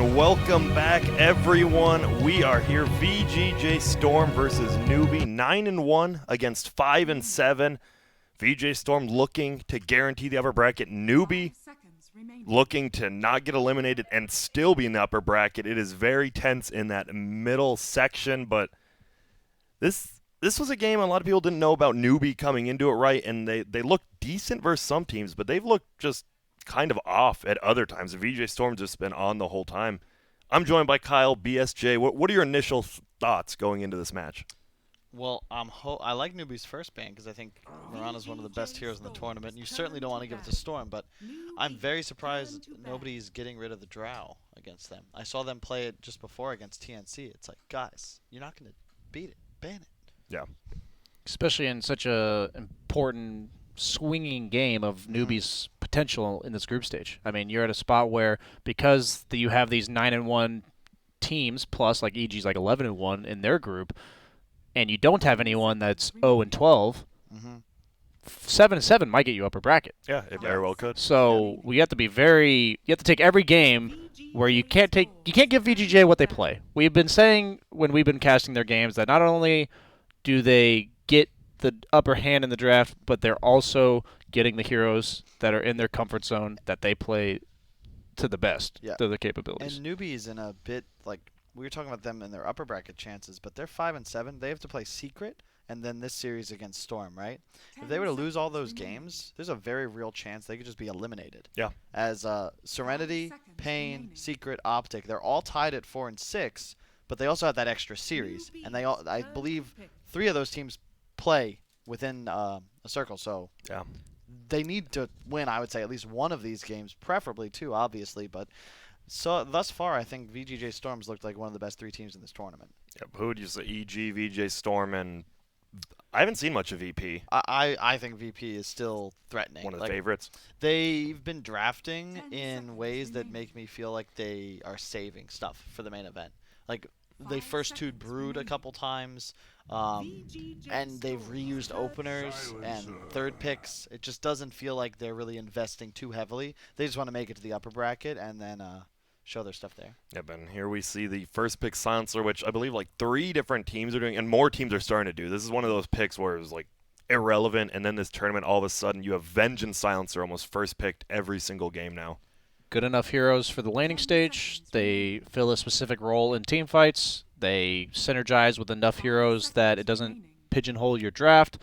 And welcome back, everyone. We are here, VGJ.Storm versus Newbee, 9-1 against 5-7. VGJ.Storm looking to guarantee the upper bracket. Newbee looking to not get eliminated and still be in the upper bracket. It is very tense in that middle section, but this was a game a lot of people didn't know about Newbee coming into it, right? And they looked decent versus some teams, but they've looked just kind of off at other times. The VGJ.Storm's just been on the whole time. I'm joined by Kyle, BSJ. What are your initial thoughts going into this match? Well, I like Newbee's first ban because I think Mirana's one of the best heroes in the tournament. You certainly don't want to give it to Storm, but I'm very surprised nobody's getting rid of the Drow against them. I saw them play it just before against TNC. It's like, guys, you're not going to beat it. Ban it. Yeah. Especially in such a important swinging game of Newbee's potential in this group stage. I mean, you're at a spot where because you have these 9-1 teams plus like EG's like 11-1 in their group, and you don't have anyone that's 0-12. 7-7 might get you upper bracket. Yeah, it very well could. So we have to be you have to take every game where you can't give VGJ what they play. We've been saying when we've been casting their games that not only do they get the upper hand in the draft, but they're also getting the heroes that are in their comfort zone that they play to the best, to their capabilities. And Newbee is in a bit like we were talking about them in their upper bracket chances, but they're 5-7. They have to play Secret and then this series against Storm, right? If they were to lose all those games, there's a very real chance they could just be eliminated. Yeah. As Serenity, Pain, Secret, Optic, they're all tied at 4 and 6, but they also have that extra series, and I believe 3 of those teams play within a circle, so yeah, they need to win, I would say, at least one of these games, preferably 2, obviously, but so thus far, I think VGJ.Storm's looked like one of the best 3 teams in this tournament. Yep. Who would you say? EG, VGJ.Storm, and I haven't seen much of VP. I think VP is still threatening. One of the favorites. They've been drafting in ways that make me feel like they are saving stuff for the main event. Like, they first 2'd Brood a couple times, and they've reused openers and third picks. It just doesn't feel like they're really investing too heavily. They just want to make it to the upper bracket and then show their stuff there. Yep, and here we see the first pick Silencer, which I believe like 3 different teams are doing, and more teams are starting to do. This is one of those picks where it was like irrelevant, and then this tournament, all of a sudden, you have Vengeance Silencer almost first picked every single game now. Good enough heroes for the laning stage. They fill a specific role in team fights. They synergize with enough heroes that it doesn't pigeonhole your draft.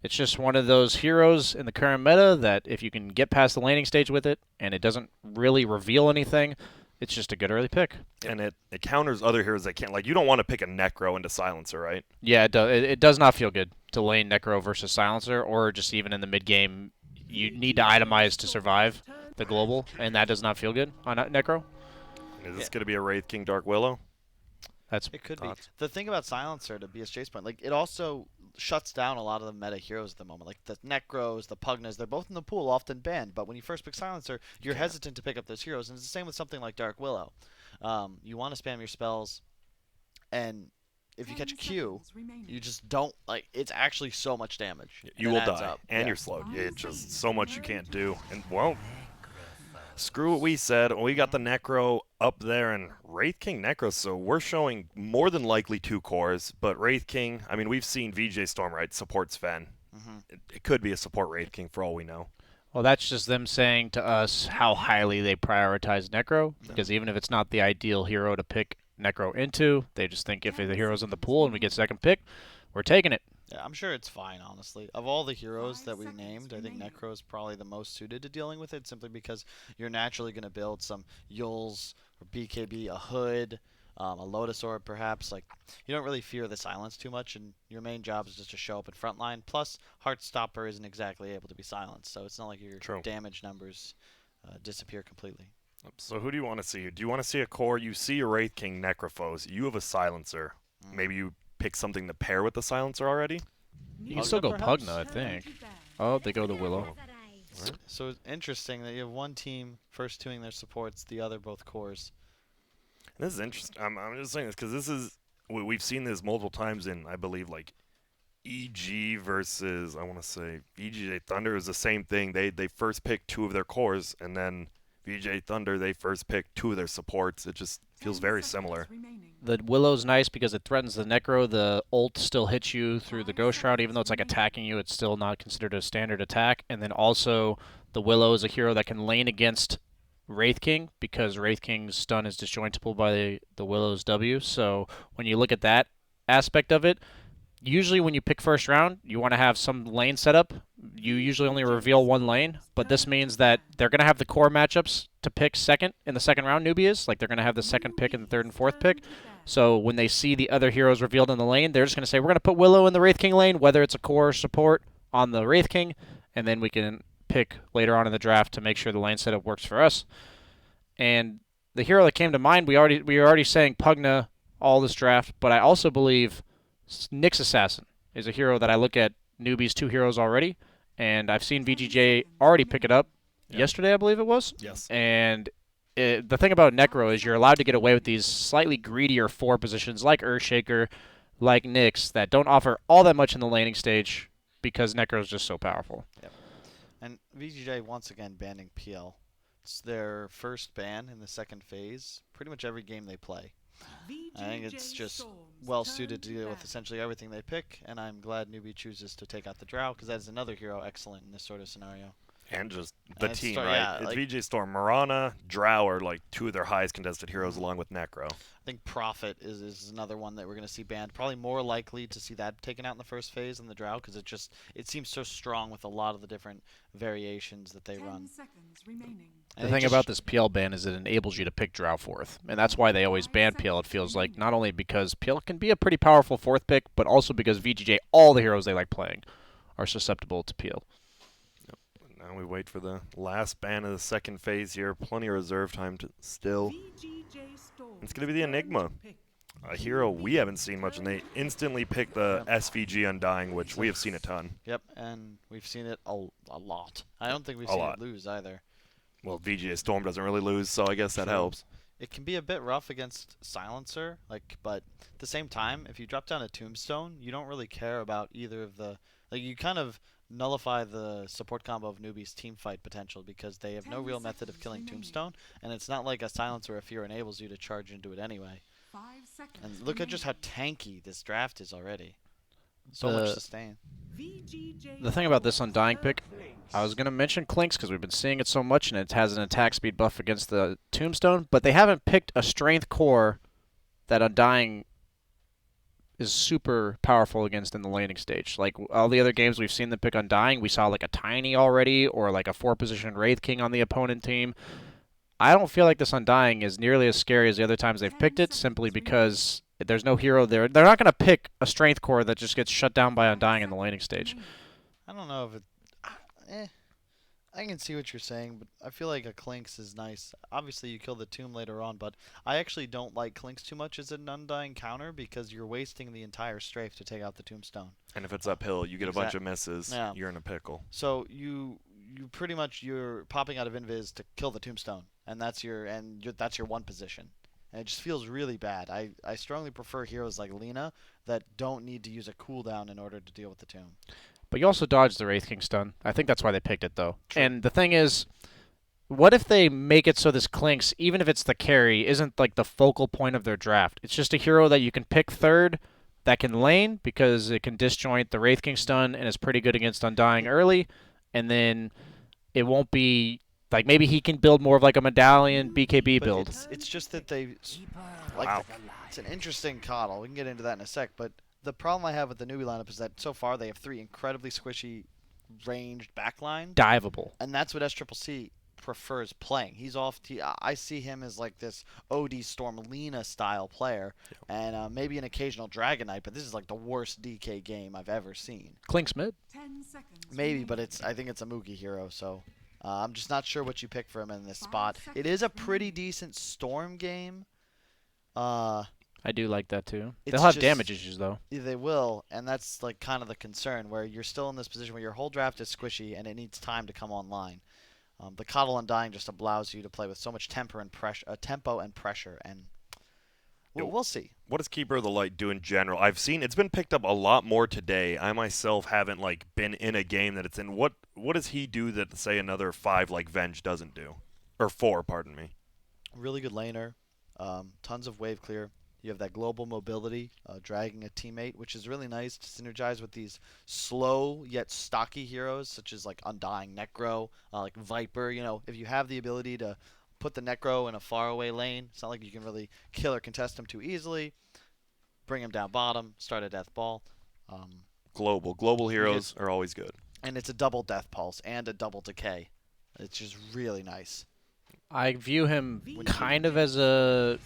It's just one of those heroes in the current meta that if you can get past the laning stage with it and it doesn't really reveal anything, it's just a good early pick. And it counters other heroes that can't. Like, you don't want to pick a Necro into Silencer, right? Yeah, it does not feel good to lane Necro versus Silencer, or just even in the mid-game. You need to itemize to survive the global, and that does not feel good on Necro. Is this going to be a Wraith King Dark Willow? It could be. The thing about Silencer, to BSJ's point, like, it also shuts down a lot of the meta heroes at the moment. Like the Necros, the Pugnas, they're both in the pool, often banned. But when you first pick Silencer, you're hesitant to pick up those heroes. And it's the same with something like Dark Willow. You want to spam your spells, and if you catch a Q, you just don't, like, it's actually so much damage. You will die, and you're slowed. It's just so much you can't do. And, well, screw what we said. We got the Necro up there, and Wraith King Necro, so we're showing more than likely 2 cores. But Wraith King, I mean, we've seen VGJ.Storm, right, support Sven. It could be a support Wraith King for all we know. Well, that's just them saying to us how highly they prioritize Necro, because even if it's not the ideal hero to pick Necro into, they just think if the hero's in the pool and we get second pick, we're taking it. Yeah, I'm sure it's fine, honestly. Of all the heroes that we named, I think Necro is probably the most suited to dealing with it, simply because you're naturally going to build some Yules or BKB, a Hood, a Lotus Orb perhaps. Like, you don't really fear the silence too much, and your main job is just to show up in frontline. Plus, Heartstopper isn't exactly able to be silenced, so it's not like your damage numbers disappear completely. So who do you want to see? Do you want to see a core? You see a Wraith King Necrophos. You have a Silencer. Maybe you pick something to pair with the Silencer already? You can still go Pugna, I think. Oh, they go the Willow. So it's interesting that you have one team first 2ing their supports, the other both cores. And this is interesting. I'm just saying this because we've seen this multiple times in, I believe, like EG versus, I want to say, VGJ Thunder is the same thing. They first pick 2 of their cores, and then VJ Thunder, they first picked 2 of their supports. It just feels very similar. The Willow's nice because it threatens the Necro. The ult still hits you through the Ghost Shroud, even though it's like attacking you. It's still not considered a standard attack. And then also, the Willow is a hero that can lane against Wraith King because Wraith King's stun is disjointable by the Willow's W. So when you look at that aspect of it, usually when you pick first round, you want to have some lane setup. You usually only reveal 1 lane, but this means that they're going to have the core matchups to pick second in the second round, Newbee is. Like, they're going to have the second pick and the third and fourth pick. So when they see the other heroes revealed in the lane, they're just going to say, we're going to put Willow in the Wraith King lane, whether it's a core or support on the Wraith King, and then we can pick later on in the draft to make sure the lane setup works for us. And the hero that came to mind, we were already saying Pugna all this draft, but I also believe Nyx Assassin is a hero that I look at Newbee's 2 heroes already, and I've seen VGJ already pick it up yesterday, I believe it was. Yes. And the thing about Necro is you're allowed to get away with these slightly greedier 4 positions like Earthshaker, like Nyx, that don't offer all that much in the laning stage because Necro is just so powerful. Yep. And VGJ once again banning PL. It's their first ban in the second phase. Pretty much every game they play. I think it's just well suited to deal with essentially everything they pick, and I'm glad Newbee chooses to take out the Drow because that is another hero excellent in this sort of scenario. And just the And team, Storm, right? yeah, It's like- VGJ.Storm. Mirana, Drow are like 2 of their highest contested heroes along with Necro. I think Prophet is another one that we're going to see banned. Probably more likely to see that taken out in the first phase than the Drow because it seems so strong with a lot of the different variations that they run. The thing about this PL ban is it enables you to pick Drow 4th, and that's why they always ban PL, it feels like, not only because PL can be a pretty powerful 4th pick, but also because VGJ, all the heroes they like playing, are susceptible to PL. Now we wait for the last ban of the second phase here. Plenty of reserve time still. It's going to be the Enigma, a hero we haven't seen much, and they instantly pick the SVG Undying, which we have seen a ton. Yep, and we've seen it a lot. I don't think we've A seen lot. it lose either. Well, VGJ.Storm doesn't really lose, so I guess that helps. It can be a bit rough against Silencer, but at the same time, if you drop down a Tombstone, you don't really care about either of the... you kind of nullify the support combo of Newbee's team fight potential because they have no real method of killing Tombstone, and it's not like a Silencer or a Fear enables you to charge into it anyway. And look at just how tanky this draft is already. So much sustain. The thing about this Undying pick, I was going to mention Clinks because we've been seeing it so much, and it has an attack speed buff against the Tombstone, but they haven't picked a strength core that Undying is super powerful against in the laning stage. Like all the other games we've seen them pick Undying, we saw like a Tiny already, or like a 4-position Wraith King on the opponent team. I don't feel like this Undying is nearly as scary as the other times they've picked it, simply because there's no hero there. They're not going to pick a strength core that just gets shut down by Undying in the laning stage. I don't know if it... I can see what you're saying, but I feel like a Clinks is nice. Obviously, you kill the Tomb later on, but I actually don't like Clinks too much as an Undying counter because you're wasting the entire strafe to take out the Tombstone. And if it's uphill, you get a bunch of misses, you're in a pickle. So you pretty much, you're popping out of Invis to kill the Tombstone, and that's your one position. And it just feels really bad. I strongly prefer heroes like Lina that don't need to use a cooldown in order to deal with the Tomb. But you also dodge the Wraith King stun. I think that's why they picked it, though. True. And the thing is, what if they make it so this Clinks, even if it's the carry, isn't like the focal point of their draft? It's just a hero that you can pick third that can lane because it can disjoint the Wraith King stun and is pretty good against Undying early. And then it won't be... Like, maybe he can build more of like a Medallion BKB But build. It's just that they... Like, Wow. It's an interesting coddle. We can get into that in a sec, but the problem I have with the Newbee lineup is that so far they have 3 incredibly squishy, ranged backlines, Diveable. and that's what SCCC prefers playing. He's off. I see him as like this OD.Storm Lina style player, and maybe an occasional Dragon Knight, but this is like the worst DK game I've ever seen. Clinks mid. Maybe, but I think it's a Moogie hero, so I'm just not sure what you pick for him in this spot. It is a pretty decent Storm game. I do like that, too. It's They'll have just- damage issues, though. They will, and that's like kind of the concern, where you're still in this position where your whole draft is squishy and it needs time to come online. The Coddle Undying just allows you to play with so much tempo and pressure, and we'll see. What does Keeper of the Light do in general? I've seen it's been picked up a lot more today. I myself haven't been in a game that it's in. What does he do that say another 5 like Venge doesn't do, Or 4, pardon me. Really good laner, tons of wave clear. You have that global mobility, dragging a teammate, which is really nice to synergize with these slow yet stocky heroes, such as like Undying Necro, like Viper. You know, if you have the ability to put the Necro in a faraway lane, it's not like you can really kill or contest him too easily. Bring him down bottom, start a death ball. Global heroes are always good. And it's a double death pulse and a double decay. It's just really nice. I view him kind of as a...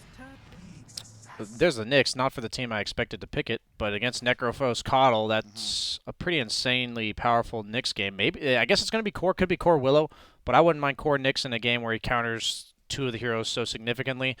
There's the Nyx, not for the team I expected to pick it, but against Necrophos Coddle, that's a pretty insanely powerful Nyx game. Maybe I guess it's going to be core, could be core Willow, but I wouldn't mind core Nyx in a game where he counters 2 of the heroes so significantly.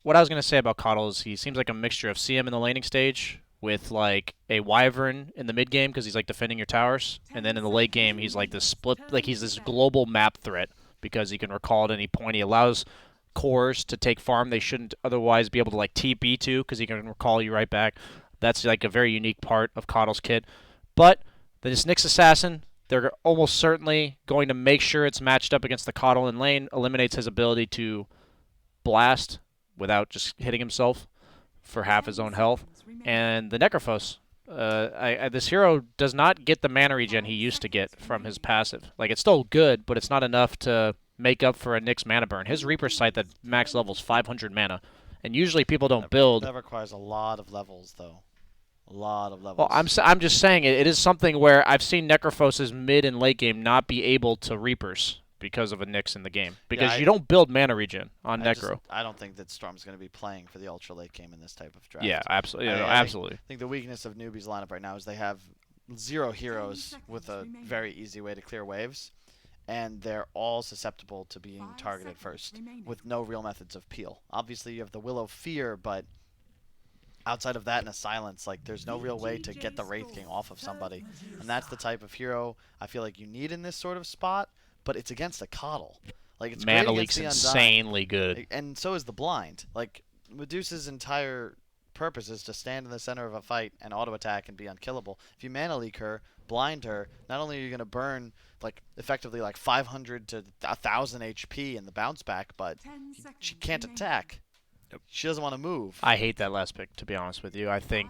What I was going to say about Coddle is he seems like a mixture of CM in the laning stage with like a Wyvern in the mid game because he's like defending your towers, and then in the late game he's like this split, like he's this global map threat because he can recall at any point. He allows cores to take farm they shouldn't otherwise be able to like TP to because he can recall you right back. That's like a very unique part of Coddle's kit. But this Nyx Assassin, they're almost certainly going to make sure it's matched up against the Coddle in lane, eliminates his ability to blast without just hitting himself for half his own health. And the Necrophos, this hero does not get the mana regen he used to get from his passive. Like, it's still good, but it's not enough to make up for a Nyx mana burn. His Reaper Sight that max levels 500 mana, and usually people don't build. That requires a lot of levels, though. A lot of levels. Well, I'm just saying it is something where I've seen Necrophos' mid and late game not be able to Reapers because of a Nyx in the game. Because you don't build mana regen on Necro. I don't think that Storm's going to be playing for the ultra late game in this type of draft. Yeah, absolutely. I think the weakness of Newbee's lineup right now is they have 0 heroes with a very easy way to clear waves, and they're all susceptible to being targeted first with no real methods of peel. Obviously, you have the Will of Fear, but outside of that and a silence, like there's no real way to get the Wraith King off of somebody, and that's the type of hero I feel like you need in this sort of spot. But it's against a Coddle. Like, it's Mana great Leak's against the Undying. insanely good. And so is the Blind. Like, Medusa's entire purpose is to stand in the center of a fight and auto attack and be unkillable. If you Mana Leak her, blind her, not only are you going to burn like effectively like 500 to 1,000 HP in the bounce back, but she can't attack. Yep. She doesn't want to move. I hate that last pick, to be honest with you. I think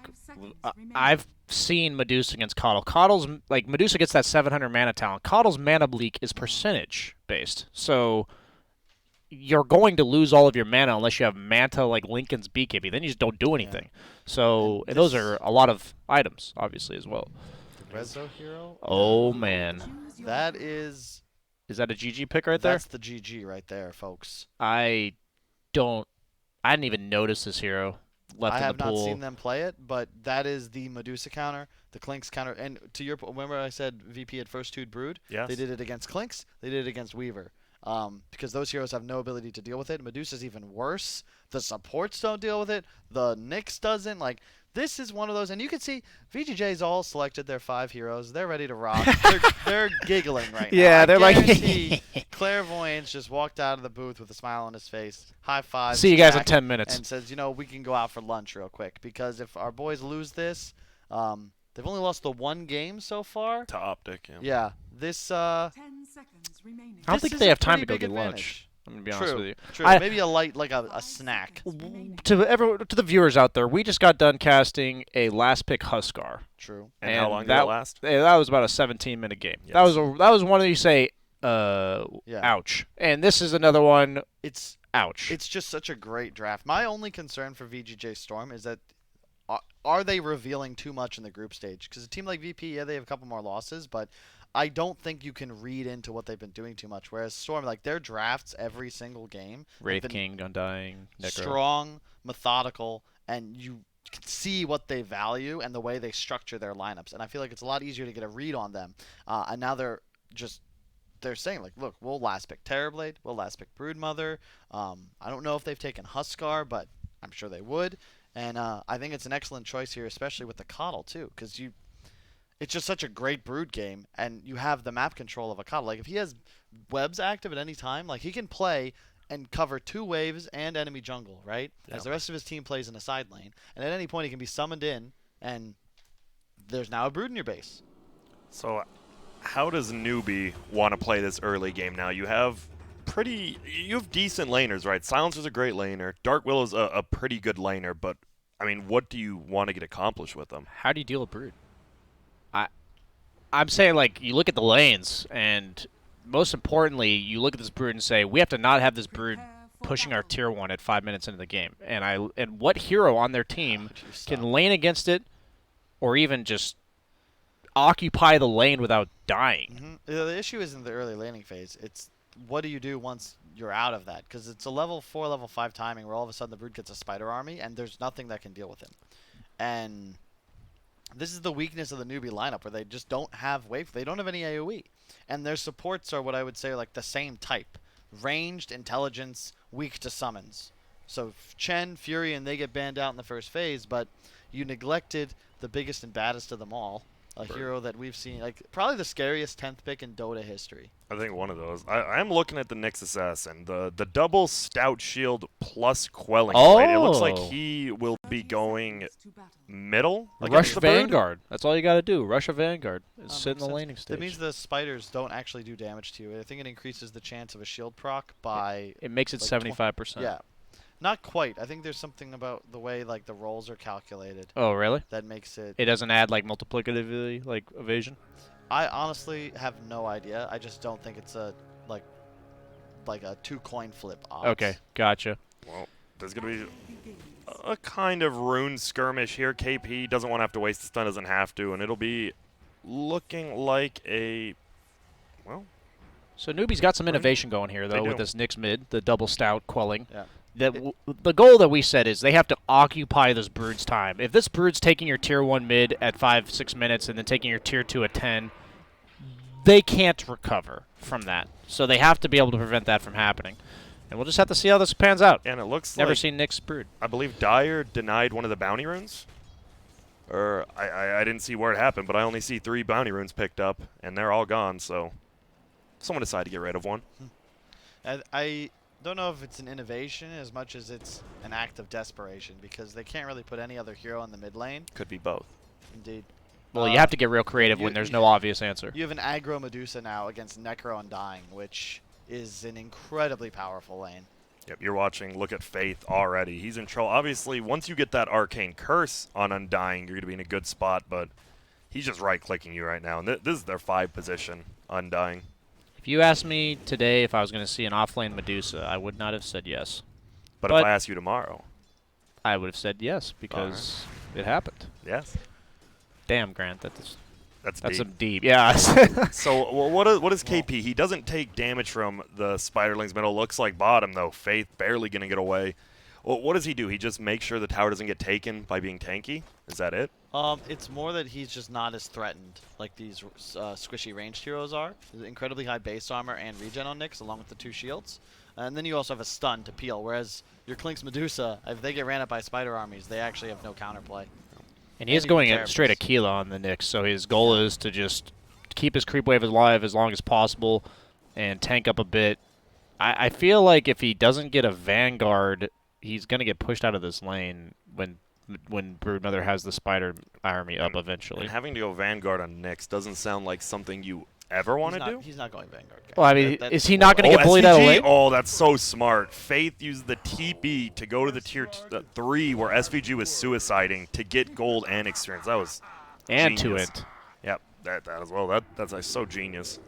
I've seen Medusa against Coddle. Coddle's like Medusa gets that 700 mana talent. Coddle's mana bleak is percentage based, so you're going to lose all of your mana unless you have Manta like Lincoln's BKB. Then you just don't do anything. Yeah. So and those are a lot of items, obviously, as well. The Rezo hero. Oh man, that is. Is that a GG pick right there? That's the GG right there, folks. I didn't even notice this hero left in the pool. I have not seen them play it, but that is the Medusa counter, the Clinks counter. And to your point, remember I said VP had first 2'd Brood? Yes. They did it against Clinks. They did it against Weaver. Because those heroes have no ability to deal with it. Medusa's even worse. The supports don't deal with it. The Nyx doesn't. Like, this is one of those. And you can see VGJ's all selected their 5 heroes. They're ready to rock. they're giggling right now. Yeah, they're like... Clairvoyance just walked out of the booth with a smile on his face. High five. See you guys in 10 minutes. And says, you know, we can go out for lunch real quick. Because if our boys lose this, they've only lost the 1 game so far. To Optic, yeah. This, 10 seconds remaining. I don't think they have time to go get lunch. I'm going to be honest with you. True. Maybe a light, like a snack. To the viewers out there, we just got done casting a last pick Huskar. True. And how long did that last? That was about a 17-minute game. Yes. That was one that you say, ouch. And this is another one. It's ouch. It's just such a great draft. My only concern for VGJ.Storm is that are they revealing too much in the group stage? Because a team like VP, yeah, they have a couple more losses, but I don't think you can read into what they've been doing too much. Whereas Storm, like their drafts every single game, Wraith King, Undying, Necro. Strong, methodical, and you can see what they value and the way they structure their lineups. And I feel like it's a lot easier to get a read on them. And now they're saying, like, look, we'll last pick Terrorblade, we'll last pick Broodmother. I don't know if they've taken Huskar, but I'm sure they would. And I think it's an excellent choice here, especially with the Coddle, too, because it's just such a great Brood game, and you have the map control of a Coddle. Like, if he has webs active at any time, like, he can play and cover 2 waves and enemy jungle, right? Yeah. As the rest of his team plays in a side lane. And at any point, he can be summoned in, and there's now a Brood in your base. So how does Newbee want to play this early game now? You have pretty. You have decent laners, right? Silencer's a great laner. Dark Willow's a pretty good laner, but I mean, what do you want to get accomplished with them? How do you deal with Brood? I'm saying, like, you look at the lanes, and most importantly, you look at this Brood and say, we have to not have this Brood pushing our tier 1 at 5 minutes into the game. And what hero on their team can lane against it, or even just occupy the lane without dying? The issue isn't the early laning phase. It's what do you do once you're out of that? Because it's a level 4, level 5 timing where all of a sudden the Brood gets a spider army, and there's nothing that can deal with him. And this is the weakness of the newbie lineup, where they just don't have wave. They don't have any AoE. And their supports are what I would say are like the same type. Ranged, intelligence, weak to summons. So Chen, Fury, and they get banned out in the first phase, but you neglected the biggest and baddest of them all. A hero that we've seen, like, probably the scariest 10th pick in Dota history. I think one of those. I'm looking at the Nyx Assassin, the double stout shield plus quelling. Blade. It looks like he will be going middle. Rush Vanguard. That's all you got to do. Rush a Vanguard. Sit in the laning stage. That means the spiders don't actually do damage to you. I think it increases the chance of a shield proc by... It makes it like 75%. Yeah. Not quite. I think there's something about the way like the rolls are calculated Oh, really? that makes it... It doesn't add, like, multiplicatively, like, evasion? I honestly have no idea. I just don't think it's a like a 2 coin flip odds. Okay, gotcha. Well, there's going to be a kind of rune skirmish here. KP doesn't want to have to waste the stun, doesn't have to, and it'll be looking like a, well... So Newbee's got some innovation going here, though, do. with this Nyx mid, the double stout quelling. Yeah. The goal that we said is they have to occupy this Brood's time. If this Brood's taking your tier 1 mid at 5-6 minutes and then taking your tier 2 at 10, they can't recover from that. So they have to be able to prevent that from happening. And we'll just have to see how this pans out. And it looks Never like, seen Nyx Brood. I believe Dyer denied one of the bounty runes. Or I didn't see where it happened, but I only see 3 bounty runes picked up, and they're all gone, so someone decided to get rid of one. I don't know if it's an innovation as much as it's an act of desperation, because they can't really put any other hero in the mid lane. Could be both. Indeed. Well, you have to get real creative when there's no obvious answer. You have an aggro Medusa now against Necro Undying, which is an incredibly powerful lane. Yep, you're watching. Look at Faith already. He's in trouble. Obviously, once you get that Arcane Curse on Undying, you're going to be in a good spot, but he's just right-clicking you right now. And this is their 5 position, Undying. If you asked me today if I was going to see an offlane Medusa, I would not have said yes. But if I ask you tomorrow? I would have said yes, because it happened. Yes. Damn, Grant, that's deep. some deep. Yeah. So what is KP? He doesn't take damage from the Spiderlings middle. Looks like bottom, though. Faith barely going to get away. Well, what does he do? He just makes sure the tower doesn't get taken by being tanky? Is that it? It's more that he's just not as threatened like these squishy ranged heroes are. There's incredibly high base armor and regen on Nyx, along with the 2 shields. And then you also have a stun to peel, whereas your Klink's Medusa, if they get ran up by spider armies, they actually have no counterplay. And he is going straight Aquila on the Nyx, so his goal is to just keep his creep wave alive as long as possible and tank up a bit. I feel like if he doesn't get a Vanguard, he's going to get pushed out of this lane when Broodmother has the spider army up eventually. And having to go Vanguard on Nyx doesn't sound like something you ever want to do? He's not going Vanguard. Guys. Well, I mean, is he not going to get bullied SVG? out of lane? Oh, that's so smart. Faith used the TP to go to the tier 3 where SVG was suiciding to get gold and experience. That was and genius. to it. Yep, that as well. That's like so genius.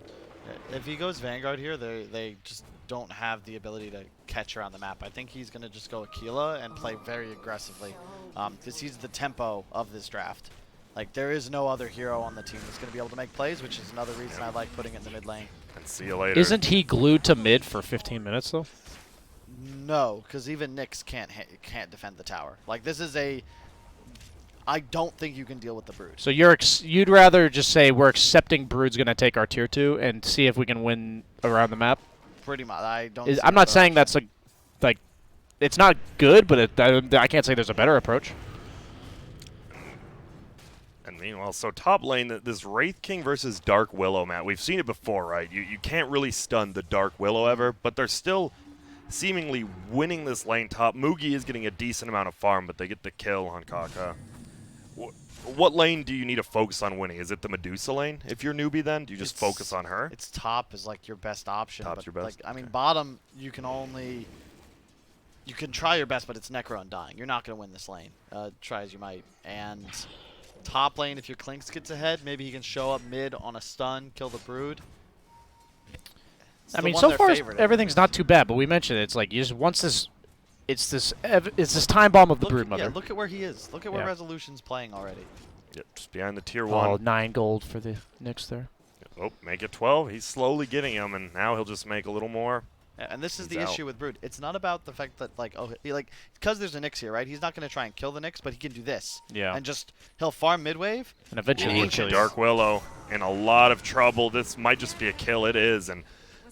If he goes Vanguard here, they just don't have the ability to catch around the map. I think he's going to just go Aquila and play very aggressively because he's the tempo of this draft. Like, there is no other hero on the team that's going to be able to make plays, which is another reason I like putting it in the mid lane. And see you later. Isn't he glued to mid for 15 minutes, though? No, because even Nyx can't defend the tower. Like, this is a... I don't think you can deal with the Brood. So you'd rather just say we're accepting Brood's going to take our tier 2 and see if we can win around the map? Pretty much. I don't. I'm not saying that's like it's not good, but I can't say there's a better approach. And meanwhile, so top lane, this Wraith King versus Dark Willow, Matt. We've seen it before, right? You can't really stun the Dark Willow ever, but they're still seemingly winning this lane top. Mugi is getting a decent amount of farm, but they get the kill on Kaka. what lane do you need to focus on winning? Is it the Medusa lane? If you're Newbee, then do you just focus on her? It's top is like your best option. Top's but your best? Like I mean, Okay. bottom you can try your best, but it's Necro Undying. You're not going to win this lane. Try as you might. And top lane, if your Clinks gets ahead, maybe he can show up mid on a stun, kill the Brood. It's I the mean, one so they're far favored in. everything's not too bad, but we mentioned it's like you just once this, it's this time bomb of the Look, Broodmother. yeah, look at where he is. Look at where Yeah. Resolution's playing already. Yep, just behind the tier Oh, 1. 9 gold for the Nyx there. Oh, make it 12. He's slowly getting him, and now he'll just make a little more. Yeah, and this is He's the out. issue with Brood. It's not about the fact that because there's a Nyx here, right? He's not going to try and kill the Nyx, but he can do this. Yeah. And he'll farm mid wave. And eventually he'll kill you. Dark Willow in a lot of trouble. This might just be a kill. It is, and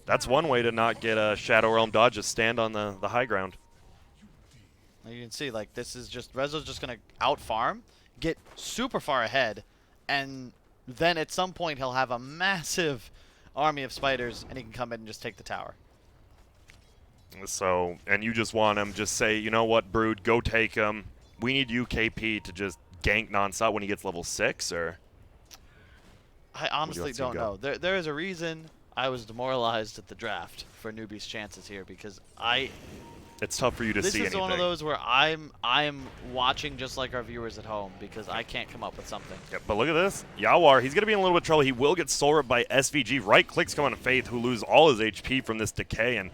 that's one way to not get a Shadow Realm dodge. Just stand on the high ground. You can see, like, this is just Rezo's just going to out farm, get super far ahead, and then at some point he'll have a massive army of spiders, and he can come in and just take the tower. So, and you just want him, just say, you know what, Brood, go take him. We need UKP to just gank nonstop when he gets level 6, or? I honestly see him don't go? know. There is a reason I was demoralized at the draft for Newbee's chances here, because It's tough for you to this see is anything. one of those where I'm watching just like our viewers at home, because I can't come up with something. Yep, but look at this. Yawar, he's going to be in a little bit of trouble. He will get soul ripped by SVG. Right-clicks come on to Faith, who lose all his HP from this decay, and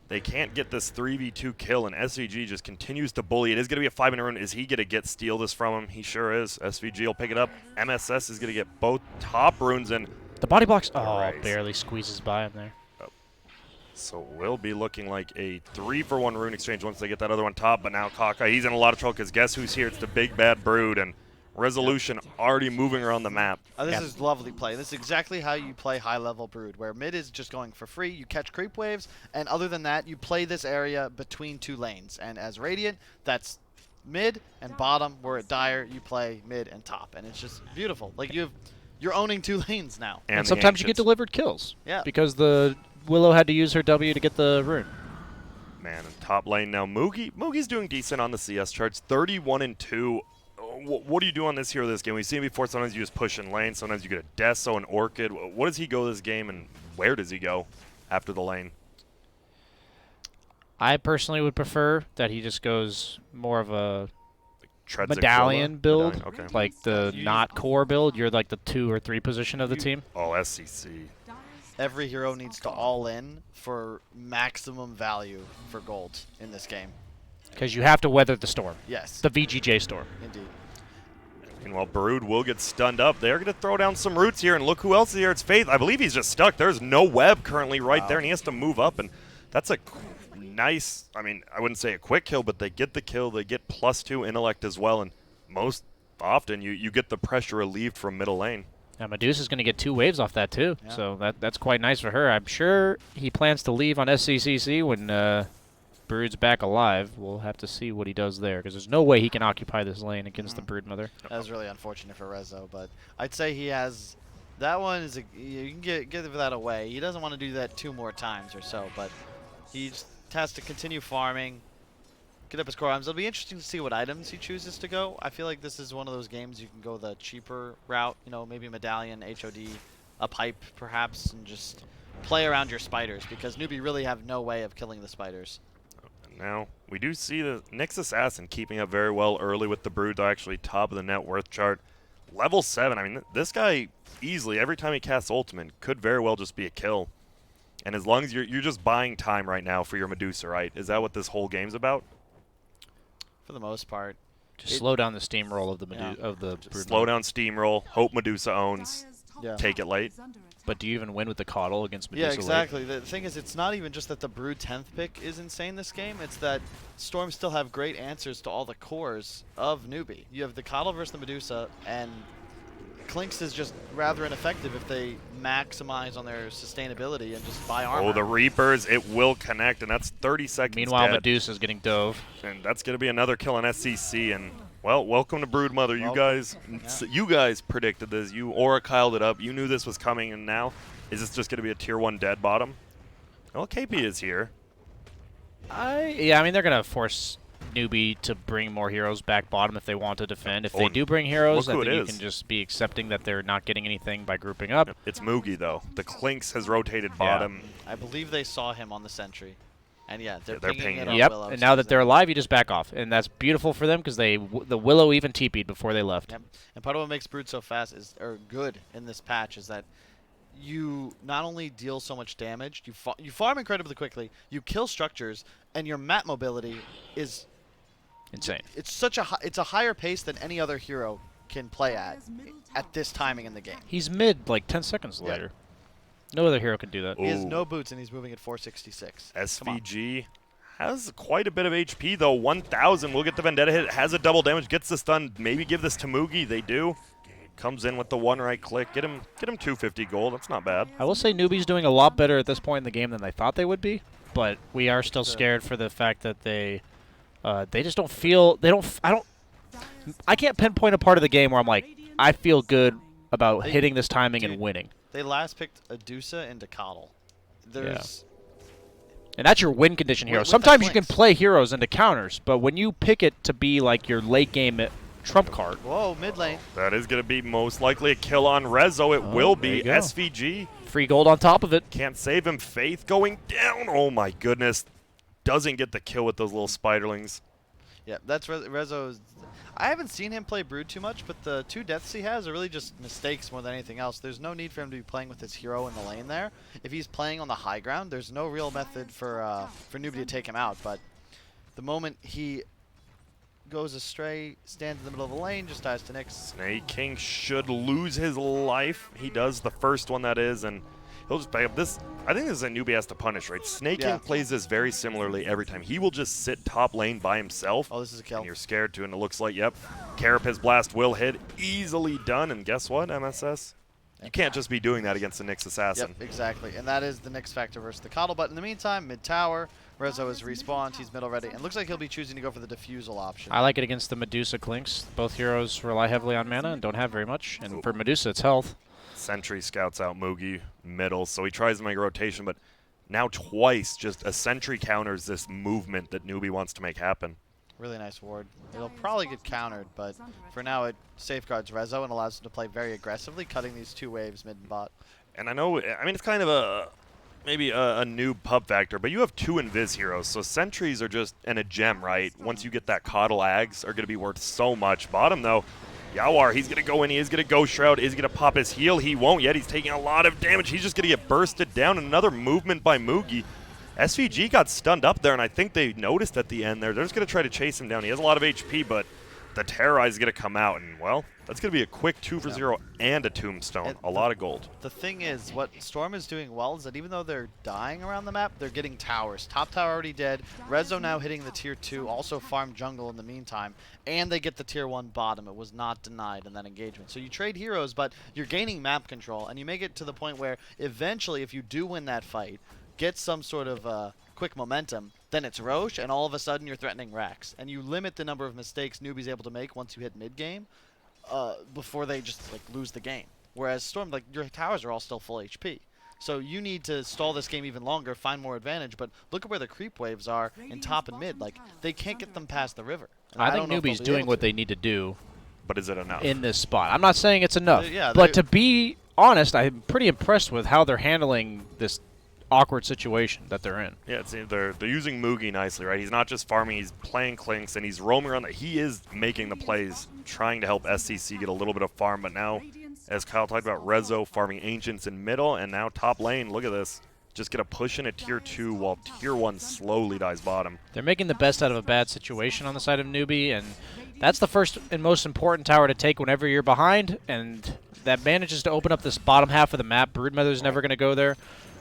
they can't get this 3v2 kill, and SVG just continues to bully. It is going to be a 5-minute run. Is he going to get steal this from him? He sure is. SVG will pick it up. MSS is going to get both top runes in. The body blocks. Oh, Alright. barely squeezes by him there. So we'll be looking like a 3-for-1 rune exchange once they get that other one top. But now Kaka, he's in a lot of trouble because guess who's here? It's the big bad Brood, and Resolution already moving around the map. This Yeah. is lovely play. This is exactly how you play high-level Brood, where mid is just going for free. You catch creep waves, and other than that, you play this area between 2 lanes. And as Radiant, that's mid and bottom. Where at Dire, you play mid and top, and it's just beautiful. Like you're owning 2 lanes now. And the sometimes you get Ancients. delivered kills. Yeah. Because the Willow had to use her W to get the rune. Man, in top lane now, Moogie's doing decent on the CS charts, 31-2. What do you do on this hero this game? We've seen before, sometimes you just push in lane, sometimes you get a Deso, an Orchid. What does he go this game, and where does he go after the lane? I personally would prefer that he just goes more of a Treads medallion Aquila? build, Medallion, okay. like the not core build. You're like the 2 or 3 position of the team. Oh, SCC. Every hero needs to all in for maximum value for gold in this game. Because you have to weather the storm. Yes, The VGJ.Storm. indeed. Meanwhile, Brood will get stunned up. They're going to throw down some roots here, and look who else is here. It's Faith. I believe he's just stuck. There's no web currently right there, and he has to move up, and that's a nice, I mean, I wouldn't say a quick kill, but they get the kill. They get +2 intellect as well, and most often you get the pressure relieved from middle lane. Now Medusa's going to get 2 waves off that too, Yeah. so that's quite nice for her. I'm sure he plans to leave on SCCC when Brood's back alive. We'll have to see what he does there, because there's no way he can occupy this lane against the Broodmother. That was really unfortunate for Rezo, but I'd say he has. That one is you can give that away. He doesn't want to do that 2 more times or so, but he just has to continue farming, get up his core items. It'll be interesting to see what items he chooses to go. I feel like this is one of those games you can go the cheaper route, you know, maybe medallion, HOD, a pipe perhaps, and just play around your spiders, because Newbee really have no way of killing the spiders. Now, we do see the Nyx Assassin keeping up very well early with the Brood. They're actually top of the net worth chart. Level 7, I mean, this guy easily, every time he casts ultimate, could very well just be a kill. And as long as you're just buying time right now for your Medusa, right? Is that what this whole game's about? For the most part. Just slow down the steamroll of the Just Broodmother. slow down steamroll, hope Medusa owns, Yeah. take it late. But do you even win with the Coddle against Medusa Yeah, late? exactly. The thing is, it's not even just that the Brood 10th pick is insane this game. It's that Storm still have great answers to all the cores of Newbee. You have the Coddle versus the Medusa, and Clinks is just rather ineffective if they maximize on their sustainability and just buy armor. Oh, the Reapers, it will connect, and that's 30 seconds Meanwhile, dead. Medusa's getting dove. And that's going to be another kill on SCC. And, well, welcome to Broodmother. You Welcome. guys you guys predicted this. You Aura-Kyled it up. You knew this was coming, and now is this just going to be a Tier 1 dead bottom? Well, KP is here. Yeah, I mean, they're going to force Newbee to bring more heroes back bottom if they want to defend. If they and do bring heroes, I look who think it you is. can just be accepting that they're not getting anything by grouping up. It's Moogie, though. The Clinks has rotated bottom. I believe they saw him on the sentry. And yeah, they're they're pinging it pinging on it. Yep, Willow. and now that they're alive, you just back off, and that's beautiful for them because the Willow even TP'd before they left. Yep. And part of what makes Brood so fast or good in this patch is that you not only deal so much damage, you farm incredibly quickly, you kill structures, and your map mobility is Insane. it's such it's a higher pace than any other hero can play at this timing in the game. He's mid like 10 seconds Yep. later. No other hero can do that. He has Ooh. no boots and he's moving at 466. Come on. SVG has quite a bit of HP, though. 1,000 will get the Vendetta hit. Has a double damage, gets the stun. Maybe give this to Moogie. They do. Comes in with the one right click. Get him 250 gold. That's not bad. I will say Newbee's doing a lot better at this point in the game than they thought they would be, but we are still scared for the fact that they just don't feel I can't pinpoint a part of the game where I'm like, I feel good about hitting this timing and winning. They last picked Adusa into Coddle. There's And that's your win condition hero. With the Sometimes you can flanks. play heroes into counters, but when you pick it to be like your late game trump card, whoa, mid lane. That is going to be most likely a kill on Rezo. It will there be you go. SVG. free gold on top of it. Can't save him. Faith going down. Oh, my goodness. Doesn't get the kill with those little spiderlings. Yeah, that's Rezo's. I haven't seen him play Brood too much, but the 2 deaths he has are really just mistakes more than anything else. There's no need for him to be playing with his hero in the lane there. If he's playing on the high ground, there's no real method for Newbee to take him out. But the moment he goes astray, stands in the middle of the lane, just dies to Nyx. Snake King should lose his life. He does, the first one that is, and he'll just back up. This, I think this is a Newbee has to punish, right? Snake Yeah. King plays this very similarly every time. He will just sit top lane by himself. Oh, this is a kill. And you're scared to, and it looks like, yep, Carapace Blast will hit. Easily done, and guess what, MSS? You can't just be doing that against the Nyx Assassin. Yep, exactly. And that is the Nyx factor versus the Coddle. But in the meantime, mid-tower, Rezo is respawned. He's middle ready. And looks like he'll be choosing to go for the defusal option. I like it against the Medusa Clinks. Both heroes rely heavily on mana and don't have very much. And for Medusa, it's health. Sentry scouts out Moogie middle, so he tries to make a rotation, but now twice just a Sentry counters this movement that Newbee wants to make happen. Really nice ward. It'll probably get countered, but for now it safeguards Rezo and allows him to play very aggressively, cutting these 2 waves mid and bot. And I know, I mean, it's kind of maybe a new pub factor, but you have 2 Invis heroes, so Sentries are just a gem, right? Once you get that Coddle Ags, are going to be worth so much. Bottom, though, Yawar, he's going to go in, he is going to Ghost Shroud, is he going to pop his heal? He won't yet, he's taking a lot of damage. He's just going to get bursted down. Another movement by Moogie. SVG got stunned up there, and I think they noticed at the end there. They're just going to try to chase him down. He has a lot of HP, but the Terrorize is going to come out, and, well, that's going to be a quick 2 for 0 and a Tombstone. A lot of gold. The thing is, what Storm is doing well is that even though they're dying around the map, they're getting towers. Top tower already dead. Rezo now hitting the tier 2, also farm jungle in the meantime, and they get the tier 1 bottom. It was not denied in that engagement. So you trade heroes, but you're gaining map control, and you make it to the point where eventually, if you do win that fight, get some sort of quick momentum, then it's Roche, and all of a sudden you're threatening Rax. And you limit the number of mistakes Newbee's able to make once you hit mid-game before they just like lose the game. Whereas Storm, like your towers are all still full HP. So you need to stall this game even longer, find more advantage. But look at where the creep waves are in top and mid. Like they can't get them past the river. And I think don't know if they'll Newbee's be doing able what to. they need to do But is it enough? in this spot. I'm not saying it's enough, Yeah, but to be honest, I'm pretty impressed with how they're handling this awkward situation that they're in. Yeah, they're using Moogie nicely, right? He's not just farming, he's playing Clinks, and he's roaming around. He is making the plays, trying to help SCC get a little bit of farm, but now, as Kyle talked about, Rezo farming Ancients in middle, and now top lane, look at this. Just get a push in a tier 2 while tier 1 slowly dies bottom. They're making the best out of a bad situation on the side of Newbee, and that's the first and most important tower to take whenever you're behind, and that manages to open up this bottom half of the map. Broodmother's never going to go there.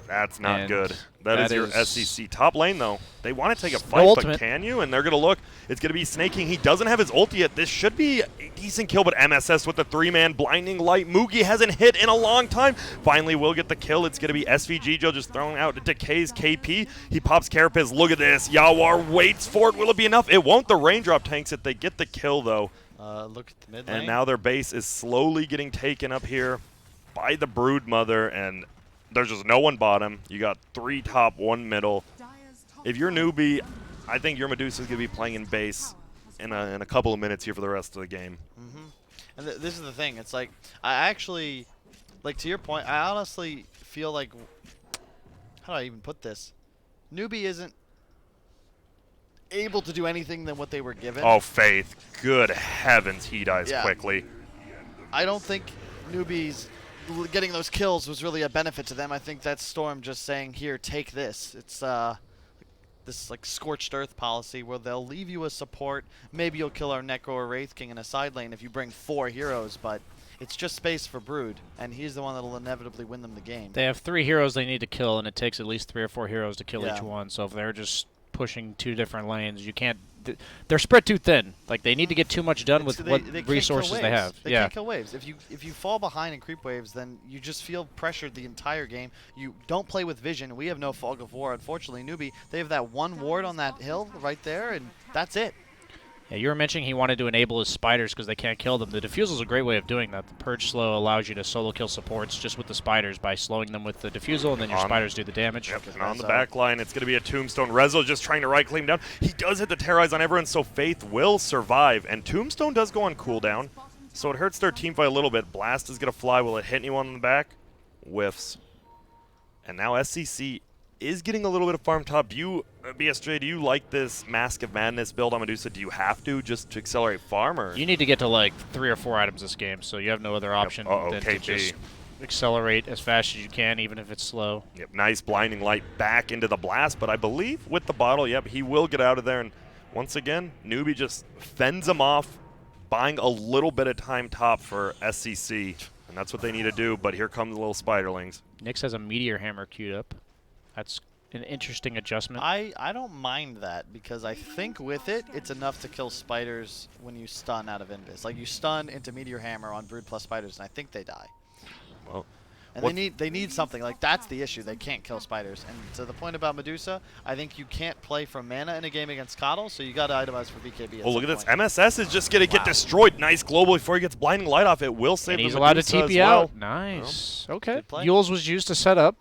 That's not And good. That is your SCC. Top lane, though. They want to take a No fight, but ultimate. can you? And they're going to look. It's going to be Snake King. He doesn't have his ulti yet. This should be a decent kill, but MSS with the 3-man blinding light. Moogie hasn't hit in a long time. Finally will get the kill. It's going to be SVG Joe just throwing out Decay's KP. He pops Carapace. Look at this. Yawar waits for it. Will it be enough? It won't. The raindrop tanks it. They get the kill, though. Look at the mid lane. And now their base is slowly getting taken up here by the Broodmother, and there's just no one bottom. You got 3 top, 1 middle. If you're Newbee, I think your Medusa is going to be playing in base in a couple of minutes here for the rest of the game. And this is the thing. It's like, I actually, like to your point, I honestly feel like, how do I even put this? Newbee isn't able to do anything than what they were given. Oh, Faith. Good heavens, he dies quickly. I don't think Newbee's getting those kills was really a benefit to them. I think that's Storm just saying, here, take this. It's this like scorched earth policy where they'll leave you a support. Maybe you'll kill our Necro or Wraith King in a side lane if you bring 4 heroes, but it's just space for Brood, and he's the one that'll inevitably win them the game. They have 3 heroes they need to kill, and it takes at least 3 or 4 heroes to kill Yeah. each one. So if they're just pushing 2 different lanes, you can't. They're spread too thin. Like they need to get too much done with They what can't kill resources they waves. have. They Yeah. can't kill waves. If you fall behind in creep waves, then you just feel pressured the entire game. You don't play with vision. We have no fog of war, unfortunately. Newbee, they have that 1 ward on that hill right there, and that's it. Yeah, you were mentioning he wanted to enable his spiders because they can't kill them. The Diffusal is a great way of doing that. The Purge Slow allows you to solo kill supports just with the spiders by slowing them with the Diffusal, and then your spiders do the damage. Yep, and on the back line, it's going to be a Tombstone. Rezo just trying to right-click him down. He does hit the Terrorize on everyone, so Faith will survive. And Tombstone does go on cooldown, so it hurts their team fight a little bit. Blast is going to fly. Will it hit anyone in the back? Whiffs. And now SCC is getting a little bit of farm top. Do you, BSJ, do you like this Mask of Madness build on Medusa? Do you have to just to accelerate farm? Or? You need to get to like 3 or 4 items this game, so you have no other option than to just accelerate as fast as you can, even if it's slow. Yep, nice blinding light back into the blast, but I believe with the bottle, yep, he will get out of there. And once again, Newbee just fends him off, buying a little bit of time top for SCC, and that's what they need to do. But here come the little spiderlings. Nyx has a Meteor Hammer queued up. That's an interesting adjustment. I don't mind that because I think with it, it's enough to kill spiders when you stun out of Invis. Like you stun into Meteor Hammer on Brood plus spiders, and I think they die. Well, And they need something. Like that's the issue. They can't kill spiders. And to the point about Medusa, I think you can't play for mana in a game against Coddle, so you got to itemize for BKB. Oh, look at this. MSS is just going to get destroyed. Nice global before he gets blinding light off. It will save and he's the allowed to Medusa as TP well. out. Nice. Okay. Good play. Yules was used to set up.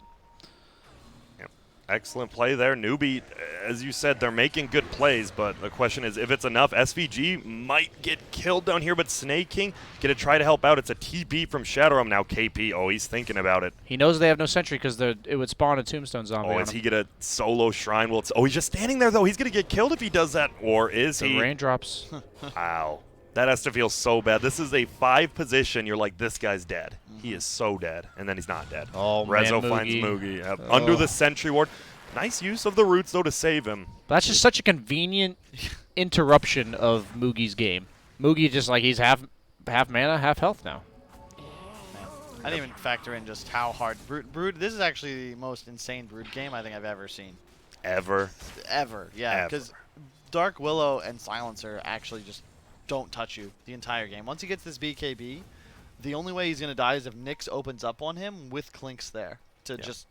Excellent play there. Newbee, as you said, they're making good plays, but the question is if it's enough. SVG might get killed down here, but Snake King going to try to help out. It's a TP from Shadowrun. Now KP, oh, he's thinking about it. He knows they have no sentry because it would spawn a Tombstone zombie. Oh, is he going to solo Shrine? Well, he's just standing there, though. He's going to get killed if he does that. Or is he? The raindrops. Ow. That has to feel so bad. This is a 5 position. You're like, this guy's dead. He is so dead. And then he's not dead. Oh, Rezo man, finds Moogie. Moogie. Yep. Under the sentry ward. Nice use of the roots, though, to save him. That's just such a convenient interruption of Moogie's game. Moogie just like he's half mana, half health now. I didn't even factor in just how hard Brood. This is actually the most insane Brood game I think I've ever seen. Ever. Ever, yeah. Because Dark Willow and Silencer actually just don't touch you the entire game. Once he gets this BKB, the only way he's going to die is if Nyx opens up on him with Clinks there to just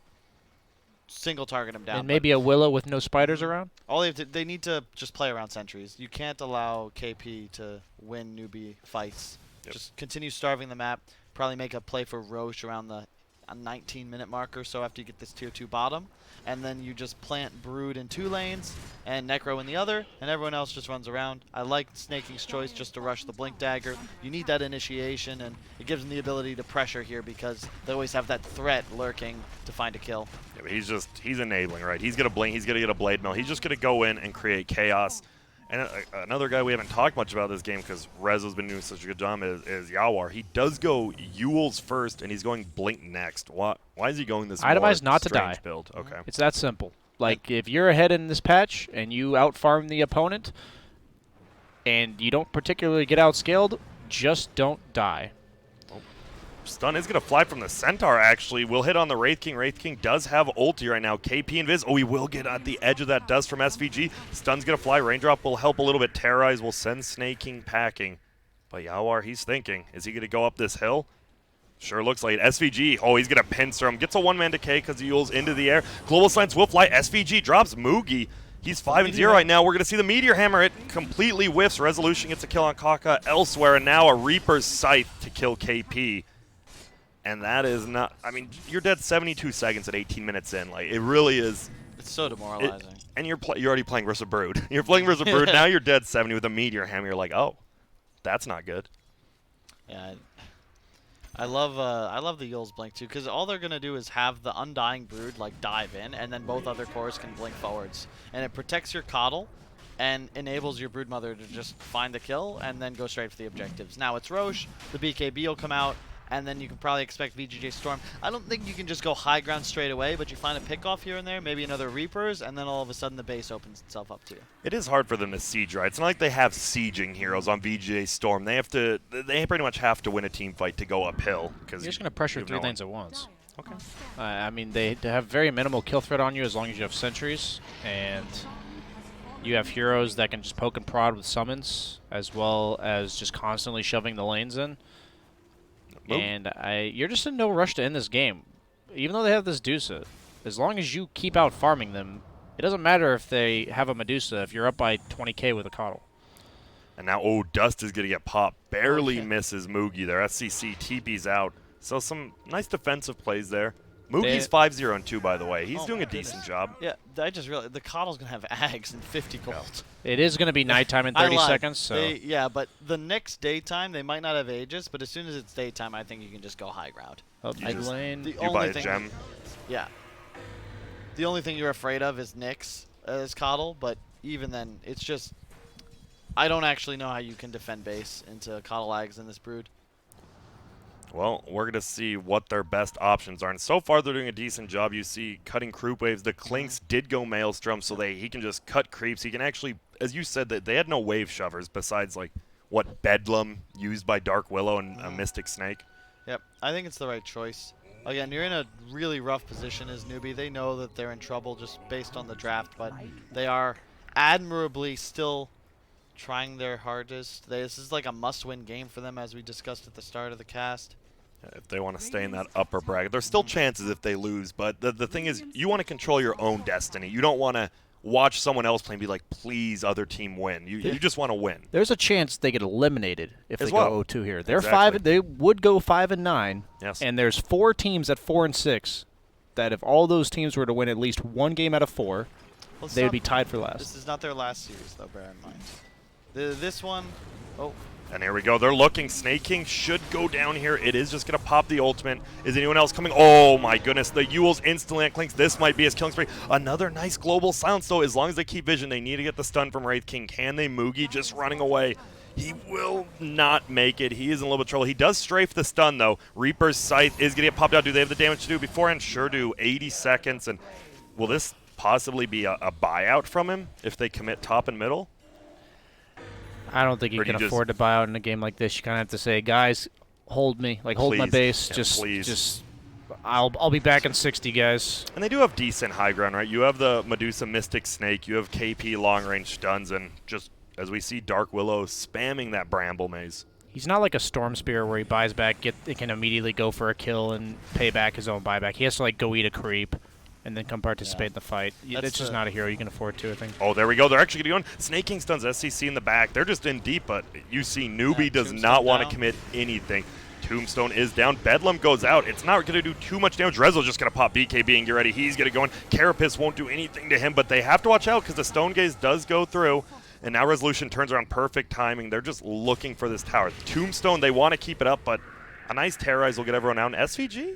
single target him down. And maybe a Willow with no spiders around? All they need to just play around sentries. You can't allow KP to win Newbie fights. Just continue starving the map. Probably make a play for Roche around the 19-minute mark or so after you get this tier 2 bottom. And then you just plant Brood in 2 lanes and Necro in the other, and everyone else just runs around. I like Snake King's choice just to rush the Blink Dagger. You need that initiation, and it gives them the ability to pressure here because they always have that threat lurking to find a kill. Yeah, but he's enabling, right? He's going to blink. He's going to get a Blade Mill. He's just going to go in and create chaos. And another guy we haven't talked much about this game because Rezo's been doing such a good job is Yawar. He does go Yules first, and he's going Blink next. Why is he going this Itemized not to strange die. build? Okay. It's that simple. Like, if you're ahead in this patch and you out-farm the opponent and you don't particularly get outscaled, just don't die. Stun is going to fly from the Centaur, actually. Will hit on the Wraith King. Wraith King does have ulti right now. KP and Viz. Oh, he will get at the edge of that dust from SVG. Stun's going to fly. Raindrop will help a little bit. Terrorize will send Snake King packing. But Yawar, he's thinking. Is he going to go up this hill? Sure looks like it. SVG, oh, he's going to pincer him. Gets a one-man decay because he yules into the air. Global Science will fly. SVG drops Moogie. He's 5-0 right now. We're going to see the Meteor Hammer. It completely whiffs. Resolution gets a kill on Kaka elsewhere. And now a Reaper's Scythe to kill KP. And that is not, I mean, you're dead 72 seconds at 18 minutes in. Like, it really is It's so demoralizing. And you're already playing versus a Brood. You're playing versus a Brood. Now you're dead 70 with a Meteor Hammer. You're like, oh, that's not good. Yeah, I love the Yule's Blink too, because all they're gonna do is have the Undying Brood like dive in, and then both other cores can blink forwards, and it protects your Coddle, and enables your Broodmother to just find the kill and then go straight for the objectives. Now it's Roche, the BKB will come out, and then you can probably expect VGJ.Storm. I don't think you can just go high ground straight away, but you find a pick-off here and there, maybe another Reapers, and then all of a sudden the base opens itself up to you. It is hard for them to siege, right? It's not like they have sieging heroes on VGJ.Storm. They pretty much have to win a team fight to go uphill. You're just going to pressure you have 3 no lanes at once. Okay. I mean, they have very minimal kill threat on you as long as you have sentries, and you have heroes that can just poke and prod with summons, as well as just constantly shoving the lanes in. Nope. And you're just in no rush to end this game. Even though they have this Medusa, as long as you keep out farming them, it doesn't matter if they have a Medusa if you're up by 20k with a Coddle. And now, Dust is going to get popped. Barely misses Moogie there. SCC TP's out. So some nice defensive plays there. Moogie's 5-0-2, by the way. He's doing a decent job. Yeah, I just realized the Coddle's going to have Ags and 50 gold. It is going to be nighttime in 30 seconds. So yeah, but the next daytime, they might not have Aegis, but as soon as it's daytime, I think you can just go high ground. up mid lane. You buy a gem. Yeah. The only thing you're afraid of is Nyx as Coddle, but even then, it's just... I don't actually know how you can defend base into Coddle Ags in this Brood. Well, we're going to see what their best options are. And so far, they're doing a decent job. You see cutting creep waves. The Clinks did go Maelstrom, so he can just cut creeps. He can actually, as you said, that they had no wave shovers besides, like, what, Bedlam used by Dark Willow and a Mystic Snake. Yep, I think it's the right choice. Again, you're in a really rough position as Newbee. They know that they're in trouble just based on the draft, but they are admirably still trying their hardest. This is like a must-win game for them, as we discussed at the start of the cast. If they want to stay in that upper bracket. There's still chances if they lose, but the thing is, you want to control your own destiny. You don't want to watch someone else play and be like, please, other team win. You just want to win. There's a chance they get eliminated if they go 0-2 here. They're Exactly. They would go 5-9. Yes. And there's 4 teams at 4-6 that if all those teams were to win at least 1 game out of 4, they would be tied for last. This is not their last series, though, bear in mind. This one, And here we go. They're looking. Snake King should go down here. It is just going to pop the ultimate. Is anyone else coming? Oh, my goodness. The Yule's instantly at Clinks. This might be his killing spree. Another nice global silence, though. As long as they keep vision, they need to get the stun from Wraith King. Can they? Moogie just running away. He will not make it. He is in a little bit of trouble. He does strafe the stun, though. Reaper's Scythe is going to get popped out. Do they have the damage to do beforehand? Sure do. 80 seconds. And will this possibly be a buyout from him if they commit top and middle? I don't think you can afford to buy out in a game like this. You kind of have to say, guys, hold me. Like, hold my base. Yeah, just I'll be back in 60, guys. And they do have decent high ground, right? You have the Medusa Mystic Snake. You have KP long-range stuns. And just as we see Dark Willow spamming that Bramble Maze. He's not like a Storm Spear where he buys back, it can immediately go for a kill and pay back his own buyback. He has to, like, go eat a creep and then come participate in the fight. It's just not a hero you can afford to, I think. Oh, there we go. They're actually going to go in. Snake King stuns SCC in the back. They're just in deep, but you see Newbee does not want to commit anything. Tombstone is down. Bedlam goes out. It's not going to do too much damage. Rezo's just going to pop BKB and get ready. He's going to go in. Carapace won't do anything to him, but they have to watch out because the Stone Gaze does go through. And now Resolution turns around perfect timing. They're just looking for this tower. Tombstone, they want to keep it up, but a nice Terrorize will get everyone out. And SVG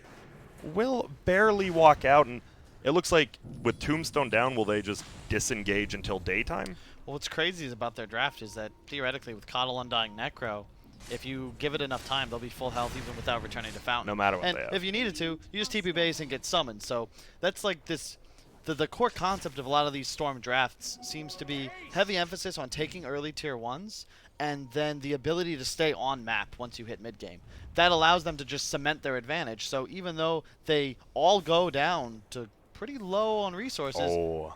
will barely walk out, and it looks like with Tombstone down, will they just disengage until daytime? Well, what's crazy about their draft is that theoretically with Coddle Undying Necro, if you give it enough time, they'll be full health even without returning to Fountain. No matter what and they have. if you needed to, you just TP base and get summoned. So that's like this. The core concept of a lot of these Storm drafts seems to be heavy emphasis on taking early tier 1s and then the ability to stay on map once you hit mid-game. That allows them to just cement their advantage. So even though they all go down to pretty low on resources,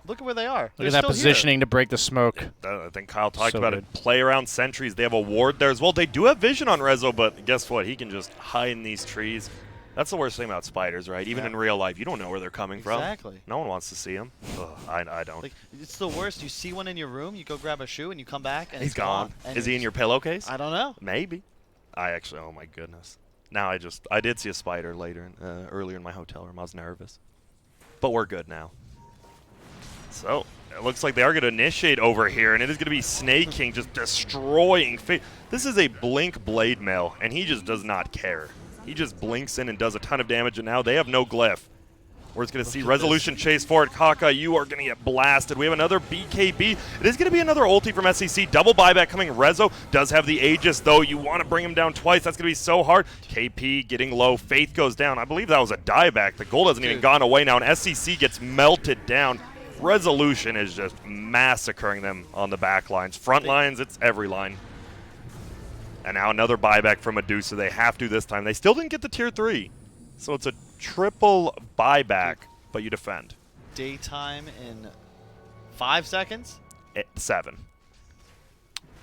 look at where they are. Look at that positioning to break the smoke. I think Kyle talked about it. Play around sentries. They have a ward there as well. They do have vision on Rezo, but guess what? He can just hide in these trees. That's the worst thing about spiders, right? Even in real life, you don't know where they're coming from. Exactly. No one wants to see them. Ugh, I don't. Like, it's the worst. You see one in your room, you go grab a shoe, and you come back, and he's it's gone. Is he in your pillowcase? I don't know. Maybe. I actually, oh my goodness. Now I did see a spider later, earlier in my hotel room. I was nervous. But we're good now. So it looks like they are going to initiate over here, and it is going to be Snake King just destroying. This is a Blink Blade Mail, and he just does not care. He just blinks in and does a ton of damage, and now they have no glyph. We're just going to see Resolution chase for it. Kaka, you are going to get blasted. We have another BKB. It is going to be another ulti from SEC. Double buyback coming. Rezo does have the Aegis, though. You want to bring him down twice. That's going to be so hard. KP getting low. Faith goes down. I believe that was a dieback. The gold hasn't even gone away now, and SEC gets melted down. Resolution is just massacring them on the back lines. Front lines, it's every line. And now another buyback from Medusa. They have to this time. They still didn't get the tier 3. So it's a triple buyback, but you defend. Daytime in 5 seconds? 7.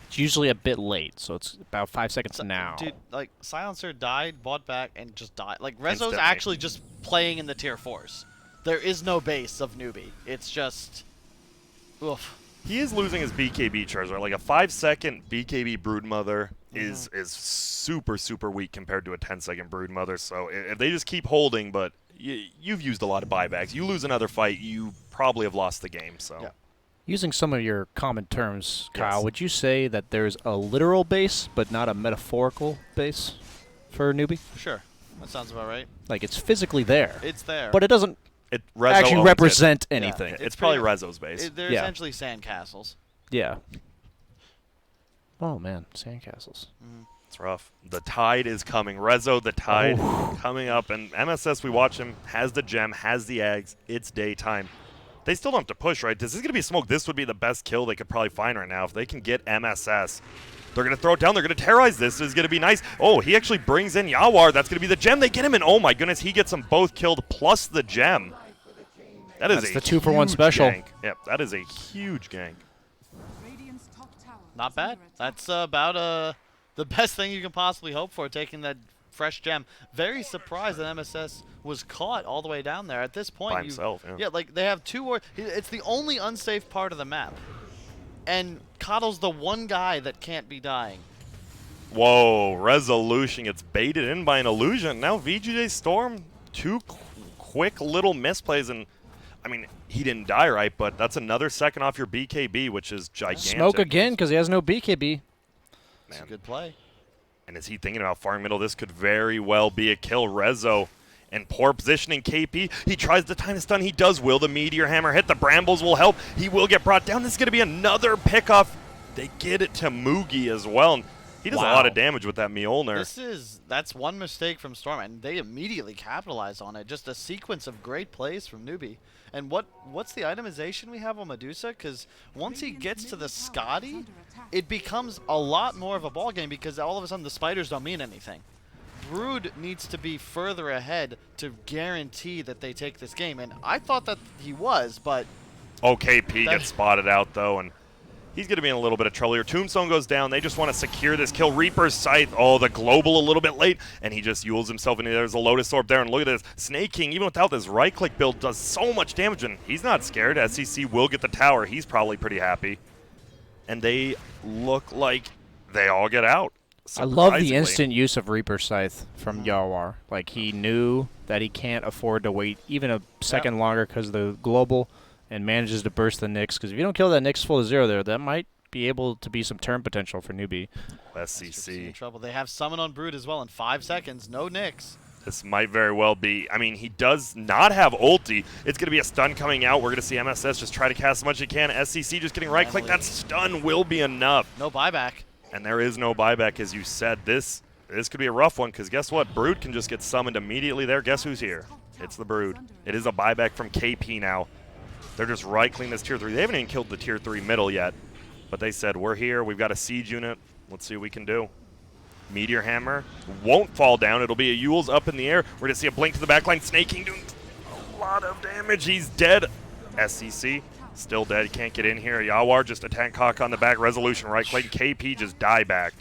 It's usually a bit late, so it's about 5 seconds now. Dude, like, Silencer died, bought back, and just died. Like, Rezo's Instantly. actually just playing in the tier 4s. There is no base of Newbee. It's just... Oof. He is losing his BKB charge. Like a 5-second BKB Broodmother is super, super weak compared to a 10-second Broodmother. So if they just keep holding, but you've used a lot of buybacks. You lose another fight, you probably have lost the game. So, Yeah. Using some of your common terms, Kyle, Yes. would you say that there's a literal base but not a metaphorical base for Newbie? Sure. That sounds about right. Like it's physically there, It's there. but it doesn't Rezo actually owns represent it. anything. It's probably Rezo's base. They're Yeah. essentially sandcastles. Yeah. Oh man, sandcastles. It's rough. The tide is coming. Rezo, the tide coming up. And MSS, we watch him, has the gem, has the eggs. It's daytime. They still don't have to push, right? This is going to be smoke. This would be the best kill they could probably find right now. If they can get MSS, they're going to throw it down. They're going to terrorize this. This is going to be nice. Oh, he actually brings in Yawar. That's going to be the gem. They get him, and oh my goodness, he gets them both killed plus the gem. That's the 2-for-1 huge special. Gank. Yep, that is a huge gank. Radiant's top tower Not is bad. under attack. That's about the best thing you can possibly hope for, taking that fresh gem. Very surprised that MSS was caught all the way down there. At this point, By himself, yeah. like they have 2 war. It's the only unsafe part of the map, and Coddle's the one guy that can't be dying. Whoa, Resolution gets baited in by an illusion. Now VGJ.Storm, 2 quick little misplays, and I mean, he didn't die, right? But that's another second off your BKB, which is gigantic. Smoke again because he has no BKB. It's a Man. good play. And is he thinking about farming middle? This could very well be a kill. Rezo and poor positioning KP. He tries the time to stun. He does. Will the Meteor Hammer hit? The Brambles will help. He will get brought down. This is going to be another pickoff. They get it to Mugi as well. And he does a lot of damage with that Mjolnir. That's one mistake from Storm, and they immediately capitalize on it. Just a sequence of great plays from Newbee. And what's the itemization we have on Medusa? Because once he gets to the Scotty, it becomes a lot more of a ball game because all of a sudden the spiders don't mean anything. Brood needs to be further ahead to guarantee that they take this game, and I thought that he was, but Oh, KP gets spotted out, though, and he's going to be in a little bit of trouble here. Tombstone goes down. They just want to secure this kill. Reaper's Scythe. Oh, the global a little bit late. And he just yules himself into there's a Lotus Orb there. And look at this. Snake King, even without this right-click build, does so much damage. And he's not scared. SEC will get the tower. He's probably pretty happy. And they look like they all get out. I love the surprisingly. instant use of Reaper Scythe from Yawar. Like, he knew that he can't afford to wait even a second longer because of the global, and manages to burst the Nyx. Because if you don't kill that Nyx full to 0 there, that might be able to be some turn potential for Newbee. in SEC. trouble. They have Summon on Brood as well in 5 seconds. No Nyx. This might very well be. I mean, he does not have ulti. It's going to be a stun coming out. We're going to see MSS just try to cast as much as he can. SEC just getting right-click. That stun will be enough. No buyback. And there is no buyback, as you said. This could be a rough one, because guess what? Brood can just get summoned immediately there. Guess who's here? It's the Brood. It is a buyback from KP now. They're just right-clicking this Tier 3. They haven't even killed the Tier 3 middle yet. But they said, we're here. We've got a siege unit. Let's see what we can do. Meteor Hammer won't fall down. It'll be a Yule's up in the air. We're going to see a blink to the backline. Snake King doing a lot of damage. He's dead. SEC still dead. He can't get in here. Yawar just attack cock on the back. Resolution right click. KP just die back.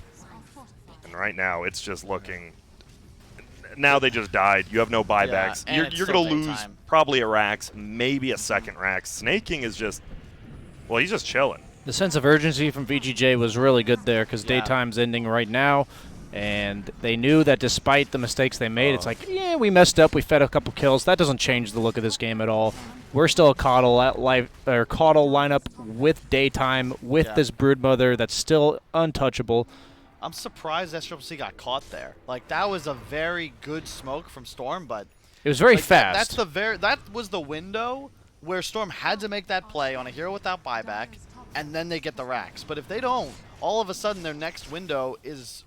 And right now it's just looking. Now they just died. You have no buybacks. and it's You're still going to lose daytime. probably a Rax, maybe a second Rax. Snake King is just, well, he's just chilling. The sense of urgency from VGJ was really good there because Yeah. daytime's ending right now. And they knew that despite the mistakes they made, it's like, yeah, we messed up. We fed a couple kills. That doesn't change the look of this game at all. we're still a Caudle lineup with daytime with this Broodmother that's still untouchable. I'm surprised SCCC got caught there. Like, that was a very good smoke from Storm, but It was very like, fast. that was the window where Storm had to make that play on a hero without buyback, and then they get the racks. But if they don't, all of a sudden their next window is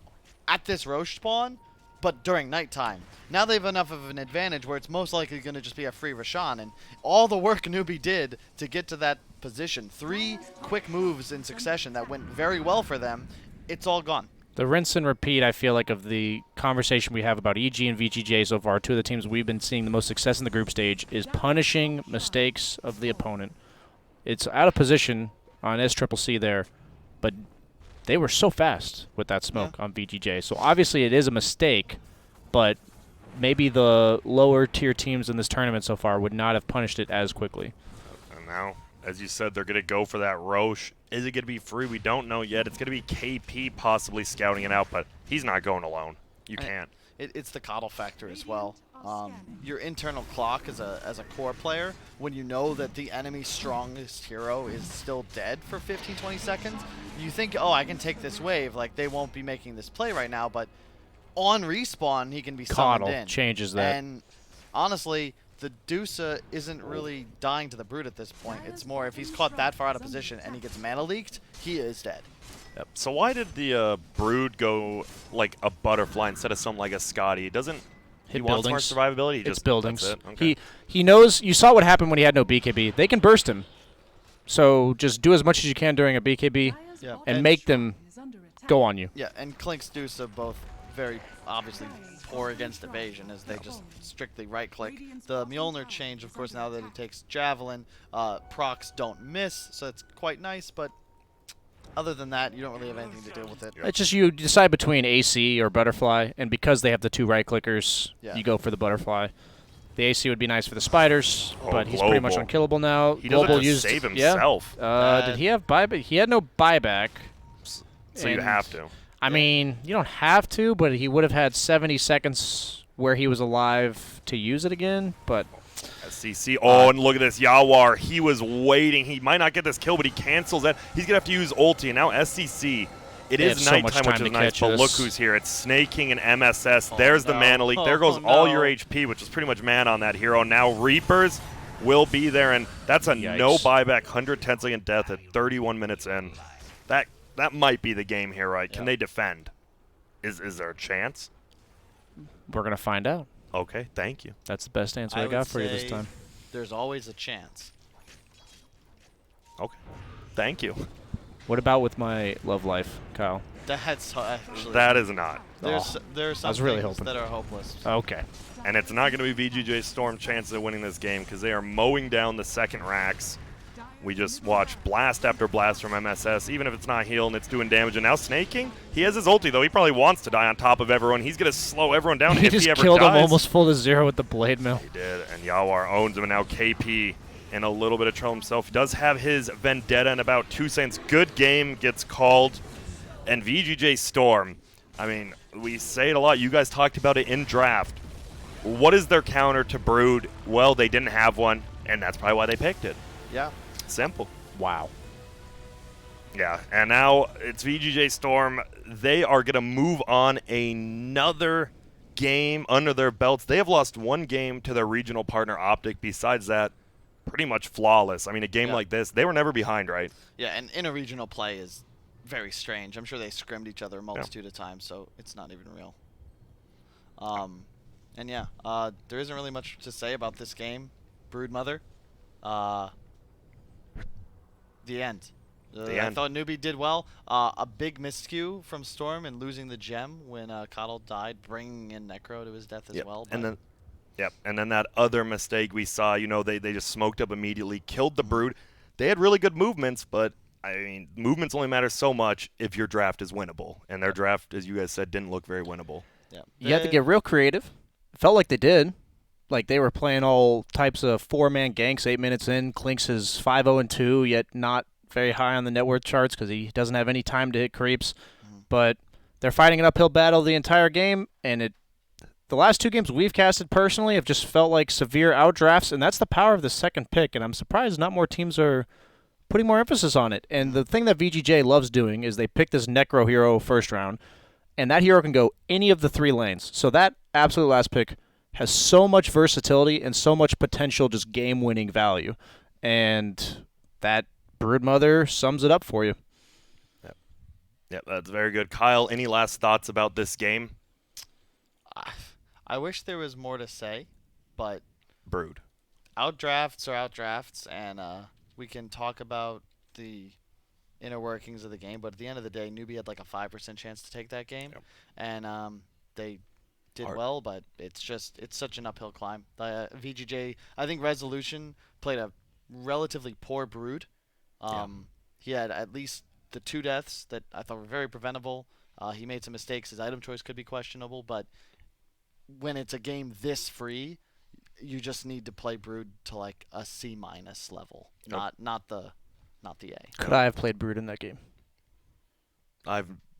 at this Roche spawn, but during nighttime. Now they have enough of an advantage where it's most likely going to just be a free Roshan, and all the work Newbee did to get to that position, 3 quick moves in succession that went very well for them, it's all gone. The rinse and repeat, I feel like, of the conversation we have about EG and VGJ so far, 2 of the teams we've been seeing the most success in the group stage, is punishing mistakes of the opponent. It's out of position on SCCC there, but they were so fast with that smoke on VGJ. So obviously it is a mistake, but maybe the lower tier teams in this tournament so far would not have punished it as quickly. And now, as you said, they're going to go for that Roche. Is it going to be free? We don't know yet. It's going to be KP possibly scouting it out, but he's not going alone. You can't. It's the coddle factor as well. Your internal clock as a core player, when you know that the enemy's strongest hero is still dead for 15, 20 seconds, you think, oh, I can take this wave. Like, they won't be making this play right now, but on respawn, he can be summoned in. Caudle changes that. And honestly, the Dusa isn't really dying to the Brute at this point. It's more if he's caught that far out of position and he gets mana leaked, he is dead. Yep. So why did the Brood go like a butterfly instead of something like a Scotty? Doesn't he wants more survivability? It's buildings. That's it? Okay. He knows. You saw what happened when he had no BKB. They can burst him. So just do as much as you can during a BKB and make them go on you. Yeah, and Klink's Dusa both very obviously poor against evasion as they just strictly right-click. The Mjolnir change, of course, now that it takes Javelin, procs don't miss, so it's quite nice, but other than that, you don't really have anything to do with it. It's just you decide between AC or Butterfly, and because they have the 2 right-clickers, you go for the Butterfly. The AC would be nice for the spiders, but he's pretty much unkillable now. He doesn't have to save himself. Did he have buyback? He had no buyback. So you have to. I mean, you don't have to, but he would have had 70 seconds where he was alive to use it again, but... SCC. Oh, and look at this. Yawar, he was waiting. He might not get this kill, but he cancels that. He's going to have to use ulti. And now SCC, it is nighttime, which is nice, but look who's here. It's Snake King and MSS. There's the mana leak. There goes all your HP, which is pretty much mana on that hero. Now Reapers will be there, and that's a no buyback 110-second death at 31 minutes in. That might be the game here, right? Can they defend? Is there a chance? We're going to find out. Okay, thank you. That's the best answer I got for you this time. There's always a chance. Okay, thank you. What about with my love life, Kyle? That's actually... That is not. There's some things that are hopeless. Okay. And it's not going to be VGJ.Storm chances of winning this game because they are mowing down the second racks. We just watched blast after blast from MSS, even if it's not healing, it's doing damage. And now Snake King, he has his ulti, though. He probably wants to die on top of everyone. He's going to slow everyone down if he ever dies. He just killed him almost full to 0 with the Blade Mill. He did, and Yawar owns him, and now KP in a little bit of trouble himself. He does have his Vendetta in about 2 seconds. Good game gets called, and VGJ.Storm, I mean, we say it a lot. You guys talked about it in draft. What is their counter to Brood? Well, they didn't have one, and that's probably why they picked it. Yeah. Simple. Wow. Yeah, and now it's VGJ.Storm. They are going to move on another game under their belts. They have lost 1 game to their regional partner Optic. Besides that, pretty much flawless. I mean, a game like this, they were never behind, right? Yeah, and interregional play is very strange. I'm sure they scrimmed each other a multitude of times, so it's not even real. And yeah, there isn't really much to say about this game. Broodmother. The end. I thought Newbee did well. A big miscue from Storm and losing the gem when Coddle died, bringing in Necro to his death as well. And then, and then that other mistake we saw, you know, they just smoked up immediately, killed the Brood. They had really good movements, but, I mean, movements only matter so much if your draft is winnable. And their draft, as you guys said, didn't look very winnable. Yeah. You had to get real creative. It felt like they did. Like they were playing all types of 4-man ganks 8 minutes in. Klinks is 5-0-2, yet not very high on the net worth charts because he doesn't have any time to hit creeps. But they're fighting an uphill battle the entire game, and the last 2 games we've casted personally have just felt like severe outdrafts, and that's the power of the second pick, and I'm surprised not more teams are putting more emphasis on it. And the thing that VGJ loves doing is they pick this Necro hero first round, and that hero can go any of the 3 lanes. So that absolute last pick has so much versatility and so much potential just game-winning value. And that Broodmother sums it up for you. Yep, that's very good. Kyle, any last thoughts about this game? I wish there was more to say, but Brood. outdrafts are outdrafts, and we can talk about the inner workings of the game, but at the end of the day, Newbee had like a 5% chance to take that game, and they did well, but it's such an uphill climb. VGJ, I think Resolution played a relatively poor Brood. He had at least the 2 deaths that I thought were very preventable. He made some mistakes. His item choice could be questionable, but when it's a game this free, you just need to play Brood to like a C- level, not the A. Could I have played Brood in that game?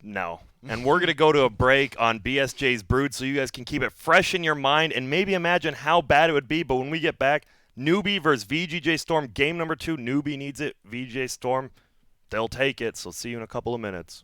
No. And we're going to go to a break on BSJ's Brood so you guys can keep it fresh in your mind and maybe imagine how bad it would be. But when we get back, Newbee versus VGJ.Storm, game number 2. Newbee needs it. VGJ.Storm, they'll take it. So see you in a couple of minutes.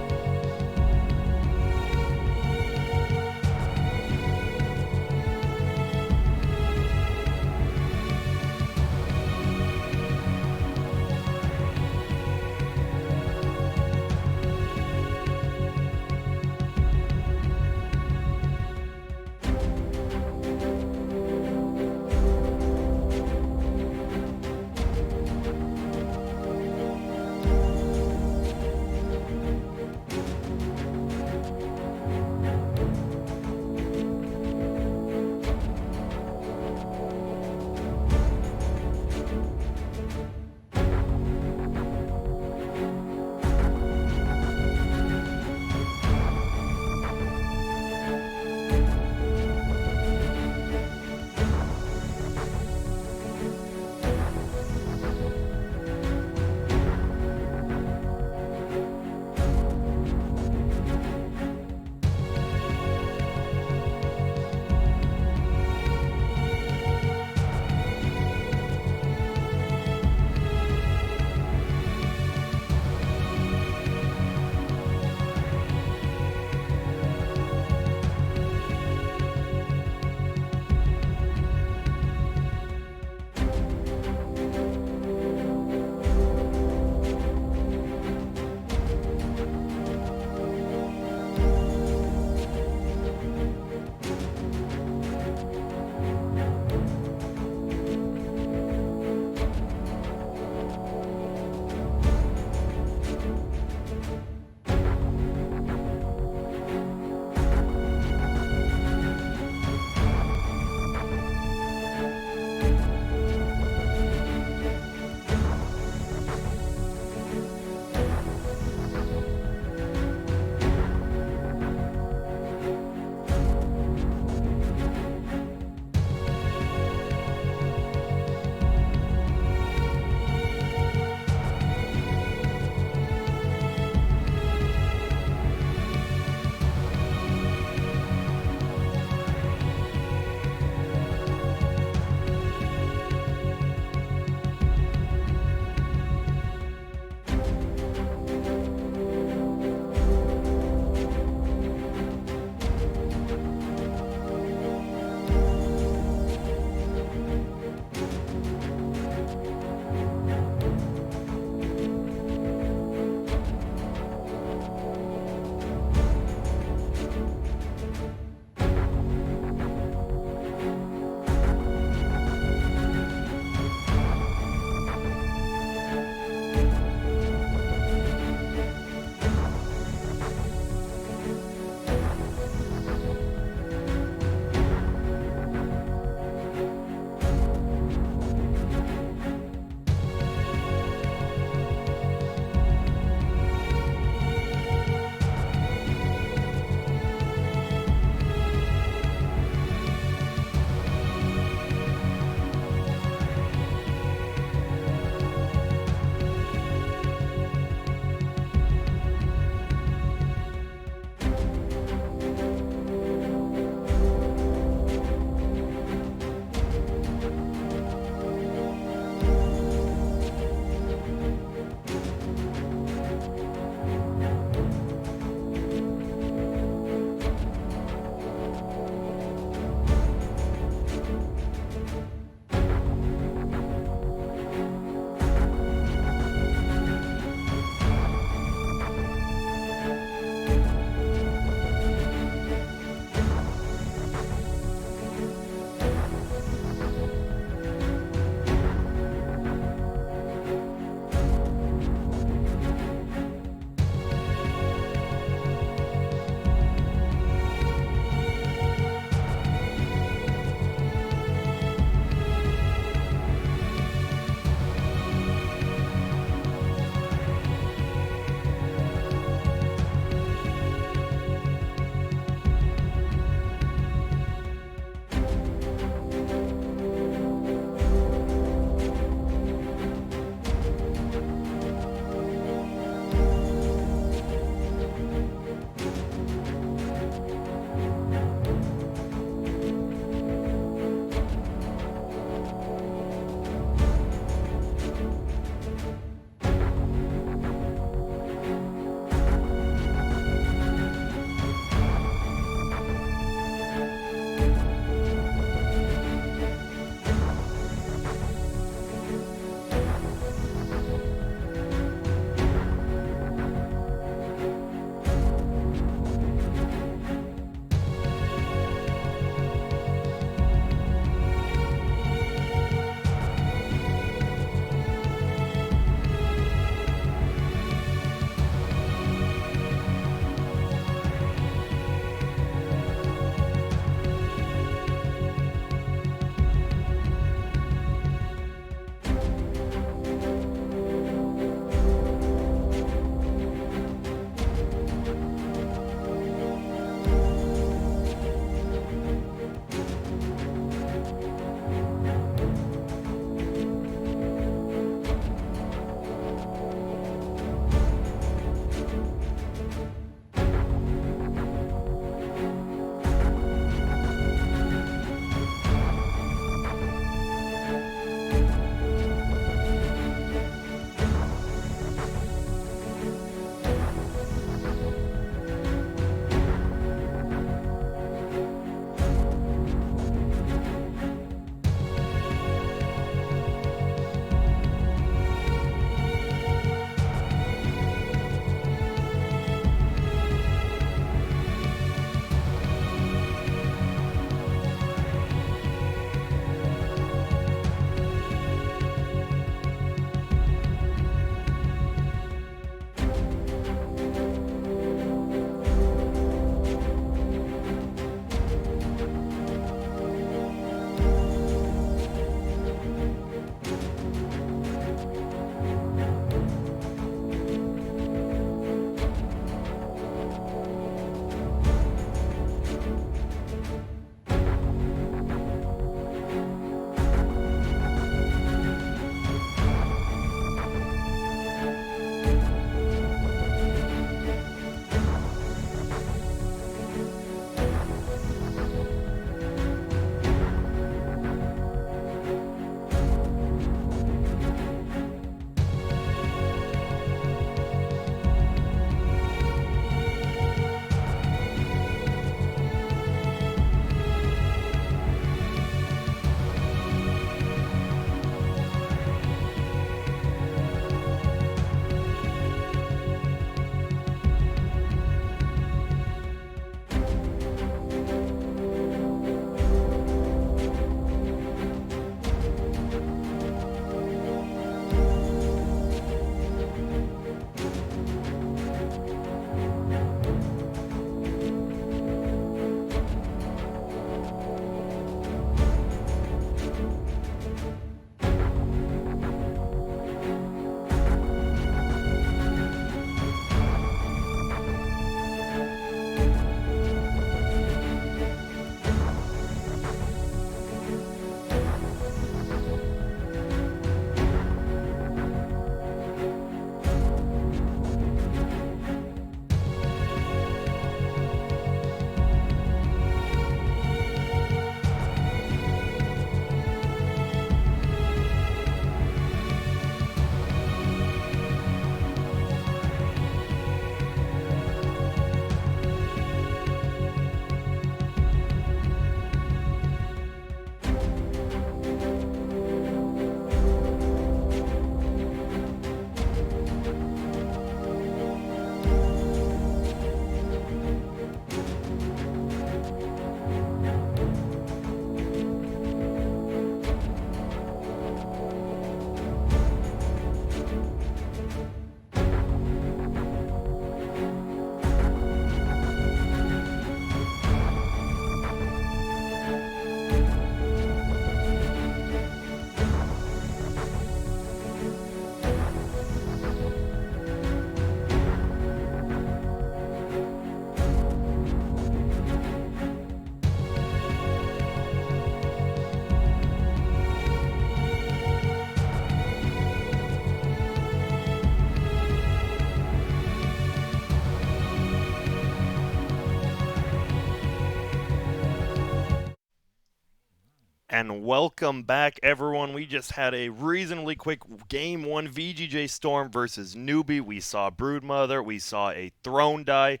And welcome back, everyone. We just had a reasonably quick Game 1 VGJ.Storm versus Newbee. We saw Broodmother, we saw a Throne die,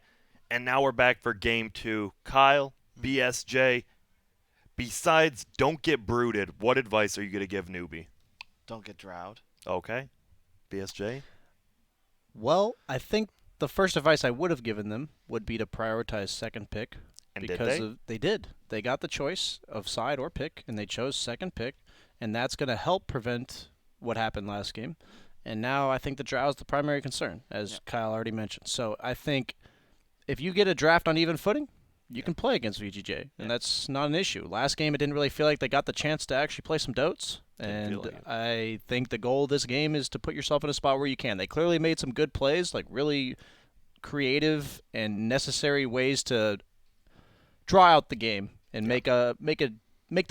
and now we're back for Game 2. Kyle, BSJ, besides don't get brooded, what advice are you going to give Newbee? Don't get drowed. Okay. BSJ? Well, I think the first advice I would have given them would be to prioritize second pick. And because did they did. They got the choice of side or pick, and they chose second pick, and that's going to help prevent what happened last game. And now I think the drow is the primary concern, as Kyle already mentioned. So I think if you get a draft on even footing, you can play against VGJ, and that's not an issue. Last game, it didn't really feel like they got the chance to actually play some dotes, and like it. I think the goal of this game is to put yourself in a spot where you can. They clearly made some good plays, like really creative and necessary ways to draw out the game and make the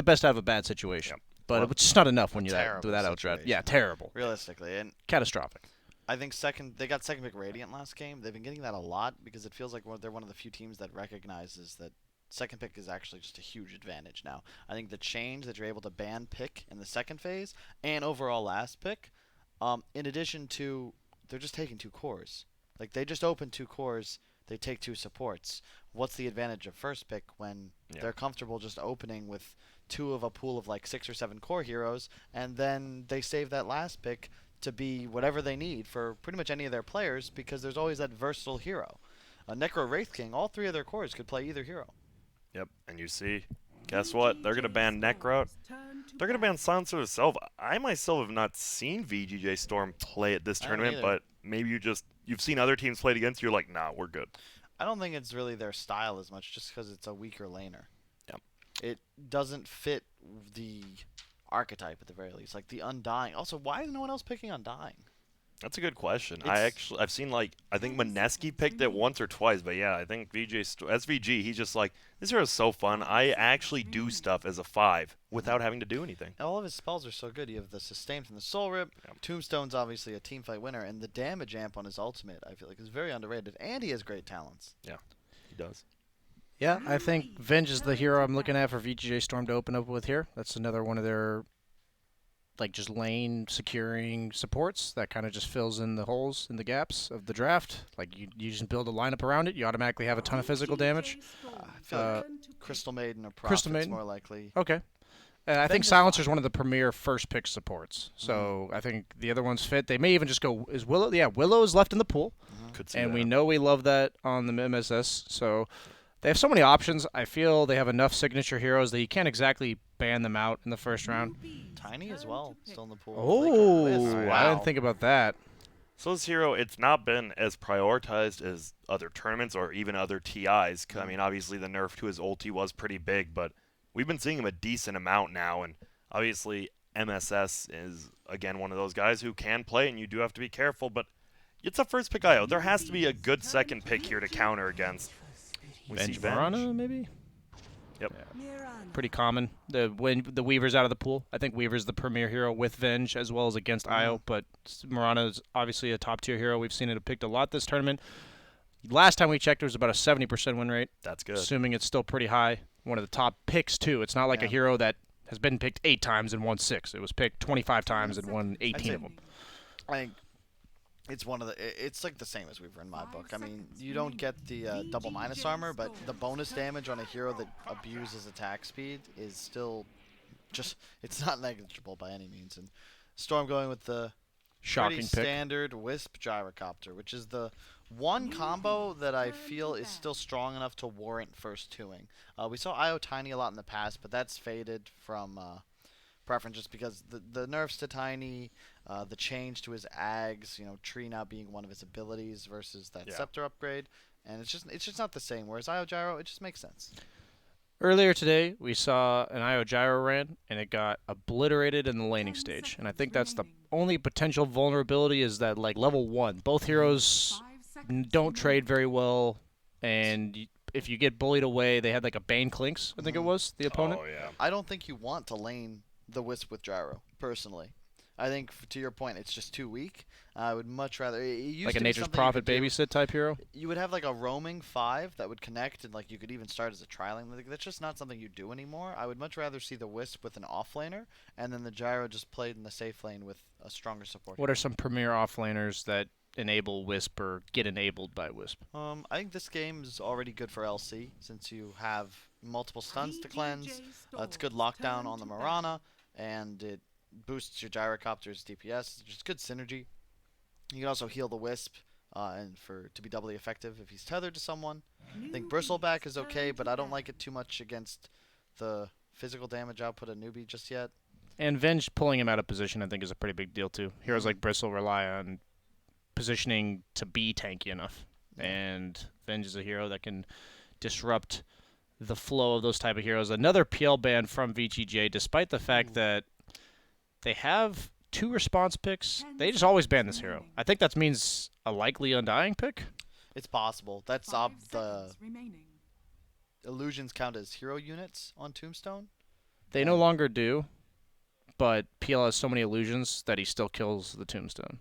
best out of a bad situation. But it's just not enough when you're that out-draft. Yeah, terrible. Realistically, and catastrophic. I think they got second pick Radiant last game. They've been getting that a lot because it feels like they're one of the few teams that recognizes that second pick is actually just a huge advantage now. I think the change that you're able to ban pick in the second phase and overall last pick, in addition to they're just taking 2 cores. Like they just open 2 cores, they take 2 supports. What's the advantage of first pick when they're comfortable just opening with 2 of a pool of like 6 or 7 core heroes, and then they save that last pick to be whatever they need for pretty much any of their players because there's always that versatile hero. Necro Wraith King, all 3 of their cores could play either hero. Yep, and you see, guess what? They're going to ban Necro. They're going to ban Silencer itself. I myself have not seen VGJ.Storm play at this tournament, but maybe you've seen other teams played against you. You're like, nah, we're good. I don't think it's really their style as much, just because it's a weaker laner. Yep. It doesn't fit the archetype at the very least, like the Undying. Also, why is no one else picking Undying? That's a good question. I've seen I think Mineski picked it once or twice, but yeah, I think SVG, he's just like, this hero is so fun. I actually do stuff as a 5 without having to do anything. And all of his spells are so good. You have the sustain from the Soul Rip. Tombstone's obviously a teamfight winner, and the damage amp on his ultimate I feel like is very underrated, and he has great talents. Yeah, he does. Yeah, I think Venge is the hero I'm looking at for VGJ.Storm to open up with here. That's another one of their just lane securing supports that kind of just fills in the holes in the gaps of the draft. Like you just build a lineup around it, you automatically have a ton of physical damage. I feel like Crystal Maiden or Prophet's more likely. Okay. I think Silencer is one of the premier first pick supports. So I think the other ones fit. They may even just go, is Willow? Yeah, Willow is left in the pool. Could see and that. We know we love that on the MSS. So they have so many options. I feel they have enough signature heroes that you can't exactly ban them out in the first round. Tiny as well, still in the pool. Oh, Wow. I didn't think about that. So this hero, it's not been as prioritized as other tournaments or even other TIs. I mean, obviously the nerf to his ulti was pretty big, but we've been seeing him a decent amount now, and obviously MSS is, again, one of those guys who can play, and you do have to be careful, but it's a first pick IO. There has to be a good second pick here to counter against. Venge Marana, maybe? Yep. Yeah. Pretty common. When the Weaver's out of the pool, I think Weaver's the premier hero with Venge as well as against IO, but Marana is obviously a top-tier hero. We've seen it picked a lot this tournament. Last time we checked, it was about a 70% win rate. That's good. Assuming it's still pretty high. One of the top picks, too. It's not like a hero that has been picked 8 times and won 6. It was picked 25 times and won 18 of them. I think it's one of the. It's like the same as Weaver in my book. I mean, you don't get the double minus armor, but the bonus damage on a hero that abuses attack speed is still just. It's not negligible by any means. And Storm going with the shocking pretty pick. Standard Wisp Gyrocopter, which is the one combo that I feel is still strong enough to warrant first 2ing. We saw IO Tiny a lot in the past, but that's faded from preference just because the nerfs to Tiny, the change to his Ags, Tree now being one of his abilities versus that Scepter upgrade, and it's just not the same. Whereas IO Gyro, it just makes sense. Earlier today, we saw an IO Gyro ran, and it got obliterated in the laning stage. And I think that's the only potential vulnerability is that, level 1. Both heroes don't trade very well, and if you get bullied away, they had a Bane Clinks, I think it was, the opponent. Oh, yeah. I don't think you want to lane the Wisp with Gyro, personally. I think, to your point, it's just too weak. I would much rather. It used Like to a be Nature's something you Prophet could do. babysit type hero? You would have like a roaming 5 that would connect, and like you could even start as a trialing. Like, that's just not something you do anymore. I would much rather see the Wisp with an offlaner, and then the Gyro just played in the safe lane with a stronger support. What are some premier offlaners that enable Wisp or get enabled by Wisp? I think this game is already good for LC since you have multiple stuns to cleanse. It's good lockdown on the Mirana, and it boosts your Gyrocopter's DPS. Just good synergy. You can also heal the Wisp, and to be doubly effective if he's tethered to someone. I think Bristleback is okay, but I don't like it too much against the physical damage output of Newbee just yet. And Venge pulling him out of position, I think, is a pretty big deal too. Heroes like Bristle rely on positioning to be tanky enough, and Venge is a hero that can disrupt the flow of those type of heroes. Another PL ban from VGJ, despite the fact that they have 2 response picks. They just always ban this hero. I think that means a likely Undying pick. It's possible. That's 5 the seconds remaining. illusions count as hero units on Tombstone. They no longer do, but PL has so many illusions that he still kills the Tombstone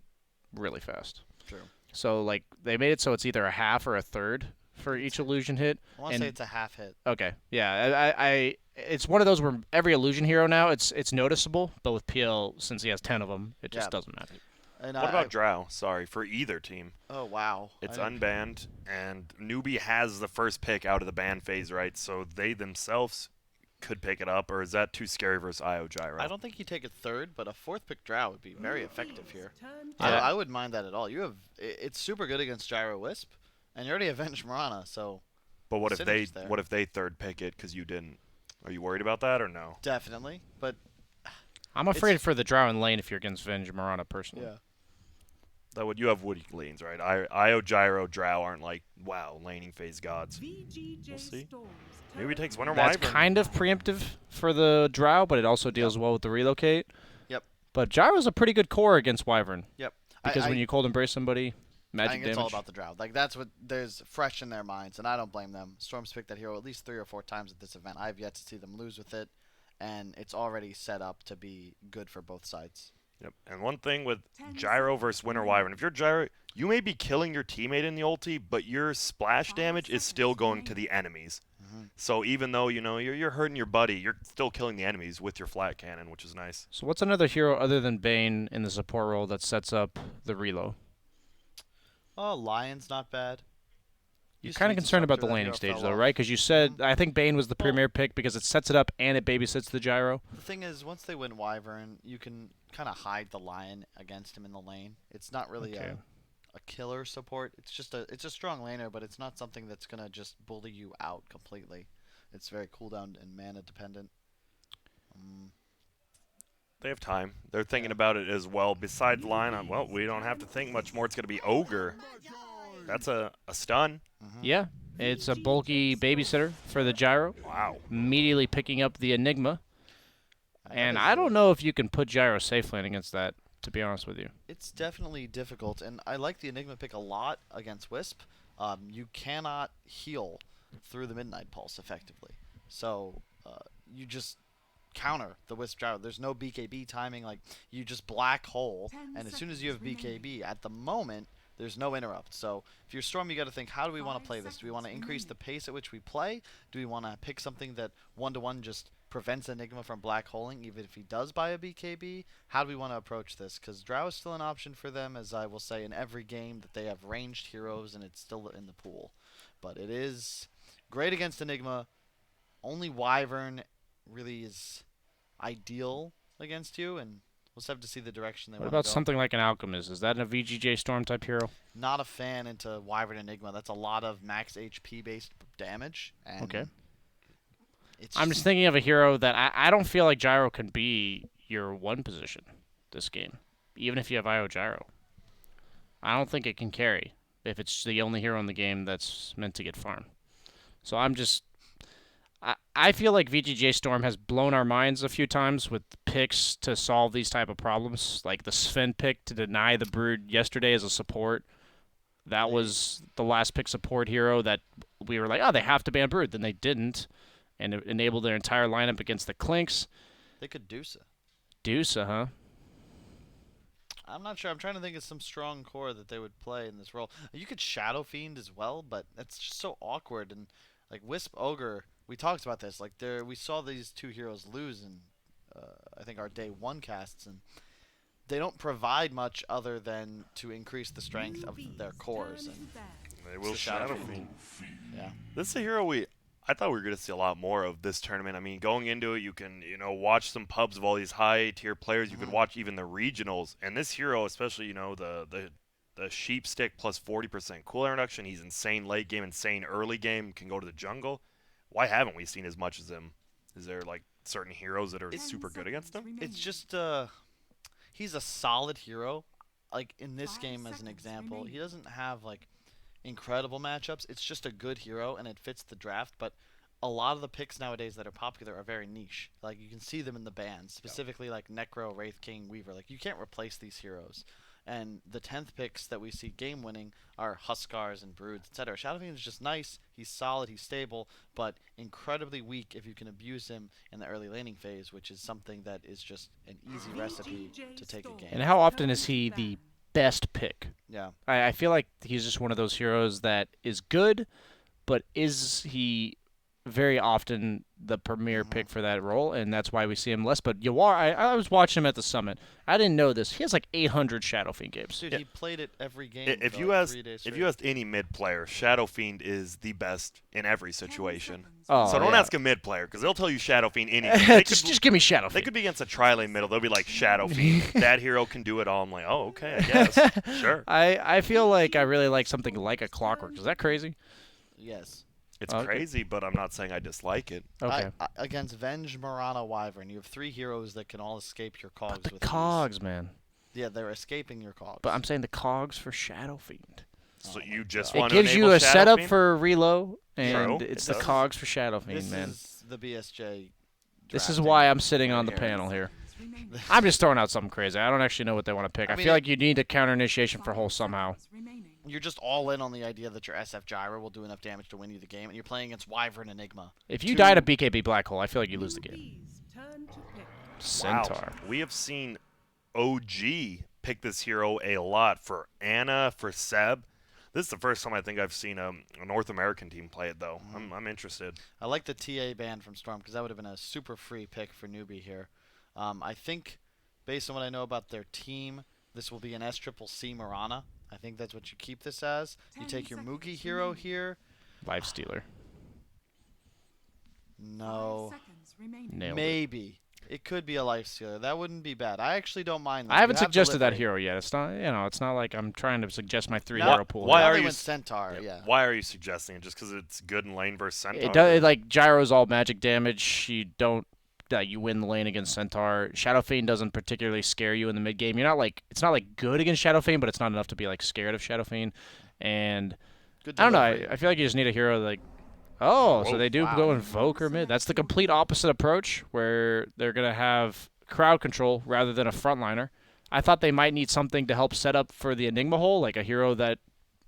really fast. True. So, like, they made it so it's either a half or a third for each illusion hit. I want to say it's a half hit. Okay, yeah, I it's one of those where every illusion hero now it's noticeable, but with PL, since he has 10 of them, it just Yeah. doesn't matter. And What about Drow? Sorry, for either team. Oh wow. It's I didn't- unbanned, and Newbee has the first pick out of the ban phase, right? So they themselves could pick it up, or is that too scary versus IO Gyro? I don't think you take a third, but a 4th pick Drow would be very effective here. Turn Yeah. I wouldn't mind that at all. It's super good against Gyro Wisp, and you already avenged Mirana, so But what if they synergy's there. what if they third pick it because you didn't? Are you worried about that or no? definitely. But I'm afraid for the Drow in lane if you're against Venge Marana personally. yeah, That would you have woody lanes, right? IO Gyro Drow aren't like wow laning phase gods. VGJ.Storm's Maybe he takes Winter That's Wyvern. kind of preemptive for the Drow, but it also deals well with the relocate. Yep. But Gyro's a pretty good core against Wyvern yep. because when you cold embrace somebody, I magic think damage. it's all about the Drow. Like that's what there's fresh in their minds, and I don't blame them. Storm's picked that hero at least 3 or 4 times at this event. I've yet to see them lose with it, and it's already set up to be good for both sides. Yep. And one thing with Gyro versus Winter Wyvern, if you're Gyro, you may be killing your teammate in the ulti, but your splash damage is still going to the enemies. So even though you're hurting your buddy, you're still killing the enemies with your flat cannon, which is nice. So what's another hero other than Bane in the support role that sets up the reload? Oh, Lion's not bad. You're Used to kind be of concerned about the disruptor, that laning hero stage, fell though, off. right? Because you said I think Bane was the premier pick because it sets it up and it babysits the Gyro. The thing is, once they win Wyvern, you can kind of hide the Lion against him in the lane. It's not really Okay. a killer support. It's a strong laner, but it's not something that's gonna just bully you out completely. It's very cooldown and mana dependent. They have time. They're thinking about it as well. Besides line, well, we don't have to think much more. It's going to be Ogre. That's a stun. Yeah, it's a bulky babysitter for the Gyro, Wow. immediately picking up the Enigma. And That is I don't know if you can put Gyro safe lane against that, to be honest with you. It's definitely difficult, and I like the Enigma pick a lot against Wisp. You cannot heal through the Midnight Pulse effectively, so you just counter the Wisp Gyro. There's no BKB timing, like you just black hole, 10 and as soon as you have seconds BKB, at the moment there's no interrupt. So if you're Storm, you got to think, how do we want to 5 play this? Do we want to seconds increase the remaining. pace at which we play? Do we want to pick something that 1-to-1 just prevents Enigma from black holing, even if he does buy a BKB? How do we want to approach this? Because Drow is still an option for them, as I will say in every game that they have ranged heroes and it's still in the pool. But it is great against Enigma. Only Wyvern really is ideal against you, and we'll just have to see the direction they What want about to go. something like an Alchemist? Is that a VGJ.Storm type hero? Not a fan into Wyvern Enigma. That's a lot of max HP based damage. And Okay. It's I'm just thinking of a hero that I don't feel like Gyro can be your one position this game, even if you have IO Gyro. I don't think it can carry if it's the only hero in the game that's meant to get farm. So I feel like VGJ.Storm has blown our minds a few times with picks to solve these type of problems, like the Sven pick to deny the Brood yesterday as a support. That was the last pick support hero that we were like, oh, they have to ban Brood. Then they didn't, and it enabled their entire lineup against the Clinks. They could Deuce it. Deuce, huh? I'm not sure. I'm trying to think of some strong core that they would play in this role. You could Shadow Fiend as well, but that's just so awkward. And like Wisp Ogre, we talked about this. Like we saw these two heroes lose in, I think our day one casts, and they don't provide much other than to increase the strength of their cores. And They will the Shadow Shadow Fiend. Fiend. yeah, This is a hero I thought we were going to see a lot more of this tournament. I mean, going into it, you can, watch some pubs of all these high-tier players. You could watch even the regionals. And this hero, especially, the sheep stick plus 40% cooldown reduction, he's insane late game, insane early game, can go to the jungle. Why haven't we seen as much as him? Is there, like, certain heroes that are super good against him? it's just he's a solid hero. Like in this game, as an example, he doesn't have like incredible matchups. It's just a good hero, and it fits the draft. But a lot of the picks nowadays that are popular are very niche. Like you can see them in the bans, specifically like Necro, Wraith King, Weaver. Like you can't replace these heroes. And the 10th picks that we see game winning are Huskars and Broods, etc. Shadow Fiend is just nice. He's solid. He's stable, but incredibly weak if you can abuse him in the early laning phase, which is something that is just an easy recipe to take a game. And how often is he the best pick? Yeah. I feel like he's just one of those heroes that is good, but is he very often the premier pick for that role, and that's why we see him less. But Yawar, I was watching him at the summit. I didn't know this. He has like 800 Shadow Fiend games. Dude, he played it every game. If for you like ask 3 days if straight. you ask any mid player, Shadow Fiend is the best in every situation. Oh, So don't yeah. ask a mid player because they'll tell you Shadow Fiend anything. just give me Shadow They Fiend. could be against a tri-lane middle. They'll be like Shadow Fiend. That hero can do it all. I'm like, oh, okay, I guess. Sure. I feel like I really like something like a Clockwork. Is that crazy? Yes. It's Okay. crazy, but I'm not saying I dislike it. Okay. Against Venge, Marana, Wyvern, you have 3 heroes that can all escape your cogs The with ease. cogs, man. Yeah, they're escaping your cogs. But I'm saying the cogs for Shadow Fiend. So you just It want to gives you enable a Shadow setup Fiend? for reload, and True, it's it the does. cogs for Shadow Fiend, this man. is the BSJ. This is drafting why I'm sitting right on the here. panel here. I'm just throwing out something crazy. I don't actually know what they want to pick. I I mean, feel like you need a counter initiation for Hull somehow. You're just all in on the idea that your SF Gyro will do enough damage to win you the game, and you're playing against Wyvern Enigma. If you Two- die to BKB Black Hole, I feel like you lose the game. Turn to pick. Centaur. Wow. We have seen OG pick this hero a lot for Anna, for Seb. This is the first time I think I've seen a North American team play it, though. I'm interested. I like the TA ban from Storm because that would have been a super free pick for Newbee here. I think, based on what I know about their team, this will be an SCCC Marana. I think that's what you keep this as. You 10 take your seconds Moogie hero remaining. here. Life Stealer. No. 5 seconds remaining. Nailed it. Maybe. It could be a life stealer. That wouldn't be bad. I actually don't mind that. I haven't You have suggested that delivery. hero yet. It's not, it's not like I'm trying to suggest my 3 Now- hero pool. why Now are they you went s- Centaur, yeah. Why are you suggesting it? Just because it's good in lane versus Centaur? It does like Gyro's all magic damage. You don't you win the lane against Centaur. Shadow Fiend doesn't particularly scare you in the mid game. You're not like it's not like good against Shadow Fiend, but it's not enough to be like scared of Shadow Fiend. And Good I don't know. delivery. I feel like you just need a hero like. Oh, so Whoa, they do wow. go Invoker mid. That's the complete opposite approach, where they're gonna have crowd control rather than a frontliner. I thought they might need something to help set up for the Enigma hole, like a hero that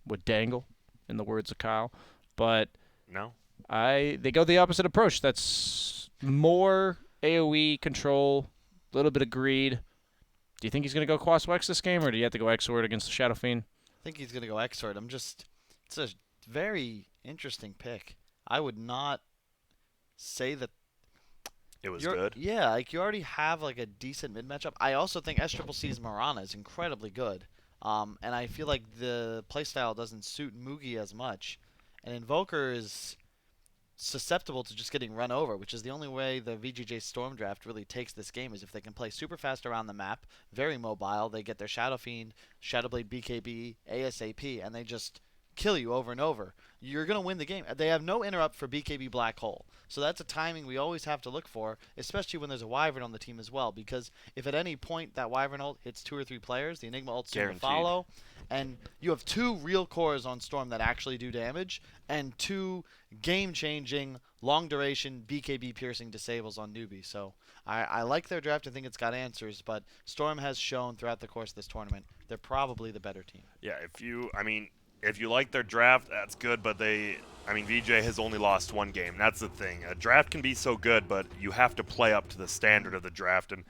would dangle, in the words of Kyle. But No. they go the opposite approach. That's more AoE control, a little bit of greed. Do you think he's gonna go Quas Wex this game, or do you have to go Exord against the Shadow Fiend? I think he's going to go Exort. It's a very interesting pick. I would not say that It was you're, good. Yeah, like you already have like a decent mid matchup. I also think SCCC's Marana is incredibly good. And I feel like the playstyle doesn't suit Moogie as much. And Invoker is susceptible to just getting run over, which is the only way the VGJ.Storm draft really takes this game, is if they can play super fast around the map, very mobile, they get their Shadow Fiend, Shadowblade BKB, ASAP, and they just kill you over and over. You're going to win the game. They have no interrupt for BKB Black Hole. So that's a timing we always have to look for, especially when there's a Wyvern on the team as well, because if at any point that Wyvern ult hits 2 or 3 players, the Enigma ult's going to Guaranteed. follow. And you have 2 real cores on Storm that actually do damage, and 2 game-changing, long-duration BKB piercing disables on Newbee. So I like their draft. I think it's got answers, but Storm has shown throughout the course of this tournament they're probably the better team. Yeah, if you like their draft, that's good, but VJ has only lost 1 game. That's the thing. A draft can be so good, but you have to play up to the standard of the draft. And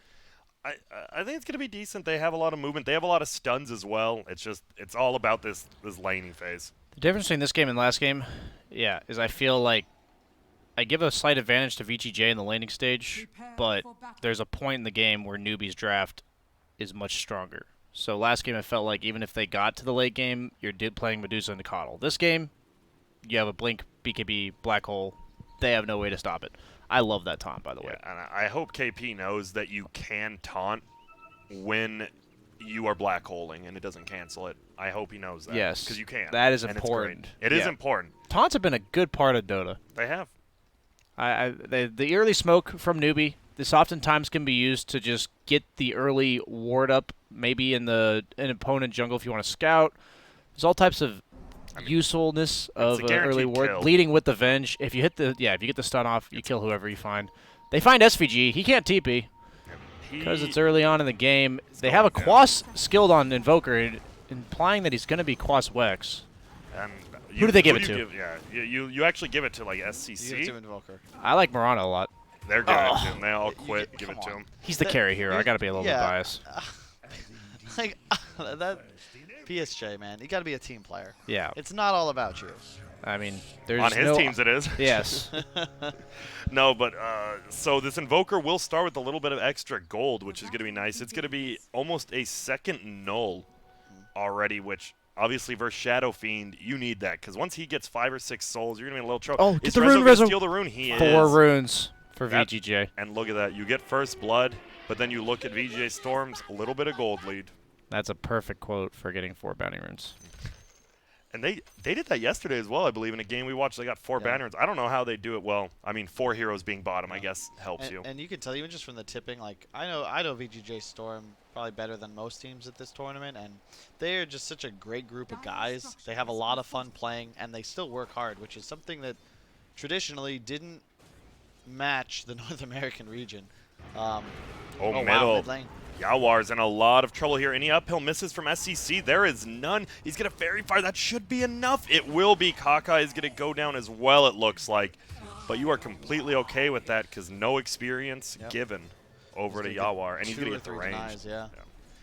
I think it's going to be decent. They have a lot of movement. They have a lot of stuns as well. It's all about this laning phase. The difference between this game and last game, yeah, is I feel like I give a slight advantage to VGJ in the laning stage, but there's a point in the game where Newbee's draft is much stronger. So last game, I felt like even if they got to the late game, you're playing Medusa and Coddle. This game, you have a Blink, BKB, Black Hole. They have no way to stop it. I love that taunt, by the way. And I hope KP knows that you can taunt when you are black holing and it doesn't cancel it. I hope he knows that. Yes. Because you can. That is and important. It is important. Taunts have been a good part of Dota. They have. The early smoke from Newbee, this oftentimes can be used to just get the early ward up, maybe in an opponent jungle if you want to scout. There's all types of usefulness of early ward. Kill. Leading with the Venge. If you get the stun off, you kill whoever you find. They find SVG. He can't TP because it's early on in the game. They have a Quas skilled on Invoker, implying that he's going to be Quas Wex. And who do they give it to? You actually give it to like SCC. You give it to Invoker. I like Mirana a lot. They're giving it to him. They all quit. Give it to him. He's the carry hero. I got to be a little bit biased. Like that PSJ, man. You got to be a team player. Yeah. It's not all about you. I mean, there's on his teams it is. Yes. No, but so this Invoker will start with a little bit of extra gold, which is going to be nice. It's going to be almost a second null already, which obviously versus Shadow Fiend, you need that because once he gets 5 or 6 souls, you're going to be in a little trouble. Oh, get the rune, Rezo. Steal the rune. He 4 is. runes for VGJ. And look at that. You get first blood, but then you look at VGJ.Storm's a little bit of gold lead. That's a perfect quote for getting 4 bounty runes. And they did that yesterday as well, I believe, in a game we watched. They got 4 bounty runes. I don't know how they do it well. I mean, 4 heroes being bottom, I guess, helps you. And you can tell, even just from the tipping, like, I know VGJ.Storm probably better than most teams at this tournament, and they're just such a great group of guys. They have a lot of fun playing, and they still work hard, which is something that traditionally didn't match the North American region. Middle. Wow, mid lane. Yawar's in a lot of trouble here. Any uphill misses from SCC? There is none. He's going to Fairy Fire. That should be enough. It will be. Kakai is going to go down as well, it looks like. But you are completely okay with that because no experience given over to Yawar. And he's going to get the range. Denies, yeah.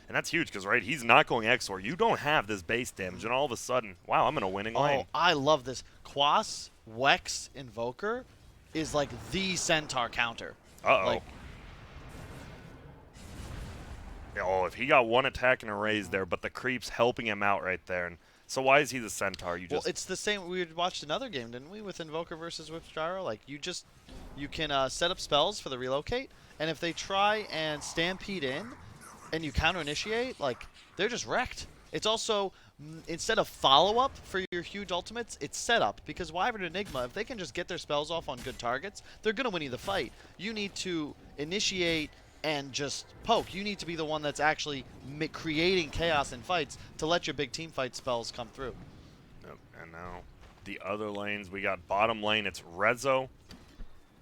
And that's huge because, right, he's not going XOR. You don't have this base damage. And all of a sudden, wow, I'm in a winning lane. Oh, I love this. Quas, Wex, Invoker is like the Centaur counter. Uh-oh. Like, oh, if he got one attack and a raise there, but the creep's helping him out right there. And so why is he the Centaur? well, it's the same. We watched another game, didn't we, with Invoker versus Whip Gyro? Like, you can set up spells for the relocate, and if they try and stampede in, and you counter initiate, like, they're just wrecked. It's also, instead of follow-up for your huge ultimates, it's setup. Because Wyvern and Enigma, if they can just get their spells off on good targets, they're going to win you the fight. You need to initiate and just poke. You need to be the one that's actually creating chaos in fights to let your big team fight spells come through. Yep. And now the other lanes, we got bottom lane, it's Rezo.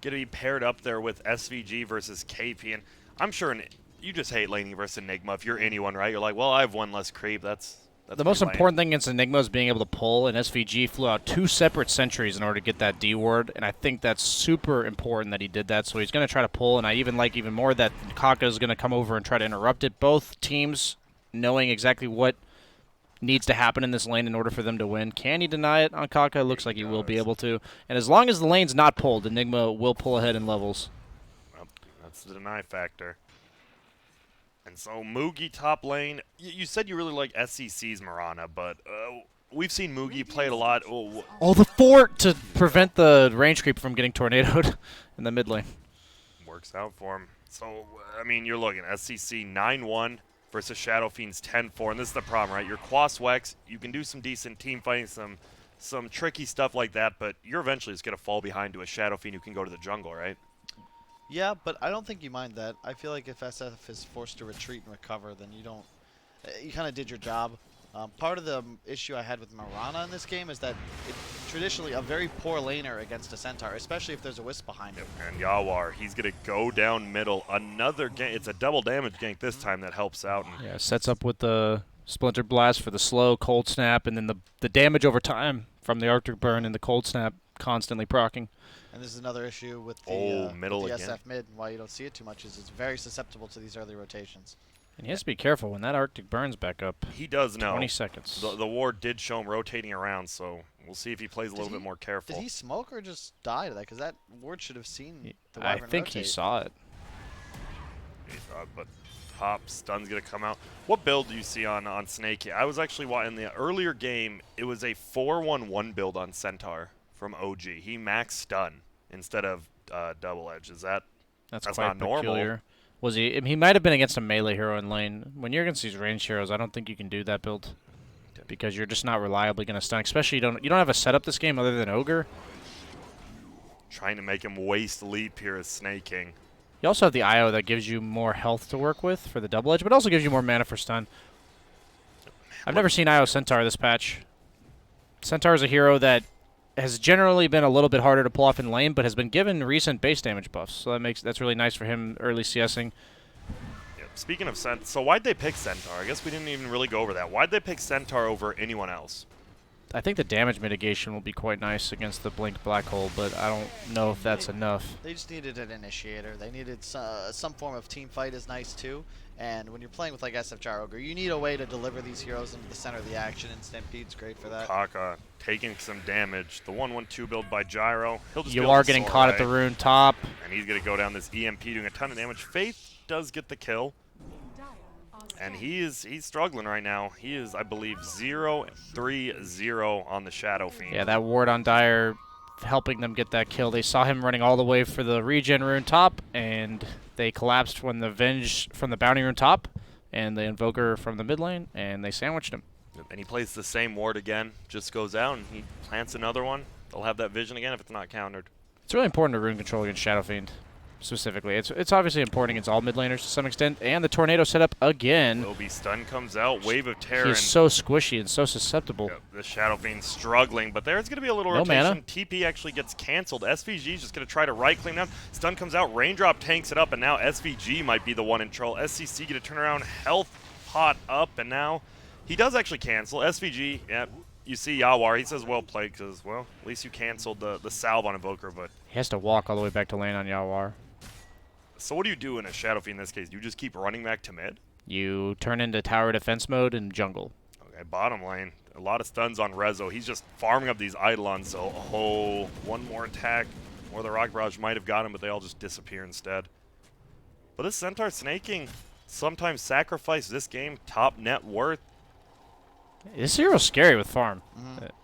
Going to be paired up there with SVG versus KP. And I'm sure you just hate laning versus Enigma if you're anyone, right? You're like, well, I have one less creep. That's the most important thing against Enigma is being able to pull, and SVG flew out 2 separate sentries in order to get that D ward, and I think that's super important that he did that, so he's going to try to pull, and I even like even more that Kaka is going to come over and try to interrupt it. Both teams knowing exactly what needs to happen in this lane in order for them to win. Can he deny it on Kaka? It looks like he will be able to, and as long as the lane's not pulled, Enigma will pull ahead in levels. Well, that's the deny factor. And so Mugi top lane, you said you really like SCC's Mirana, but we've seen Mugi play it a lot. Oh, the fort to prevent the range creep from getting tornadoed in the mid lane. Works out for him. So, I mean, you're looking at SCC 9-1 versus Shadow Fiends 10-4, and this is the problem, right? You're Quas Wex, you can do some decent team fighting, some tricky stuff like that, but you're eventually just going to fall behind to a Shadow Fiend who can go to the jungle, right? Yeah, but I don't think you mind that. I feel like if SF is forced to retreat and recover, then you don't. You kind of did your job. Part of the issue I had with Mirana in this game is that it's traditionally a very poor laner against a Centaur, especially if there's a Wisp behind him. And Yawar, he's going to go down middle. Another gank. It's a double damage gank this time that helps out. And yeah, sets up with the Splinter Blast for the slow, Cold Snap, and then the damage over time from the Arctic Burn and the Cold Snap constantly proccing. And this is another issue with the, middle with the again. SF mid. Why you don't see it too much is it's very susceptible to these early rotations. And he has to be careful when that Arctic burns back up. He does know. 20 seconds. The ward did show him rotating around, so we'll see if he plays a little bit more careful. Did he smoke or just die to that? Because that ward should have seen the I Wyvern think he rotate. saw it. But top stun's gonna come out. What build do you see on Snake? I was actually in the earlier game. It was a 4-1-1 build on Centaur from OG. He max stun instead of double edge. That's quite quite normal. peculiar. Was he? I mean, he might have been against a melee hero in lane. When you're against these ranged heroes, I don't think you can do that build because you're just not reliably going to stun. Especially you don't have a setup this game other than Ogre. Trying to make him waste leap here is Snaking. You also have the IO that gives you more health to work with for the double edge, but also gives you more mana for stun. I've never seen IO Centaur this patch. Centaur is a hero that has generally been a little bit harder to pull off in lane, but has been given recent base damage buffs, so that's really nice for him early CSing. Yep. Speaking of Centaur, so why'd they pick Centaur? I guess we didn't even really go over that. Why'd they pick Centaur over anyone else? I think the damage mitigation will be quite nice against the Blink Black Hole, but I don't know if that's enough. They just needed an initiator. They needed some form of team fight is nice too. And when you're playing with like SF Gyro Ogre, you need a way to deliver these heroes into the center of the action, and Stampede's great for that. Kaka taking some damage. The 1-1-2 build by Gyro. He'll just You are getting caught at the rune top. And he's going to go down this EMP doing a ton of damage. Faith does get the kill. And he's struggling right now. He is, I believe, 0-3-0 on the Shadow Fiend. Yeah, that ward on Dire helping them get that kill. They saw him running all the way for the regen rune top, and they collapsed when the Venge from the bounty rune top, and the Invoker from the mid lane, and they sandwiched him. And he plays the same ward again, just goes out, and he plants another one. They'll have that vision again if it's not countered. It's really important to rune control against Shadow Fiend, specifically. It's obviously important against all mid laners to some extent, and the Tornado setup again. Newbee stun comes out, Wave of Terror. He's so squishy and so susceptible. Yep, the Shadow Fiend's struggling, but there's going to be a little No rotation. mana. TP actually gets canceled. SVG's just going to try to right clean down. Stun comes out, Raindrop tanks it up, and now SVG might be the one in troll. SCC going to turn around, health pot up, and now he does actually cancel. SVG, yeah, you see Yawar, he says well played because, well, at least you canceled the salve on Invoker, but... He has to walk all the way back to lane on Yawar. So what do you do in a Shadow Fiend in this case? You just keep running back to mid? You turn into tower defense mode and jungle. Okay, bottom lane. A lot of stuns on Rezo. He's just farming up these Eidolons, so one more attack. Or the Rock Barrage might have got him, but they all just disappear instead. But this Centaur snaking sometimes sacrifice this game top net worth. This hero's scary with farm.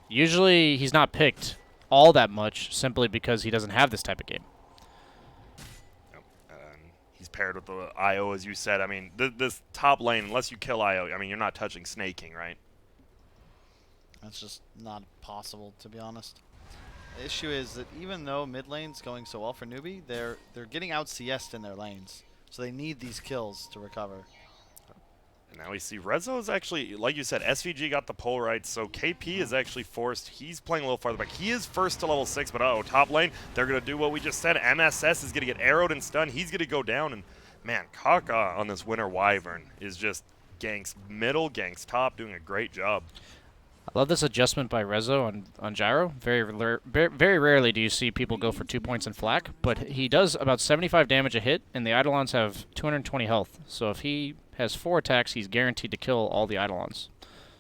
Usually he's not picked all that much simply because he doesn't have this type of game. He's paired with the IO, as you said. I mean, this top lane, unless you kill IO, I mean, you're not touching snaking, right? That's just not possible, to be honest. The issue is that even though mid lane's going so well for Newbee, they're getting out CS'd in their lanes. So they need these kills to recover. And now we see Rezo is actually, like you said, SVG got the pull right, so KP is actually forced. He's playing a little farther back. He is first to level 6, but top lane, they're going to do what we just said. MSS is going to get arrowed and stunned. He's going to go down, and man, Kaka on this Winter Wyvern is just ganks middle, ganks top, doing a great job. I love this adjustment by Rezo on Gyro. Very rarely do you see people go for 2 points in flak, but he does about 75 damage a hit, and the Eidolons have 220 health. So if he has 4 attacks, he's guaranteed to kill all the Eidolons.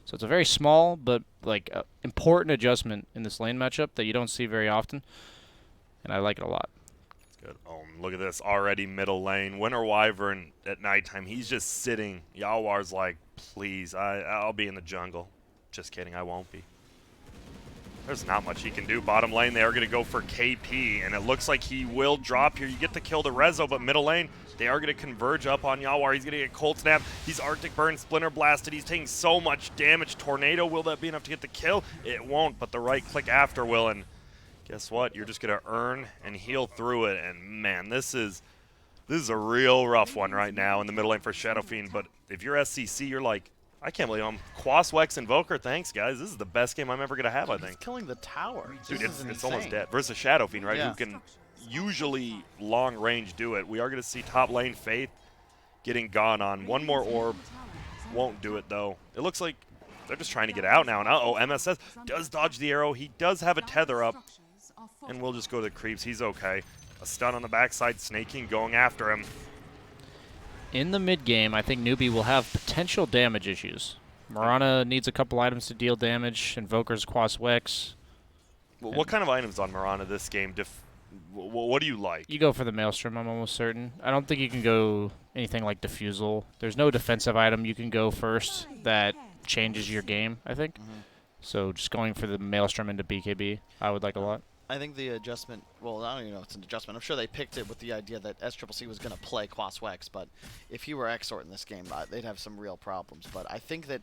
So it's a very small but important adjustment in this lane matchup that you don't see very often, and I like it a lot. Good. Oh, look at this. Already middle lane. Winter Wyvern at nighttime. He's just sitting. Yawar's like, please, I'll be in the jungle. Just kidding, I won't be. There's not much he can do. Bottom lane, they are going to go for KP, and it looks like he will drop here. You get the kill to Rezo, but middle lane, they are going to converge up on Yawar. He's going to get Cold Snap. He's Arctic Burn, Splinter Blasted. He's taking so much damage. Tornado, will that be enough to get the kill? It won't, but the right click after will, and guess what? You're just going to earn and heal through it, and man, this is a real rough one right now in the middle lane for Shadow Fiend, but if you're SCC, you're like, I can't believe I'm Quas, Wex, Invoker. Thanks, guys. This is the best game I'm ever going to have, I think. He's killing the tower. Dude, This is it's almost insane. dead. Versus Shadow Fiend, right? Yeah. Who can usually long range do it. We are going to see top lane Faith getting gone on. One more orb. Won't do it, though. It looks like they're just trying to get out now. And uh-oh, MSS does dodge the arrow. He does have a tether up. and we'll just go to the creeps. He's okay. A stun on the backside, snaking, going after him. In the mid game, I think Newbee will have potential damage issues. Mirana needs a couple items to deal damage. Invoker's Quas Wex. Well, what kind of items on Mirana this game? What do you like? You go for the Maelstrom, I'm almost certain. I don't think you can go anything like Diffusal. There's no defensive item you can go first that changes your game, I think. So just going for the Maelstrom into BKB, I would like a lot. I think the adjustment, well, I don't even know if it's an adjustment. I'm sure they picked it with the idea that SCCC was going to play Quas Wex, but if he were Exort in this game, they'd have some real problems. But I think that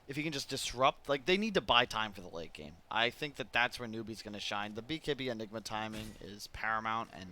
if you can just disrupt, like, they need to buy time for the late game. I think that that's where Newbee's going to shine. The BKB Enigma timing is paramount, and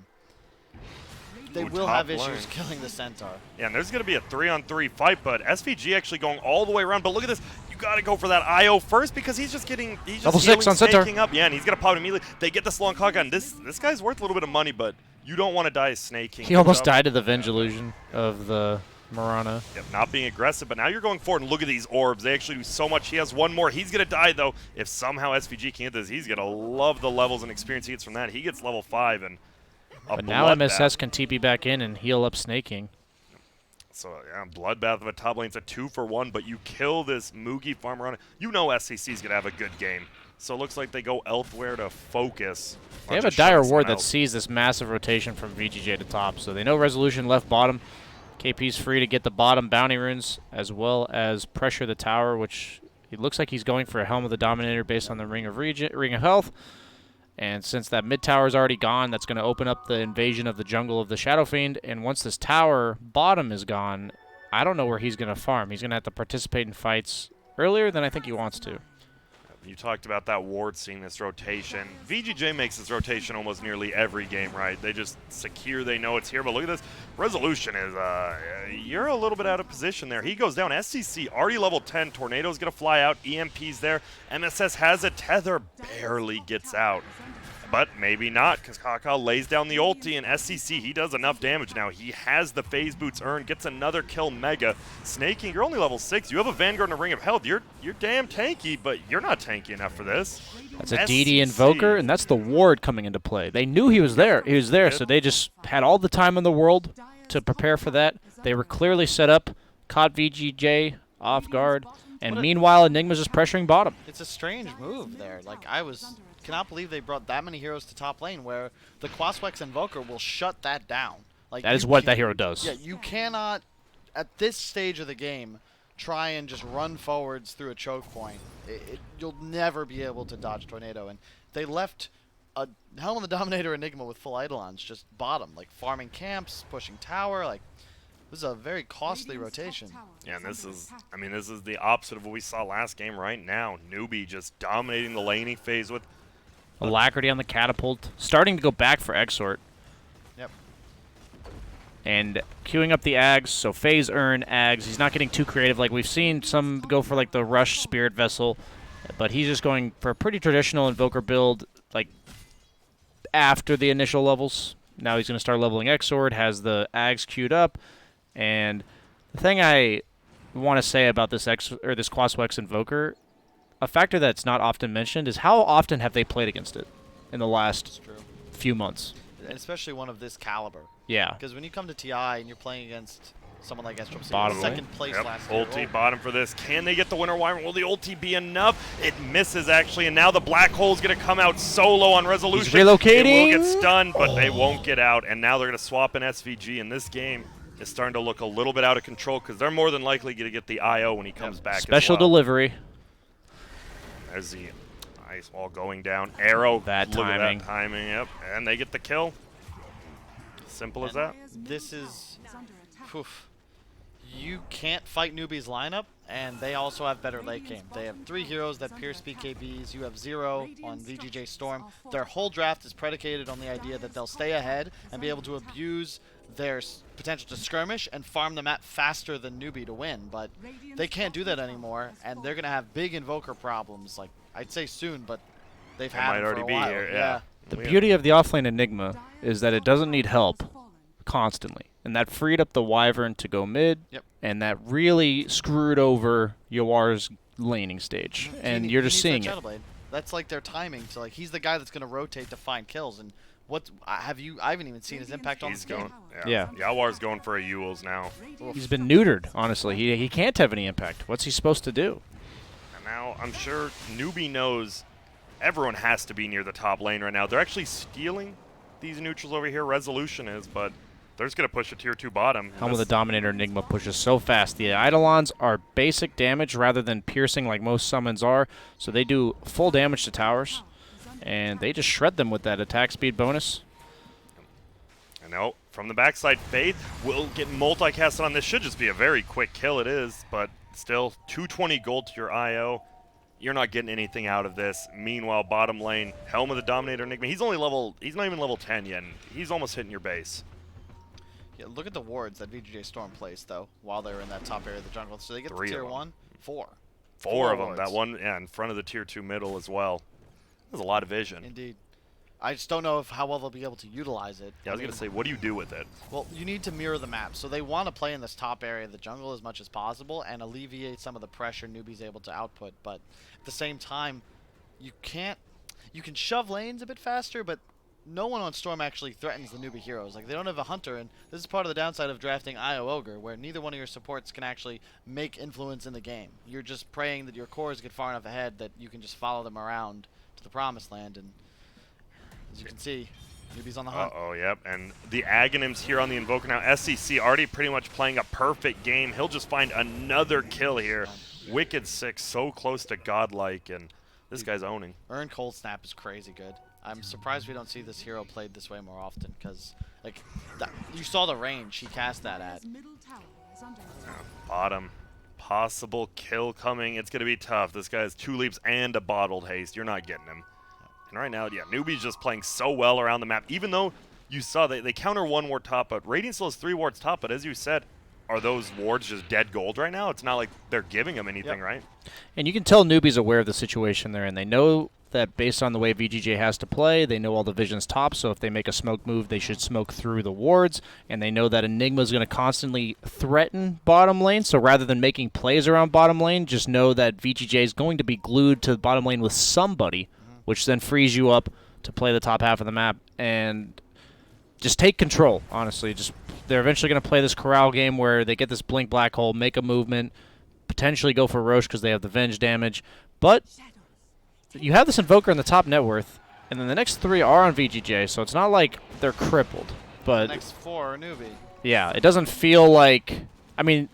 they will have issues killing the Centaur. Yeah, and there's going to be a 3-on-3 fight, but SVG actually going all the way around. But look at this. You got to go for that IO first because he's just getting, he's just Level 6 on Centaur. up. Yeah, and he's going to pop it immediately. They get this long clock on. This guy's worth a little bit of money, but you don't want to die snaking. He almost died to the Venge illusion of the Mirana. Yep, not being aggressive, but now you're going forward, and look at these orbs. They actually do so much. He has one more. He's going to die, though. If somehow SVG can get this, he's going to love the levels and experience he gets from that. He gets level 5, and but now MSS can TP back in and heal up snaking. So, yeah, bloodbath of a top lane. It's a 2-for-1, but you kill this Mugi farmer on it. You know SCC is going to have a good game. So it looks like they go elsewhere to focus. They have a dire ward that sees this massive rotation from VGJ to top, so they know resolution left bottom. KP's free to get the bottom bounty runes as well as pressure the tower, which it looks like he's going for a Helm of the Dominator based on the Ring of Health. And since that mid tower is already gone, that's going to open up the invasion of the jungle of the Shadow Fiend. And once this tower bottom is gone, I don't know where he's going to farm. He's going to have to participate in fights earlier than I think he wants to. You talked about that ward seeing this rotation. VGJ makes this rotation almost nearly every game, right? They just secure, they know it's here. But look at this. Resolution is, you're a little bit out of position there. He goes down. SCC already level 10. Tornado's going to fly out. EMP's there. MSS has a tether. Barely gets out. But maybe not, because Kaka lays down the ulti, and SCC, he does enough damage now. He has the phase boots earned, gets another kill mega. Snaking, you're only level 6. You have a Vanguard and a Ring of Health. You're damn tanky, but you're not tanky enough for this. That's a DD Invoker, and that's the ward coming into play. They knew he was there. He was there, so they just had all the time in the world to prepare for that. They were clearly set up, caught VGJ off guard, and meanwhile, Enigma's just pressuring bottom. It's a strange move there. Like, cannot believe they brought that many heroes to top lane where the Quas Wex Invoker will shut that down. Like, that is what that hero does. Yeah, you cannot, at this stage of the game, try and just run forwards through a choke point. You'll never be able to dodge Tornado. And they left a Helm of the Dominator Enigma with full Eidolons just bottom, like farming camps, pushing tower. Like, this is a very costly rotation. Yeah, and this is the opposite of what we saw last game right now. Newbee just dominating the laning phase with Alacrity on the catapult, starting to go back for Exort. Yep. And queuing up the Ags, so phase earn Ags. He's not getting too creative. Like we've seen some go for like the Rush Spirit Vessel, but he's just going for a pretty traditional Invoker build, like after the initial levels. Now he's going to start leveling Exort, has the Ags queued up, and the thing I want to say about this this Quas Wex Invoker, a factor that's not often mentioned is how often have they played against it in the last few months. And especially one of this caliber. Yeah. Because when you come to TI and you're playing against someone like Bottom second place last year. Ulti bottom for this. Can they get the winner wyvern? Will the ulti be enough? It misses actually, and now the black hole's going to come out solo on resolution. He's relocating. It will get stunned, but they won't get out, and now they're going to swap in SVG, and this game is starting to look a little bit out of control because they're more than likely going to get the IO when he comes back. Special delivery. There's the ice wall going down. Arrow. That Look timing. at that timing, yep. And they get the kill. Simple as that. This is... Oof. You can't fight Newbee's lineup, and they also have better late game. They have 3 heroes that pierce BKBs. You have 0 on VGJ.Storm. Their whole draft is predicated on the idea that they'll stay ahead and be able to abuse their potential to skirmish and farm the map faster than Newbee to win, but they can't do that anymore, and they're going to have big Invoker problems, like, I'd say soon, but they've had might them for already a be while. here, yeah. The beauty of the offlane Enigma is that it doesn't need help constantly, and that freed up the Wyvern to go mid, and that really screwed over Yoar's laning stage, and you're just seeing it. That's like their timing to like he's the guy that's gonna rotate to find kills. And what I haven't even seen his impact on He's this game. going. Yeah. Yawar's going for a Yules now. He's been neutered, honestly. He can't have any impact. What's he supposed to do? And now I'm sure Newbee knows everyone has to be near the top lane right now. They're actually stealing these neutrals over here. Resolution is, but they're just going to push a tier 2 bottom. Helm of the Dominator Enigma pushes so fast. The Eidolons are basic damage rather than piercing like most summons are, so they do full damage to towers, and they just shred them with that attack speed bonus. And now, from the backside, Faith will get multicasted on this. Should just be a very quick kill, it is, but still, 220 gold to your IO. You're not getting anything out of this. Meanwhile, bottom lane, Helm of the Dominator Enigma. He's not even level 10 yet, and he's almost hitting your base. Yeah, look at the wards that VGJ.Storm placed though while they were in that top area of the jungle. So they get Three to of tier them. 1, 4. Four of them. wards. That one, yeah, in front of the tier 2 middle as well. There's a lot of vision. Indeed. I just don't know how well they'll be able to utilize it. Yeah, I was going to say, what do you do with it? Well, you need to mirror the map. So they want to play in this top area of the jungle as much as possible and alleviate some of the pressure Newbee's able to output. But at the same time, you can shove lanes a bit faster, but no one on Storm actually threatens the Newbee heroes. Like, they don't have a hunter, and this is part of the downside of drafting IO Ogre, where neither one of your supports can actually make influence in the game. You're just praying that your cores get far enough ahead that you can just follow them around to the promised land, and as you can see, Newbee's on the hunt. Uh-oh, yep. And the Aghanims here on the Invoker now. SEC already pretty much playing a perfect game. He'll just find another kill here. Wicked 6, so close to godlike, and this guy's owning. Earn Cold Snap is crazy good. I'm surprised we don't see this hero played this way more often, because like you saw the range he cast that at. Middle tower is under attack. Bottom. Possible kill coming. It's going to be tough. This guy has 2 leaps and a bottled haste. You're not getting him. And right now, yeah, Newbee's just playing so well around the map. Even though you saw they counter 1 ward top, but Radiant still has 3 wards top. But as you said, are those wards just dead gold right now? It's not like they're giving him anything, right? And you can tell Newbee's aware of the situation they're in. They know that based on the way VGJ has to play, they know all the vision's top, so if they make a smoke move, they should smoke through the wards, and they know that Enigma's going to constantly threaten bottom lane, so rather than making plays around bottom lane, just know that VGJ is going to be glued to the bottom lane with somebody, which then frees you up to play the top half of the map, and just take control, honestly. They're eventually going to play this corral game where they get this blink black hole, make a movement, potentially go for Roche because they have the Venge damage, but you have this Invoker in the top net worth, and then the next 3 are on VGJ, so it's not like they're crippled. But The next 4 are Newbee. yeah, it doesn't feel like... I mean,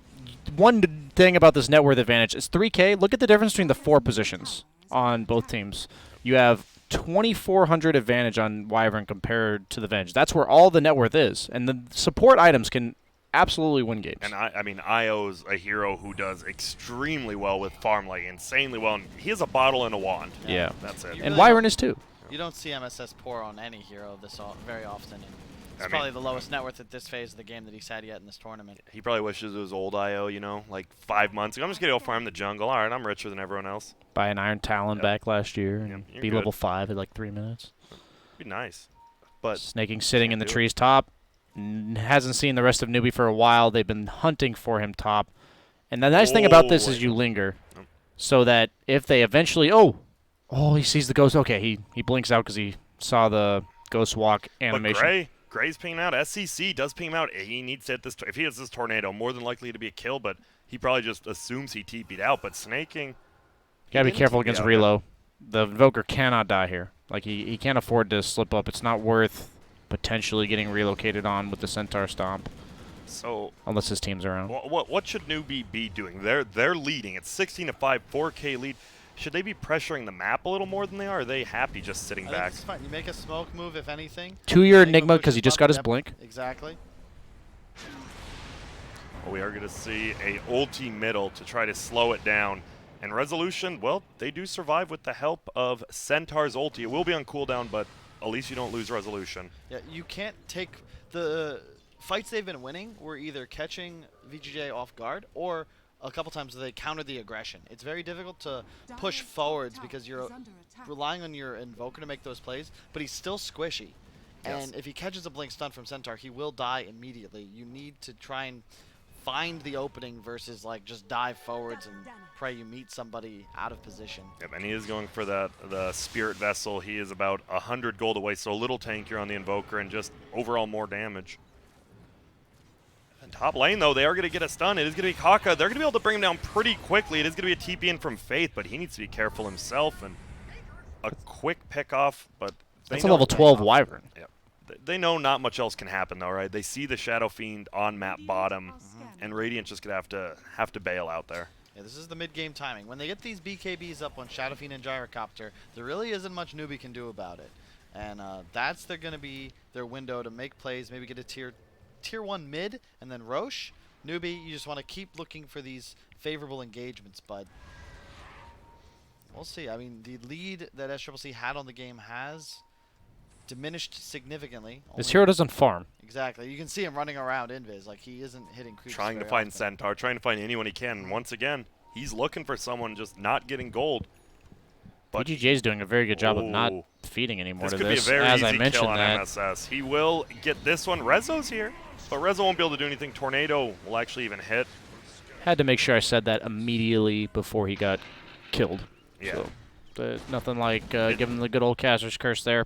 one thing about this net worth advantage is 3K. Look at the difference between the 4 positions on both teams. You have 2,400 advantage on Wyvern compared to the Venge. That's where all the net worth is, and the support items can absolutely win games. And I mean, Io's a hero who does extremely well with farm, like insanely well. And he has a bottle and a wand. Yeah. That's it. You And really Wyvern don't- is too. You don't see MSS pour on any hero very often. And it's I probably mean- the lowest net worth at this phase of the game that he's had yet in this tournament. He probably wishes it was old Io, you know, like 5 months ago. I'm just going to go farm the jungle. All right, I'm richer than everyone else. Buy an Iron Talon Yep. back last year and Yep, you're be good. level 5 in like 3 minutes. Be nice. But Snaking sitting in the do it. trees top. Hasn't seen the rest of Newbee for a while. They've been hunting for him top. And the nice thing about this Oh, is you linger. Yep. So that if they eventually... Oh, he sees the ghost. Okay, he blinks out because he saw the ghost walk animation. But Gray's pinging out. SCC does ping him out. He needs to hit this. If he hits this tornado, more than likely to be a kill, but he probably just assumes he TP'd out. But snaking... You gotta be didn't careful TP against out, Relo. The Invoker cannot die here. Like, he can't afford to slip up. It's not worth potentially getting relocated on with the Centaur Stomp, So unless his team's around. what should Newbee be doing? They're leading. It's 16-5, 4K lead. Should they be pressuring the map a little more than they are? Or are they happy just sitting I think back? it's fine. You make a smoke move, if anything. 2-year Enigma Enigma because pushes he just up, got his yep, blink. Exactly. We are going to see a ulti middle to try to slow it down. And Resolution, well, they do survive with the help of Centaur's ulti. It will be on cooldown, but at least you don't lose Resolution. Yeah, you can't take the fights they've been winning were either catching VGJ off guard or a couple times they countered the aggression. It's very difficult to push forwards because you're relying on your Invoker to make those plays, but he's still squishy. Yes. And if he catches a blink stun from Centaur, he will die immediately. You need to try and find the opening versus like just dive forwards and pray you meet somebody out of position. Yep, and he is going for the Spirit Vessel. He is about 100 gold away, so a little tankier on the Invoker and just overall more damage. And top lane, though, they are going to get a stun. It is going to be Kaka. They're going to be able to bring him down pretty quickly. It is going to be a TP in from Faith, but he needs to be careful himself. And a quick pick-off, but That's a level 12 Wyvern. Yep. They know not much else can happen, though, right? They see the Shadow Fiend on map bottom, and Radiant's just going to have to bail out there. Yeah, this is the mid-game timing. When they get these BKBs up on Shadow Fiend and Gyrocopter, there really isn't much Newbee can do about it. And that's going to be their window to make plays, maybe get a tier 1 mid, and then Roche. Newbee, you just want to keep looking for these favorable engagements, but we'll see. I mean, the lead that SCCC had on the game has diminished significantly. This hero doesn't farm. Exactly. You can see him running around Invis. Like, he isn't hitting creeps Trying to very find often. Centaur, trying to find anyone he can. And once again, he's looking for someone just not getting gold. But VGJ's doing a very good job of not Oh. feeding anymore this to could this. be a very As easy I mentioned kill on that. MSS. He will get this one. Rezo's here, but Rezo won't be able to do anything. Tornado will actually even hit. Had to make sure I said that immediately before he got killed. Yeah. So, but nothing like giving the good old Caster's Curse there.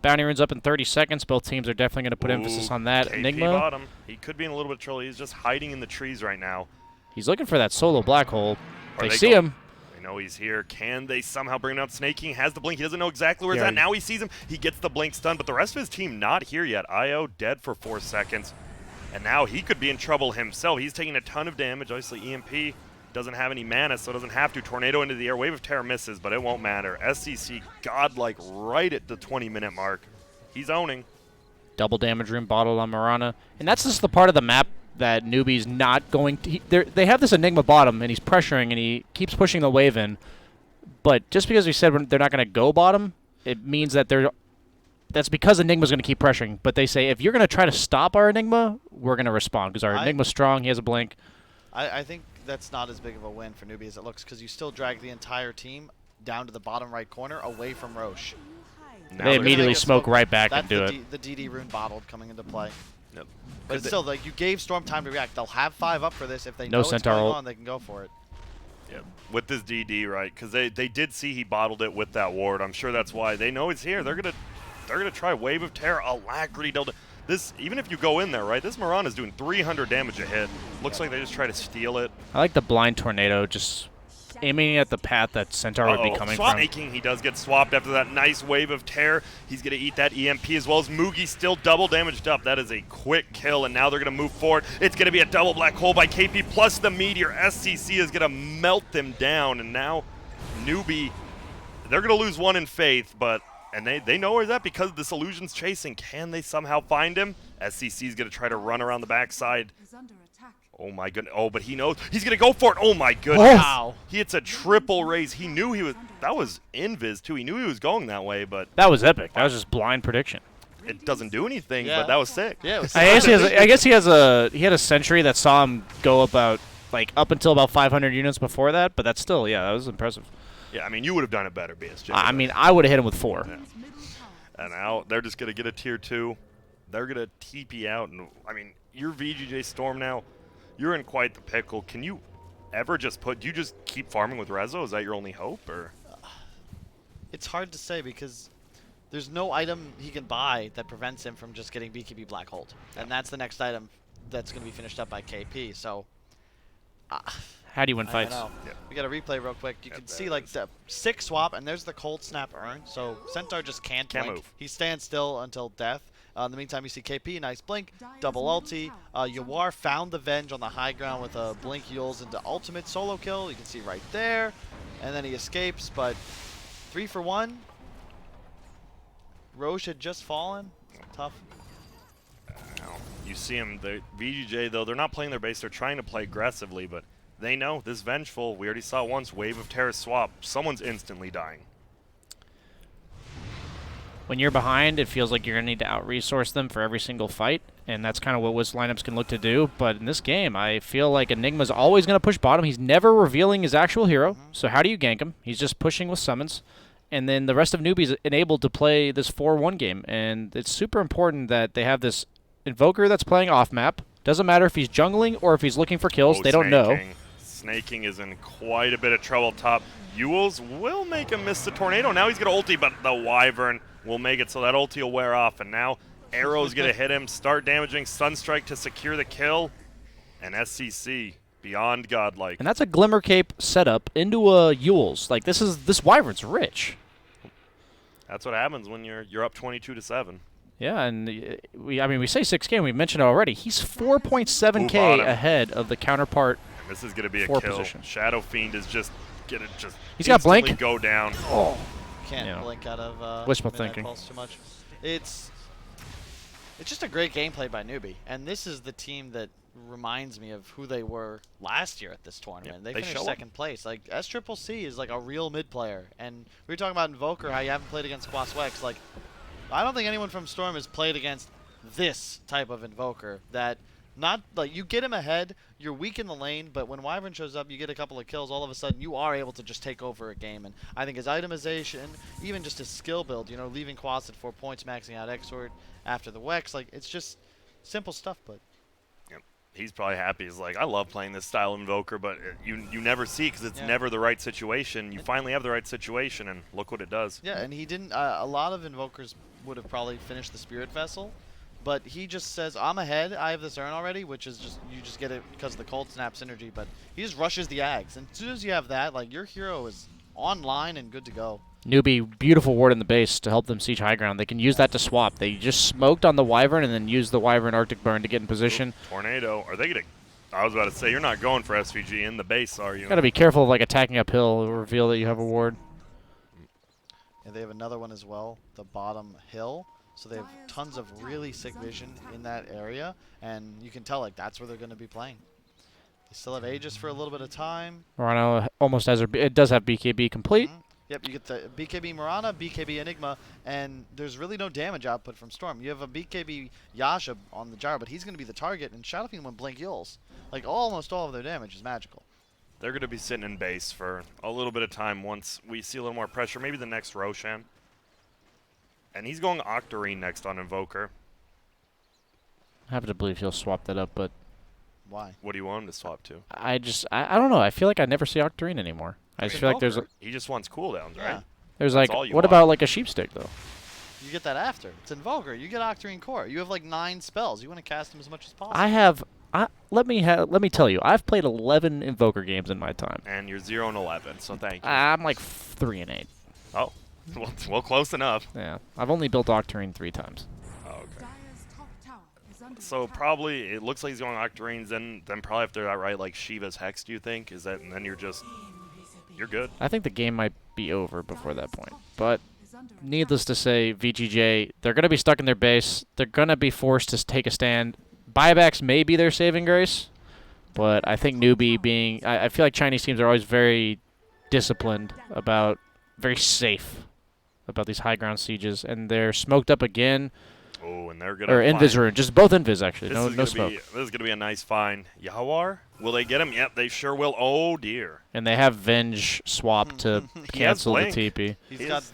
Bounty runs up in 30 seconds. Both teams are definitely going to put emphasis on that. KP Enigma, bottom. He could be in a little bit of trouble. He's just hiding in the trees right now. he's looking for that solo black hole. Are They see him. They know he's here. Can they somehow bring him up? Snaking has the blink. He doesn't know exactly where he's Yeah. at. Now he sees him. He gets the blink stun, but the rest of his team not here yet. IO dead for 4 seconds. And now he could be in trouble himself. He's taking a ton of damage. Obviously, EMP doesn't have any mana, so doesn't have to. Tornado into the air. Wave of Terror misses, but it won't matter. SCC godlike right at the 20-minute mark. He's owning. Double damage room bottled on Mirana. And that's just the part of the map that Newbee's not going to... They have this Enigma bottom, and he's pressuring, and he keeps pushing the wave in. But just because we said they're not going to go bottom, it means that they're... That's because Enigma's going to keep pressuring. But they say, if you're going to try to stop our Enigma, we're going to respond. Because our Enigma's strong, he has a blink. I think that's not as big of a win for Newbee as it looks, because you still drag the entire team down to the bottom right corner away from Roche. Now They they're immediately get smoke smoked. right back That's and do it. the DD rune bottled coming into play. Yep. But it's still, like, you gave Storm time to react. They'll have 5 up for this. If they No know what's Centaur going ult. on, they can go for it. Yep. With this DD, right? Because they did see he bottled it with that ward. I'm sure that's why they know he's here. They're gonna try Wave of Terror, Alacrity Delta. This, even if you go in there, right? This Mirana is doing 300 damage a hit. Looks like they just try to steal it. I like the blind tornado, just aiming at the path that Centaur would be coming Swap from. making. He does get swapped after that nice Wave of Terror. He's going to eat that EMP as well as Moogie still double damaged up. That is a quick kill, and now they're going to move forward. It's going to be a double black hole by KP plus the Meteor. SCC is going to melt them down, and now Newbee, they're going to lose one in Faith, but and they know where he's at because this Illusion's chasing. Can they somehow find him? SCC is going to try to run around the backside. Is under attack. Oh my goodness. Oh, but he knows. He's going to go for it. Oh my goodness. Wow. He hits a triple raise. He knew he was. That was Invis too. He knew he was going that way, but That was epic. That was just blind prediction. it doesn't do anything. Yeah. But that was sick. Yeah, it was I guess he had a sentry that saw him go about up until about 500 units before that, but that's still, yeah, that was impressive. Yeah, I mean, you would have done it better, BSJ. I mean, I would have hit him with 4. Yeah. Middle tower. And now they're just going to get a tier 2. They're going to TP out. And I mean, you're VGJ.Storm now. You're in quite the pickle. Can you ever just do you just keep farming with Rezo? Is that your only hope? Or It's hard to say because there's no item he can buy that prevents him from just getting BKB Black Hold. And that's the next item that's going to be finished up by KP. So, How do you win I fights? don't know. Yeah. We got to replay real quick. You Yeah, can see like the 6 swap, and there's the cold snap urn. So Centaur just can't blink. move. He stands still until death. In the meantime, you see KP, nice blink, double ulti. Yawar found the Venge on the high ground with a blink Yules into ultimate solo kill. You can see right there. And then he escapes, but 3 for 1. Roche had just fallen. Tough. now, you see him. The VGJ though, they're not playing their base. They're trying to play aggressively, but they know this vengeful. We already saw it once. Wave of Terror swap. Someone's instantly dying. When you're behind, it feels like you're going to need to out-resource them for every single fight, and that's kind of what Wiz lineups can look to do. But in this game, I feel like Enigma's always going to push bottom. He's never revealing his actual hero, so how do you gank him? He's just pushing with summons. And then the rest of Newbee's enabled to play this 4-1 game, and it's super important that they have this Invoker that's playing off-map Doesn't matter if he's jungling or if he's looking for kills. Oh, They don't know. Snaking is in quite a bit of trouble top. Yules will make him miss the tornado. Now he's going to ulti, but the Wyvern will make it so that ulti will wear off. And now Arrow's going to hit him, start damaging Sunstrike to secure the kill. And SCC, beyond godlike. And that's a Glimmer Cape setup into a Yules. Like, this Wyvern's rich. That's what happens when you're up 22-7. Yeah, and we say 6K, and we mentioned it already. He's 4.7K ahead of the counterpart. And this is going to be a Four kill. position. Shadow Fiend is just going to He's got instantly blink. go down. Oh. Can't blink out of wishful Midnight thinking. Pulse too much. It's just a great gameplay by Newbee, and this is the team that reminds me of who they were last year at this tournament. Yeah, they finished second place. Like SCCC is like a real mid player, and we were talking about Invoker, how you haven't played against Quaswex. Like, I don't think anyone from Storm has played against this type of Invoker that. Not like you get him ahead, you're weak in the lane, but when Wyvern shows up, you get a couple of kills. All of a sudden, you are able to just take over a game. And I think his itemization, even just his skill build, leaving Quas at 4 points, maxing out Exort after the Wex, like it's just simple stuff. But he's probably happy. He's like, I love playing this style of Invoker, but you never see because it's never the right situation. You finally have the right situation, and look what it does. Yeah, and he didn't. A lot of Invokers would have probably finished the Spirit Vessel. But he just says, I'm ahead, I have this urn already, which is just, you just get it because of the Cold Snap synergy, but he just rushes the Ags. And as soon as you have that, like, your hero is online and good to go. Newbee, beautiful ward in the base to help them siege high ground. They can use that to swap. They just smoked on the Wyvern and then used the Wyvern Arctic Burn to get in position. Ooh, tornado. Are they going to... I was about to say, you're not going for SVG in the base, are you? Got to be careful of, like, attacking uphill. It'll reveal that you have a ward. And they have another one as well, the bottom hill. So they have tons of really sick vision in that area, and you can tell, like, that's where they're going to be playing. They still have Aegis for a little bit of time. Morano almost has her... It does have BKB complete. Yep, you get the BKB Mirana, BKB Enigma, and there's really no damage output from Storm. You have a BKB Yasha on the jar, but he's going to be the target, and Shadow Fiend went Blink Yules. Like, almost all of their damage is magical. They're going to be sitting in base for a little bit of time once we see a little more pressure. Maybe the next Roshan. And he's going Octarine next on Invoker. I have to believe he'll swap that up, but... Why? What do you want him to swap to? I don't know. I feel like I never see Octarine anymore. I just feel like there's... He just wants cooldowns, right? There's like... all you What want. about like a sheep stick, though? You get that after. It's Invoker. You get Octarine Core. You have like 9 spells. You want to cast them as much as possible. I have... let me tell you, I've played 11 Invoker games in my time. And you're 0-11, so thank you. I'm like 3-8. Oh, well, close enough. Yeah. I've only built Octarine 3 times. Oh, okay. Dire's top tower is under So attack. probably, it looks like he's going Octarines, then probably if they're outright like Shiva's Hex, do you think? Is that, and then you're good. I think the game might be over before that point. But needless to say, VGJ, they're going to be stuck in their base. They're going to be forced to take a stand. Buybacks may be their saving grace, but I think Newbee being... I feel like Chinese teams are always very disciplined about... very safe about these high ground sieges, and they're smoked up again. Oh, and they're going to Or Invis rune, just both Invis actually, no smoke. This is going to be a nice find. Yawar? Will they get him? Yep, they sure will. Oh, dear. And they have Venge swap to cancel the blink. TP.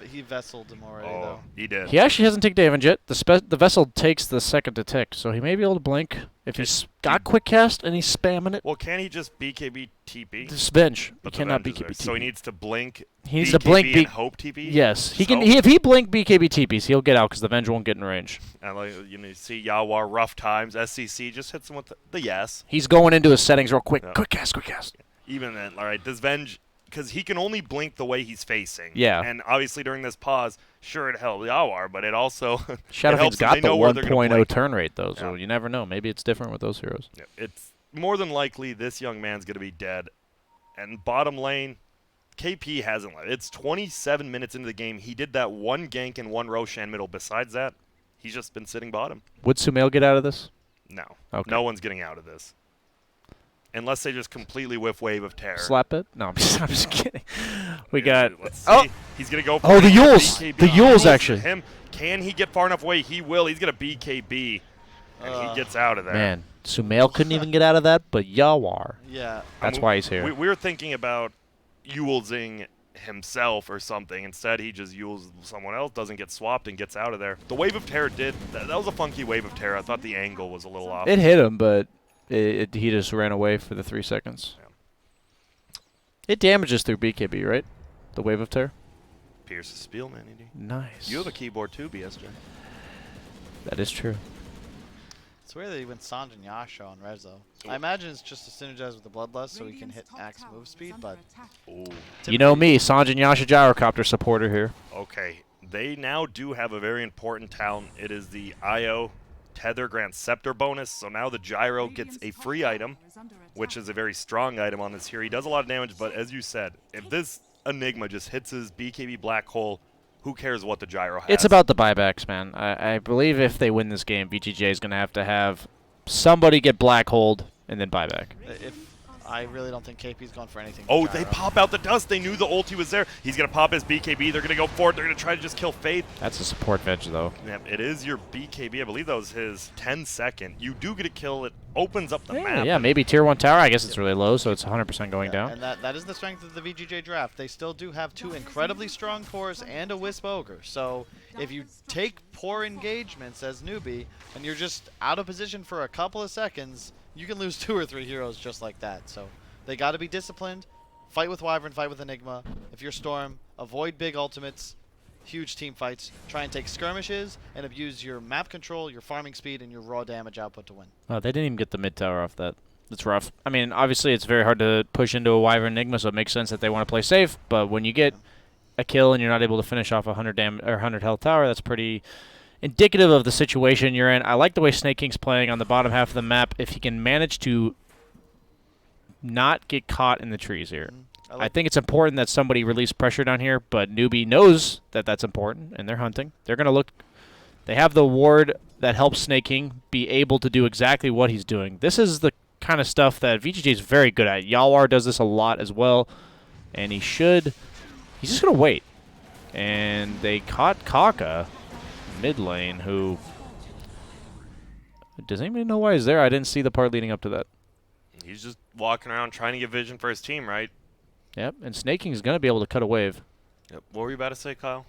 He vesseled him already, Oh, though. he did. He actually hasn't taken damage yet. The vessel takes the second to tick, so he may be able to blink if he's got quick cast and he's spamming it. Well, can he just BKB TP? This Venge. He But the cannot Venge is BKB there. TP. So he needs to blink. He needs BKB to blink and hope TP. Yes, he can. So- If he blink BKB TPs, he'll get out because the Venge won't get in range. And like you see Yawar rough times. SCC just hits him with the yes. He's going into his settings real quick. Yeah. Quick cast, quick cast. Even then, all right, this Venge, because he can only blink the way he's facing. Yeah. And obviously during this pause, sure it helped Yawar, but it also Shadowfield's helps them. got They the know where they're gonna 1.0 blink. turn rate though, so Yeah. you never know. Maybe it's different with those heroes. Yeah, it's more than likely this young man's going to be dead. And bottom lane, KP hasn't led. It's 27 minutes into the game. He did that one gank and one Roshan middle. Besides that, he's just been sitting bottom. Would Sumail get out of this? No. Okay. No one's getting out of this. Unless they just completely whiff Wave of Terror. Slap it? No, I'm just kidding. We Yeah, got. Let's see. Oh, He's going to go for Oh, the it. Yules. BKB. The Yules, actually. Him. Can he get far enough away? He will. He's going to BKB. And he gets out of there. man, Sumail couldn't even get out of that, but Yawar. Yeah. That's why he's here. We were thinking about Yulesing himself or something. Instead, he just Yules someone else, doesn't get swapped, and gets out of there. The Wave of Terror did. That was a funky Wave of Terror. I thought the angle was a little off. It hit him, but He just ran away for the 3 seconds. Yeah. It damages through BKB, right? The Wave of Terror? Pierce's Spielman, ED. Nice. You have a keyboard too, BSJ. That is true. It's weird that he went Sanj and Yasha on Res though. I imagine it's just to synergize with the Bloodlust so he can hit Axe move speed, but Ooh. You know me, Sanjin Yasha Gyrocopter supporter here. Okay, they now do have a very important talent. It is the IO Tether Grand Scepter bonus. So now the Gyro gets a free item, which is a very strong item on this here. He does a lot of damage, but as you said, if this Enigma just hits his BKB Black Hole, who cares what the Gyro has? It's about the buybacks, man. I believe if they win this game, VGJ is going to have somebody get black holed and then buyback. I really don't think KP's gone for anything. Oh, with they Gyro. pop out the dust. They knew the ulti was there. He's going to pop his BKB. They're going to go for it. They're going to try to just kill Faith. That's a support veg, though. Yeah, it is your BKB. I believe that was his 10-second. You do get a kill. It opens up the map. Yeah, maybe tier 1 tower. I guess it's really low, so it's 100% going down. And that is the strength of the VGJ draft. They still do have 2 incredibly strong cores and a Wisp Ogre. So if you take poor engagements as Newbee and you're just out of position for a couple of seconds, you can lose 2 or 3 heroes just like that. So they got to be disciplined. Fight with Wyvern, fight with Enigma. If you're Storm, avoid big ultimates, huge team fights. Try and take skirmishes and abuse your map control, your farming speed, and your raw damage output to win. Oh, they didn't even get the mid tower off that. That's rough. I mean, obviously it's very hard to push into a Wyvern Enigma, so it makes sense that they want to play safe. But when you get a kill and you're not able to finish off a 100 health tower, that's pretty indicative of the situation you're in. I like the way Snake King's playing on the bottom half of the map. If he can manage to not get caught in the trees here. I think it's important that somebody release pressure down here, but Newbee knows that that's important, and they're hunting. They're going to look. They have the ward that helps Snake King be able to do exactly what he's doing. This is the kind of stuff that VGJ is very good at. Yawar does this a lot as well, and he's just going to wait. And they caught Kaka mid lane, who... Does anybody know why he's there? I didn't see the part leading up to that. He's just walking around trying to get vision for his team, right? Yep, and Snake King's going to be able to cut a wave. Yep. What were you about to say, Kyle?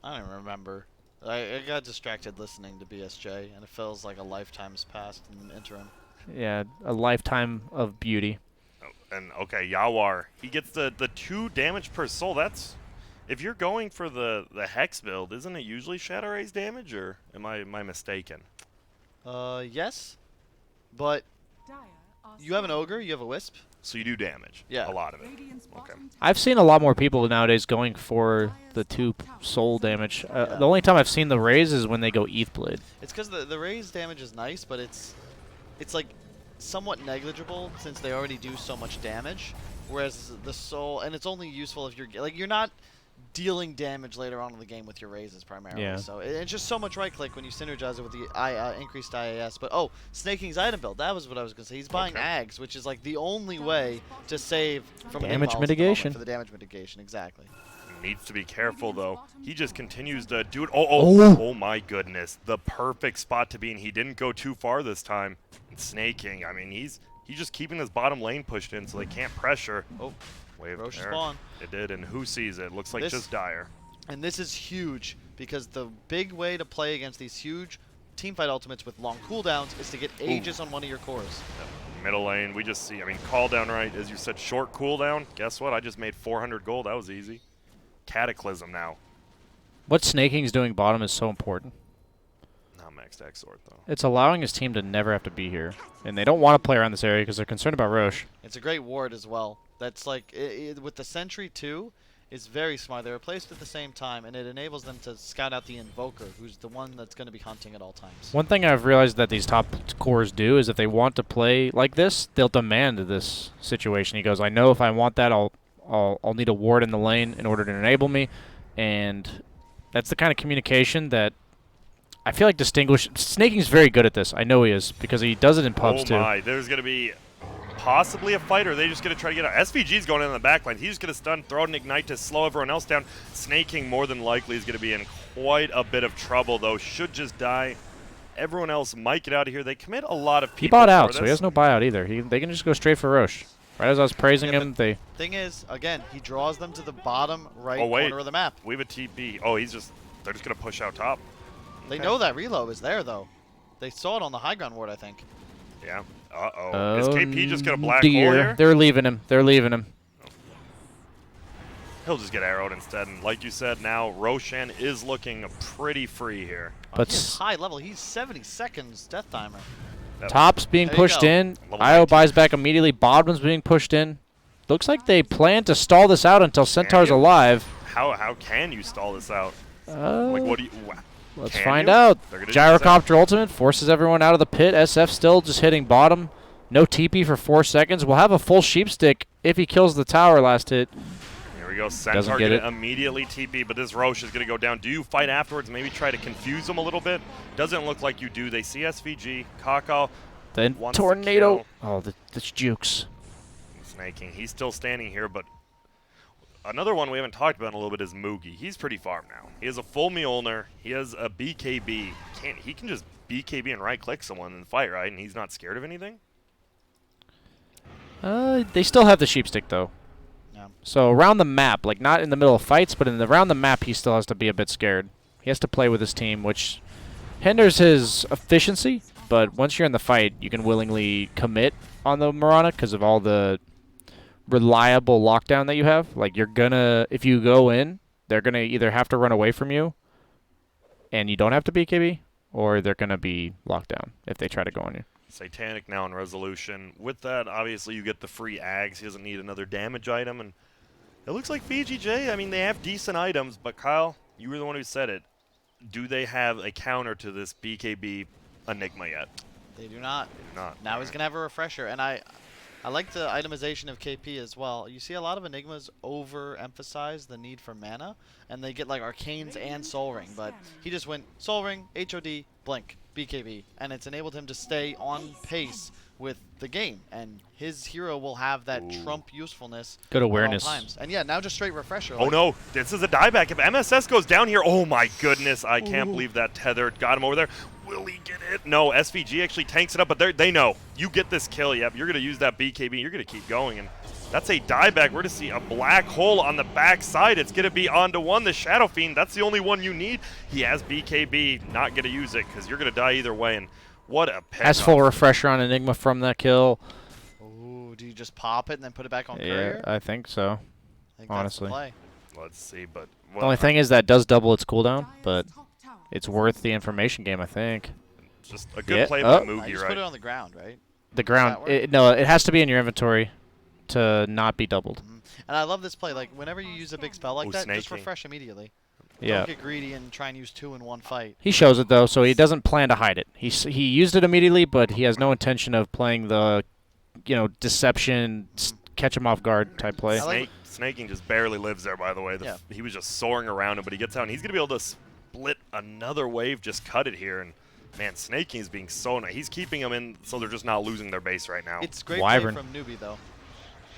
I don't remember. I got distracted listening to BSJ, and it feels like a lifetime's passed in the interim. Yeah, a lifetime of beauty. Oh, and okay, Yawar, he gets the 2 damage per soul. That's if you're going for the Hex build, isn't it usually Shadow Rays damage, or am I mistaken? Yes, but you have an Ogre, you have a Wisp. So you do damage. Yeah. A lot of it. Okay. I've seen a lot more people nowadays going for the 2 soul damage. The only time I've seen the raise is when they go ETH Blade. It's because the raise damage is nice, but it's like somewhat negligible since they already do so much damage. Whereas the soul, and it's only useful if you're not dealing damage later on in the game with your raises primarily. Yeah. So it's just so much right click when you synergize it with the increased IAS. But oh, Snake King's item build, that was what I was gonna say. He's buying Ags, which is like the only way to save from Damage Enigma mitigation. for the damage mitigation, exactly. Needs to be careful though. He just continues to do it. Oh my goodness. The perfect spot to be in. He didn't go too far this time. And Snake King, I mean, he's just keeping his bottom lane pushed in so they can't pressure. Oh. Wave Roche there. spawn. It did, and who sees it? Looks like This- just Dire. And this is huge because the big way to play against these huge teamfight ultimates with long cooldowns is to get Aegis on one of your cores. Middle lane, we just see, I mean, call down right, as you said, short cooldown. Guess what? I just made 400 gold. That was easy. Cataclysm now. What Snake King's doing bottom is so important. Not maxed X sword, though. It's allowing his team to never have to be here. And they don't want to play around this area because they're concerned about Roche. It's a great ward as well. That's like, with the Sentry too, it's very smart. They're placed at the same time, and it enables them to scout out the Invoker, who's the one that's going to be hunting at all times. One thing I've realized that these top cores do is if they want to play like this, they'll demand this situation. He goes, I know if I want that, I'll need a ward in the lane in order to enable me. And that's the kind of communication that I feel like Snake King's very good at this. I know he is, because he does it in pubs too. Oh my, there's going to be possibly a fight, or are they just going to try to get out? SVG's going in the back line. He's just going to stun, throw an Ignite to slow everyone else down. Snake King more than likely is going to be in quite a bit of trouble, though. Should just die. Everyone else might get out of here. They commit a lot of people. He bought out, for so he this. has no buyout either. They can just go straight for Roche. Right as I was praising Yeah, him, they... Thing is, again, he draws them to the bottom right Oh, wait. corner of the map. We have a TP. Oh, they're just going to push out top. They Okay. know that reload is there, though. They saw it on the high ground ward, I think. Yeah. Uh-oh. Is KP just going to black hole dear. here? They're leaving him. They're leaving him. He'll just get arrowed instead. And like you said, now Roshan is looking pretty free here. But He's high level. He's 70 seconds death timer. Top's being There you pushed go. in. Level Io 19. buys back immediately. Bottom's being pushed in. Looks like they plan to stall this out until Centaur's you? alive. How can you stall this out? Like, what do you... Let's can find you? out. They're gonna do this Gyrocopter ultimate forces everyone out of the pit. SF still just hitting bottom. No TP for 4 seconds. We'll have a full sheep stick if he kills the tower last hit. Here we go. Doesn't Centaur get gonna it. immediately TP, but this Roche is going to go down. Do you fight afterwards? Maybe try to confuse them a little bit? Doesn't look like you do. They see SVG. Kakao Then wants to tornado. kill. Oh, that's jukes. Snaking. He's still standing here, but another one we haven't talked about in a little bit is Moogie. He's pretty farm now. He has a full Mjolnir. He has a BKB. He can just BKB and right-click someone and fight, right? And he's not scared of anything? They still have the sheep stick though. Yeah. So around the map, like not in the middle of fights, but around the map, he still has to be a bit scared. He has to play with his team, which hinders his efficiency. But once you're in the fight, you can willingly commit on the Mirana because of all the reliable lockdown that you have. Like you're gonna, if you go in, they're gonna either have to run away from you, and you don't have to BKB, or they're gonna be locked down if they try to go on you. Satanic now in resolution. With that, obviously, you get the free Ags. He doesn't need another damage item. And it looks like VGJ, I mean, they have decent items. But, Kyle, you were the one who said it. Do they have a counter to this BKB Enigma yet? They do not. They do not. Now he's going to have a refresher. And I like the itemization of KP as well. You see a lot of Enigmas overemphasize the need for mana. And they get like Arcanes and Soul Ring. But he just went Soul Ring, HOD, Blink, BKB. And it's enabled him to stay on pace with the game. And his hero will have that trump usefulness Good at all awareness. times. And yeah, now just straight refresher. Oh, like, no. This is a dieback. If MSS goes down here, oh, my goodness. I can't believe that tether got him over there. Will he get it? No, SVG actually tanks it up, but they know. You get this kill, yep. You're going to use that BKB. You're going to keep going. And that's a dieback. We're going to see a black hole on the backside. It's going to be onto one, the Shadow Fiend. That's the only one you need. He has BKB. Not going to use it because you're going to die either way. And what a pick. Has full refresher on Enigma from that kill. Ooh, do you just pop it and then put it back on Yeah, courier? I think so. I think honestly. That's the play. Let's see, but... The only thing is that does double its cooldown, but Dire's top tower it's worth the information game, I think. Just a good Yeah, play oh. by Moogie, Just right? put it on the ground, right? The ground, work? no, it has to be in your inventory to not be doubled. And I love this play. Like, whenever you use a big spell like Ooh, that, just snaking. refresh immediately. Yeah. Don't get greedy and try and use 2 in one fight. He shows it, though, so he doesn't plan to hide it. He used it immediately, but he has no intention of playing the, deception, catch him off guard type play. I like- Snaking just barely lives there, by the way. Yeah. He was just soaring around him, but he gets out, and he's going to be able to split another wave, just cut it here. And, man, Snaking is being so nice. He's keeping them in so they're just not losing their base right now. It's great Wyvern. play from Newbee, though.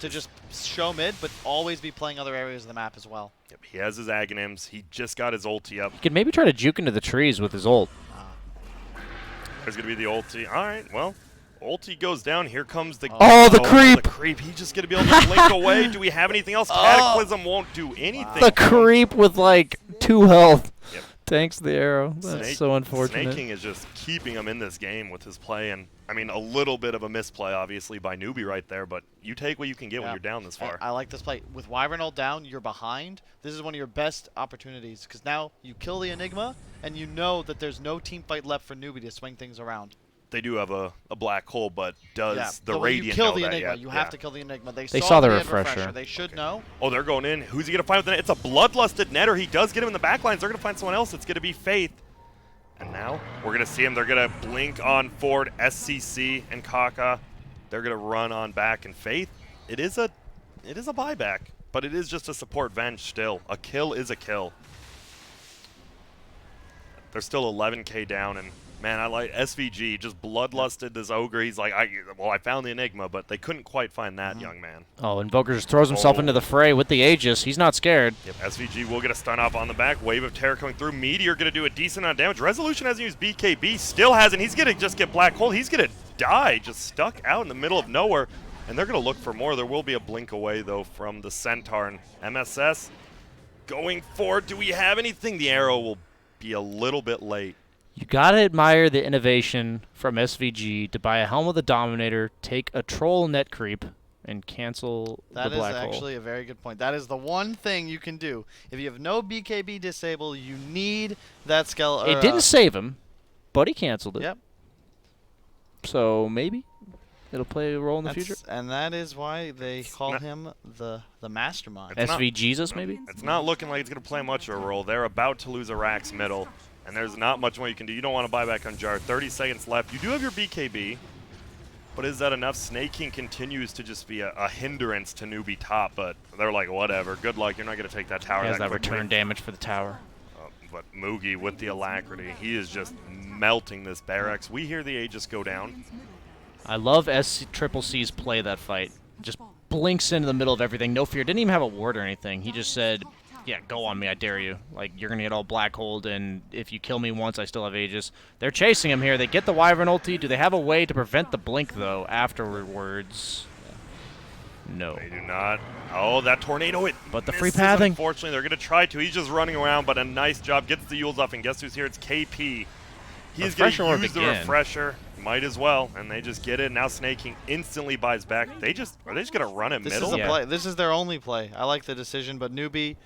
To just show mid, but always be playing other areas of the map as well. Yep, he has his Aghanims. He just got his ulti up. He could maybe try to juke into the trees with his ult. There's going to be the ulti. All right, well, ulti goes down. Here comes the... Oh, the creep! The creep. He's just going to be able to blink away. Do we have anything else? Cataclysm won't do anything. The creep with, 2 health. Yep. Tanks the arrow. That's so unfortunate. Snaking is just keeping him in this game with his play, and I mean a little bit of a misplay, obviously, by Newbee right there. But you take what you can get when Yeah. you're down this And far. I like this play. With Wyvern ult down, you're behind. This is one of your best opportunities because now you kill the Enigma, and you know that there's no team fight left for Newbie to swing things around. They do have a black hole, but does Yeah, the but when you Radiant kill know the that Enigma. yet? You Yeah. have to kill the Enigma. They saw the that he had refresher. They should know. Oh, they're going in. Who's he going to find with the net? It's a bloodlusted netter. He does get him in the backlines. They're going to find someone else. It's going to be Faith. And now we're going to see him. They're going to blink on forward. SCC and Kaka. They're going to run on back. And Faith, it is a buyback, but it is just a support Venge still. A kill is a kill. They're still 11k down, and man, I like SVG. Just bloodlusted this ogre. He's like, I found the Enigma, but they couldn't quite find that young man. Oh, Invoker just throws himself Oh. into the fray with the Aegis. He's not scared. Yep, SVG will get a stun off on the back. Wave of Terror coming through. Meteor going to do a decent amount of damage. Resolution hasn't used BKB. Still hasn't. He's going to just get Black Hole. He's going to die, just stuck out in the middle of nowhere. And they're going to look for more. There will be a blink away, though, from the Centaur. And MSS going forward. Do we have anything? The arrow will be a little bit late. You gotta admire the innovation from SVG to buy a Helm of the Dominator, take a Troll net creep, and cancel That the is black hole. actually a very good point. That is the one thing you can do. If you have no BKB disable, you need that skeleton. It didn't save him, but he canceled it. Yep. So maybe it'll play a role in the future. And that is why they call him the mastermind. It's not- SV Jesus, maybe? It's not looking like it's going to play much of a role. They're about to lose a Rax middle, and there's not much more you can do. You don't want to buy back on Jar. 30 seconds left. You do have your BKB, but is that enough? Snaking continues to just be a hindrance to Newbee top, but they're like, whatever. Good luck. You're not going to take that tower He has that that quickly. return damage for the tower. But Moogie with the alacrity, he is just melting this Barracks. We hear the Aegis go down. I love Triple C's play that fight. Just blinks into the middle of everything. No fear. Didn't even have a ward or anything. He just said, yeah, go on me. I dare you. Like, you're going to get all black holed, and if you kill me once, I still have Aegis. They're chasing him here. They get the Wyvern ulti. Do they have a way to prevent the blink, though, afterwards? No. They do not. Oh, that tornado, it But the free misses, pathing. Unfortunately, they're going to try to. He's just running around, but a nice job. Gets the Yules off, and guess who's here? It's KP. He's going Refresher to orb use the again. refresher. Might as well, and they just get it. Now Snaking instantly buys back. Are they just going to run it This middle? is a Yeah. play. This is their only play. I like the decision, but Newbee,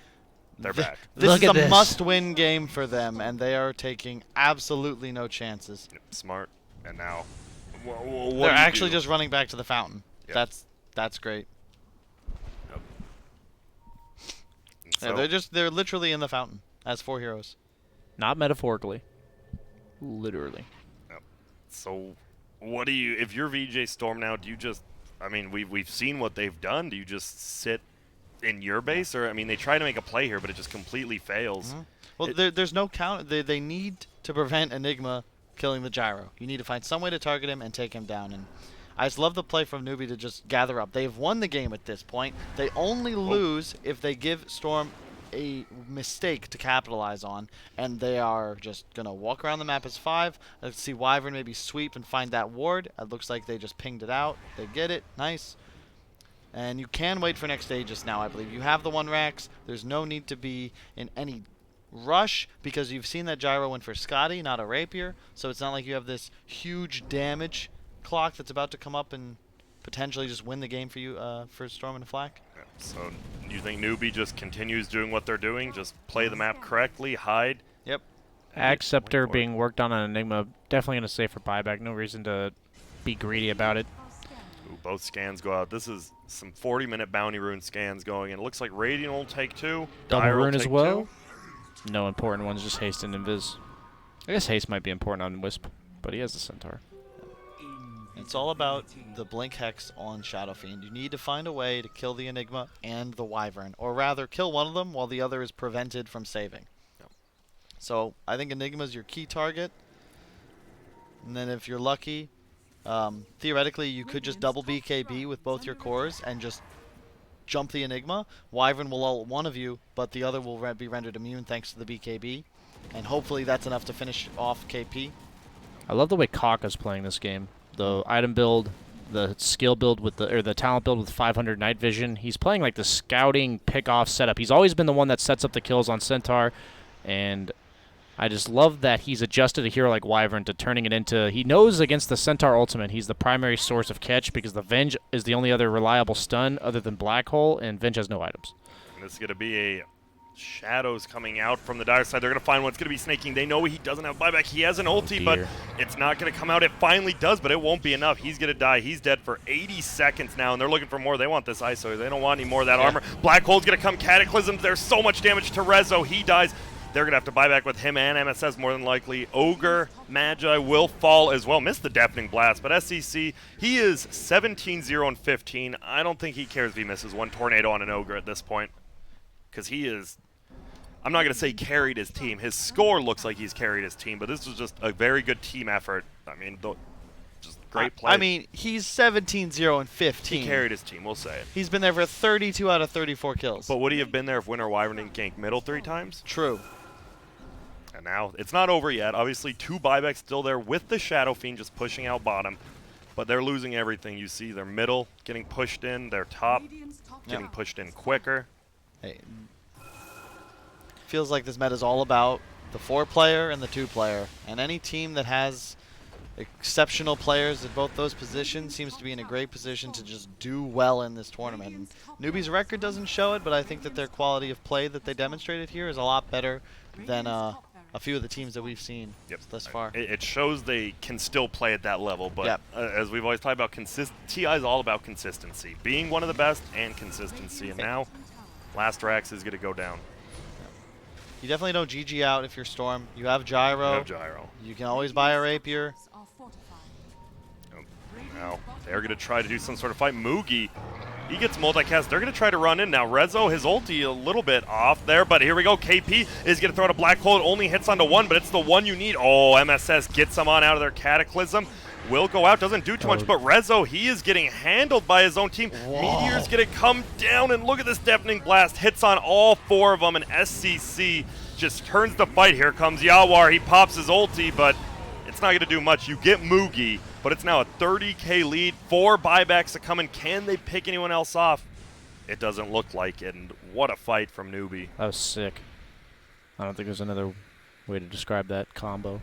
They're back. this Look is at a this. must-win game for them, and they are taking absolutely no chances. Smart. And now, what They're do you actually do? just running back to the fountain. Yep. That's great. And Yeah, so- they're literally in the fountain as 4 heroes. Not metaphorically. Literally. So, what do you? If you're VGJ.Storm now, do you just? I mean, we've seen what they've done. Do you just sit in your base, or I mean, they try to make a play here, but it just completely fails. Well, there's no count. They need to prevent Enigma killing the Gyro. You need to find some way to target him and take him down. And I just love the play from Newbee to just gather up. They've won the game at this point. They only lose if they give Storm a mistake to capitalize on, and they are just gonna walk around the map as 5. Let's see Wyvern maybe sweep and find that ward. It looks like they just pinged it out. They get it. Nice. And you can wait for next Aegis now, I believe. You have the 1 Rax. There's no need to be in any rush because you've seen that Gyro went for Scotty, not a Rapier. So it's not like you have this huge damage clock that's about to come up and potentially just win the game for you for Storm and Flak. Yeah, so, you think Newbee just continues doing what they're doing? Just play the map correctly, hide. Yep. Ag Scepter Wait for it. being worked on Enigma. Definitely going to save for buyback. No reason to be greedy about it. Ooh, both scans go out. This is some 40-minute bounty rune scans going, and it looks like Radiant will take 2. Double Dire will rune as take well. 2. No important ones, just haste and invis. I guess haste might be important on Wisp, but he has the Centaur. It's all about the Blink Hex on Shadow Fiend. You need to find a way to kill the Enigma and the Wyvern, or rather kill one of them while the other is prevented from saving. Yep. So I think Enigma's your key target, and then if you're lucky, theoretically you could just double BKB with both your cores and just jump the Enigma. Wyvern will ult one of you, but the other will be rendered immune thanks to the BKB, and hopefully that's enough to finish off KP. I love the way Kaka's playing this game. The item build, the skill build with the talent build with 500 night vision. He's playing like the scouting pick-off setup. He's always been the one that sets up the kills on Centaur, and I just love that he's adjusted a hero like Wyvern to turning it into. He knows against the Centaur ultimate, he's the primary source of catch because the Venge is the only other reliable stun other than Black Hole, and Venge has no items. And this is going to be a shadows coming out from the dire side. They're going to find one. It's going to be Snaking. They know he doesn't have buyback. He has an ulti, but dear. it's not going to come out. It finally does, but it won't be enough. He's going to die. He's dead for 80 seconds now, and they're looking for more. They want this ISO. They don't want any more of that armor. Black Hole's going to come. Cataclysm. There's so much damage to Rezo. He dies. They're going to have to buy back with him and MSS more than likely. Ogre, Magi will fall as well. Missed the Deafening Blast, but SEC, he is 17-0 and 15. I don't think he cares if he misses one tornado on an Ogre at this point, because he is... I'm not going to say carried his team. His score looks like he's carried his team, but this was just a very good team effort. I mean, just great play. I mean, he's 17-0 and 15. he carried his team, we'll say it. He's been there for 32 out of 34 kills. But would he have been there if Winter Wyvern didn't gank middle 3 times? True. And now, it's not over yet. Obviously, 2 buybacks still there with the Shadow Fiend just pushing out bottom. But they're losing everything. You see their middle getting pushed in, their top getting pushed in quicker. Hey, feels like this meta is all about the 4-player and the 2-player. And any team that has exceptional players at both those positions seems to be in a great position to just do well in this tournament. And Newbee's record doesn't show it, but I think that their quality of play that they demonstrated here is a lot better than a few of the teams that we've seen thus far. It shows they can still play at that level, but Yep. As we've always talked about, TI is all about consistency, being one of the best and consistency. And now, Last Rax is going to go down. You definitely don't GG out if you're Storm. You have Gyro. You have Gyro. You can always buy a Rapier. Now, they're going to try to do some sort of fight. Moogie, he gets multicast. They're going to try to run in. Now, Rezo, his ulti a little bit off there, but here we go. KP is going to throw out a Black Hole. It only hits onto one, but it's the one you need. Oh, MSS gets them on out of their Cataclysm. Will go out, doesn't do too much, but Rezo, he is getting handled by his own team. Whoa. Meteor's going to come down, and look at this deafening blast. Hits on all 4 of them, and SCC just turns the fight. Here comes Yawar. He pops his ulti, but it's not going to do much. You get Moogie, but it's now a 30K lead. 4 buybacks to come in. Can they pick anyone else off? It doesn't look like it, and what a fight from Newbee. That was sick. I don't think there's another way to describe that combo.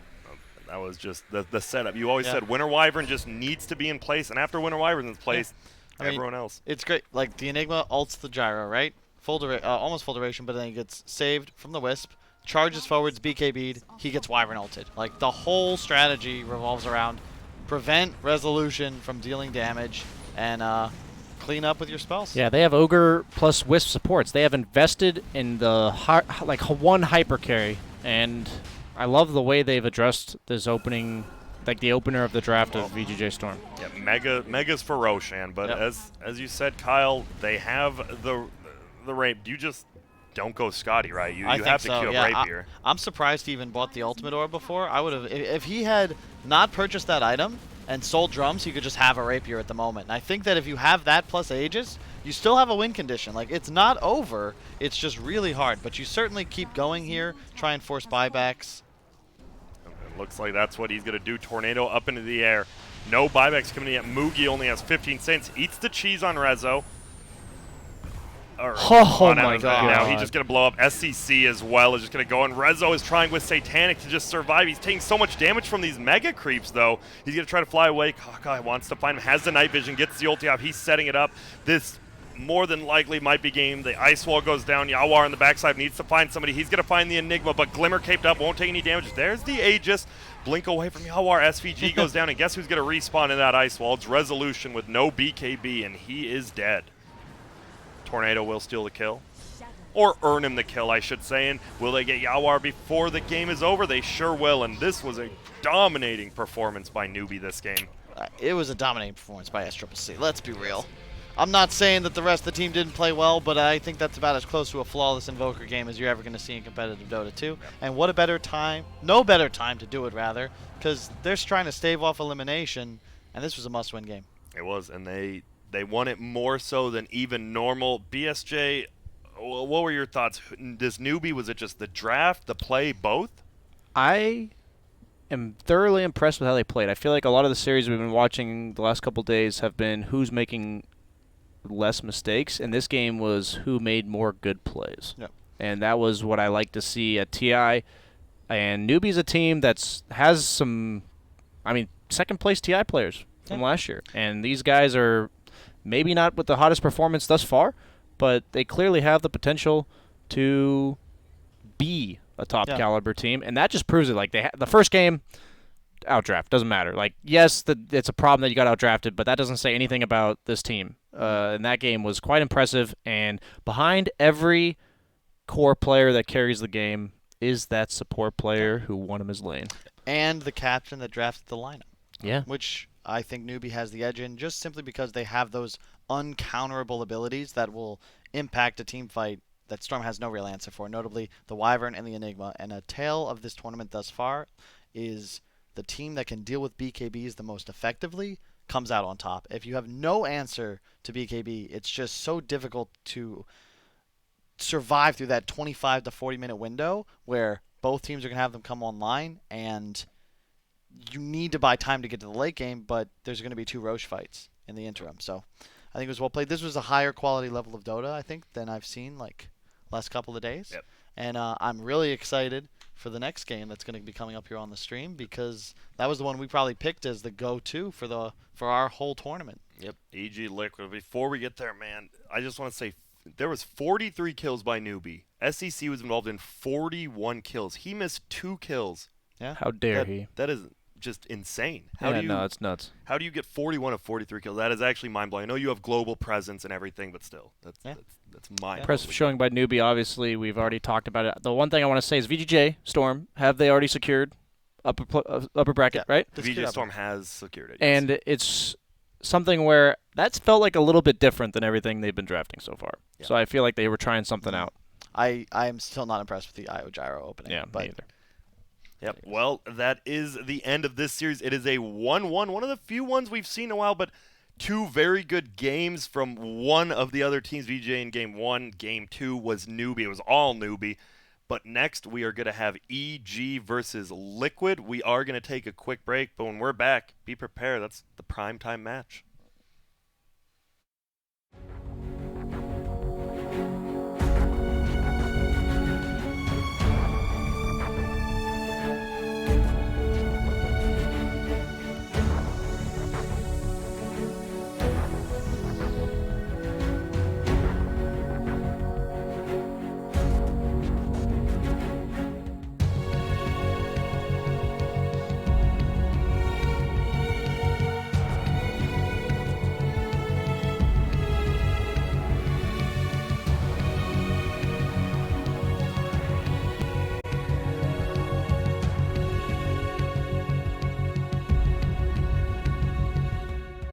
That was just the setup. You always said Winter Wyvern just needs to be in place, and after Winter Wyvern's in place, everyone else. It's great. Like, the Enigma ults the Gyro, right? Almost full duration, but then he gets saved from the Wisp, charges forwards, BKB'd, he gets Wyvern ulted. Like, the whole strategy revolves around prevent Resolution from dealing damage and clean up with your spells. Yeah, they have Ogre plus Wisp supports. They have invested in the one hyper carry, and I love the way they've addressed this opening, like the opener of the draft of VGJ.Storm. Yeah, Mega's for Roshan, but as you said, Kyle, they have the rape. You just don't go Scotty, right? You have to kill Rapier. I'm surprised he even bought the Ultimate Orb before. I would have, if he had not purchased that item and sold drums, he could just have a Rapier at the moment. And I think that if you have that plus Aegis, you still have a win condition. Like, it's not over. It's just really hard. But you certainly keep going here, try and force buybacks. It looks like that's what he's going to do. Tornado up into the air. No buybacks coming in yet. Moogie only has 15 cents. Eats the cheese on Rezo. Oh my god. Now he's just going to blow up. SCC as well is just going to go, and Rezo is trying with Satanic to just survive. He's taking so much damage from these Mega Creeps, though. He's going to try to fly away. Hawkeye wants to find him, has the night vision, gets the ulti off. He's setting it up. This more than likely might be game. The Ice Wall goes down. Yawar on the backside needs to find somebody. He's going to find the Enigma, but Glimmer caped up, won't take any damage. There's the Aegis. Blink away from Yawar. SVG goes down, and guess who's going to respawn in that Ice Wall? It's Resolution with no BKB, and he is dead. Tornado will steal the kill. Or earn him the kill, I should say. And will they get Yawar before the game is over? They sure will, and this was a dominating performance by Newbee this game. It was a dominating performance by SCCC. Let's be real. I'm not saying that the rest of the team didn't play well, but I think that's about as close to a flawless Invoker game as you're ever going to see in competitive Dota 2. And what a better time, no better time to do it, rather, because they're trying to stave off elimination, and this was a must-win game. It was, and they won it more so than even normal. BSJ, what were your thoughts? This Newbee, was it just the draft, the play, both? I am thoroughly impressed with how they played. I feel like a lot of the series we've been watching the last couple days have been who's making less mistakes, and this game was who made more good plays. Yep. And that was what I like to see at TI. And Newbee's a team has some, second place TI players from last year. And these guys are maybe not with the hottest performance thus far, but they clearly have the potential to be a top caliber team, and that just proves it. Like, the first game, outdraft, doesn't matter. Like, yes, it's a problem that you got outdrafted, but that doesn't say anything about this team. And that game was quite impressive, and behind every core player that carries the game is that support player who won him his lane. And the captain that drafted the lineup. Yeah. Which I think Newbee has the edge in, just simply because they have those uncounterable abilities that will impact a team fight that Storm has no real answer for, notably the Wyvern and the Enigma. And a tale of this tournament thus far is the team that can deal with BKBs the most effectively comes out on top. If you have no answer to BKB, it's just so difficult to survive through that 25 to 40 minute window where both teams are going to have them come online, and you need to buy time to get to the late game, but there's going to be 2 Roche fights in the interim. So I think it was well played. This was a higher quality level of Dota, I think, than I've seen last couple of days. Yep. And I'm really excited for the next game that's going to be coming up here on the stream, because that was the one we probably picked as the go-to for our whole tournament. Yep, EG Liquid. Before we get there, man, I just want to say there was 43 kills by Newbee. SEC was involved in 41 kills. He missed 2 kills. Yeah. How dare he? That is just insane. No, it's nuts. How do you get 41 of 43 kills? That is actually mind-blowing. I know you have global presence and everything, but still, that's mind-blowing. Impressive showing by Newbee. Obviously, we've already talked about it. The one thing I want to say is VGJ.Storm, have they already secured upper bracket, right? VGJ.Storm has secured it. Yes. And it's something where that's felt like a little bit different than everything they've been drafting so far. Yeah. So I feel like they were trying something out. I am still not impressed with the IO Gyro opening. Yeah, but me either. Yep. Well, that is the end of this series. It is a 1-1, one of the few ones we've seen in a while, but 2 very good games from one of the other teams. VJ in Game 1, Game 2 was Newbee. It was all Newbee. But next, we are going to have EG versus Liquid. We are going to take a quick break, but when we're back, be prepared. That's the primetime match.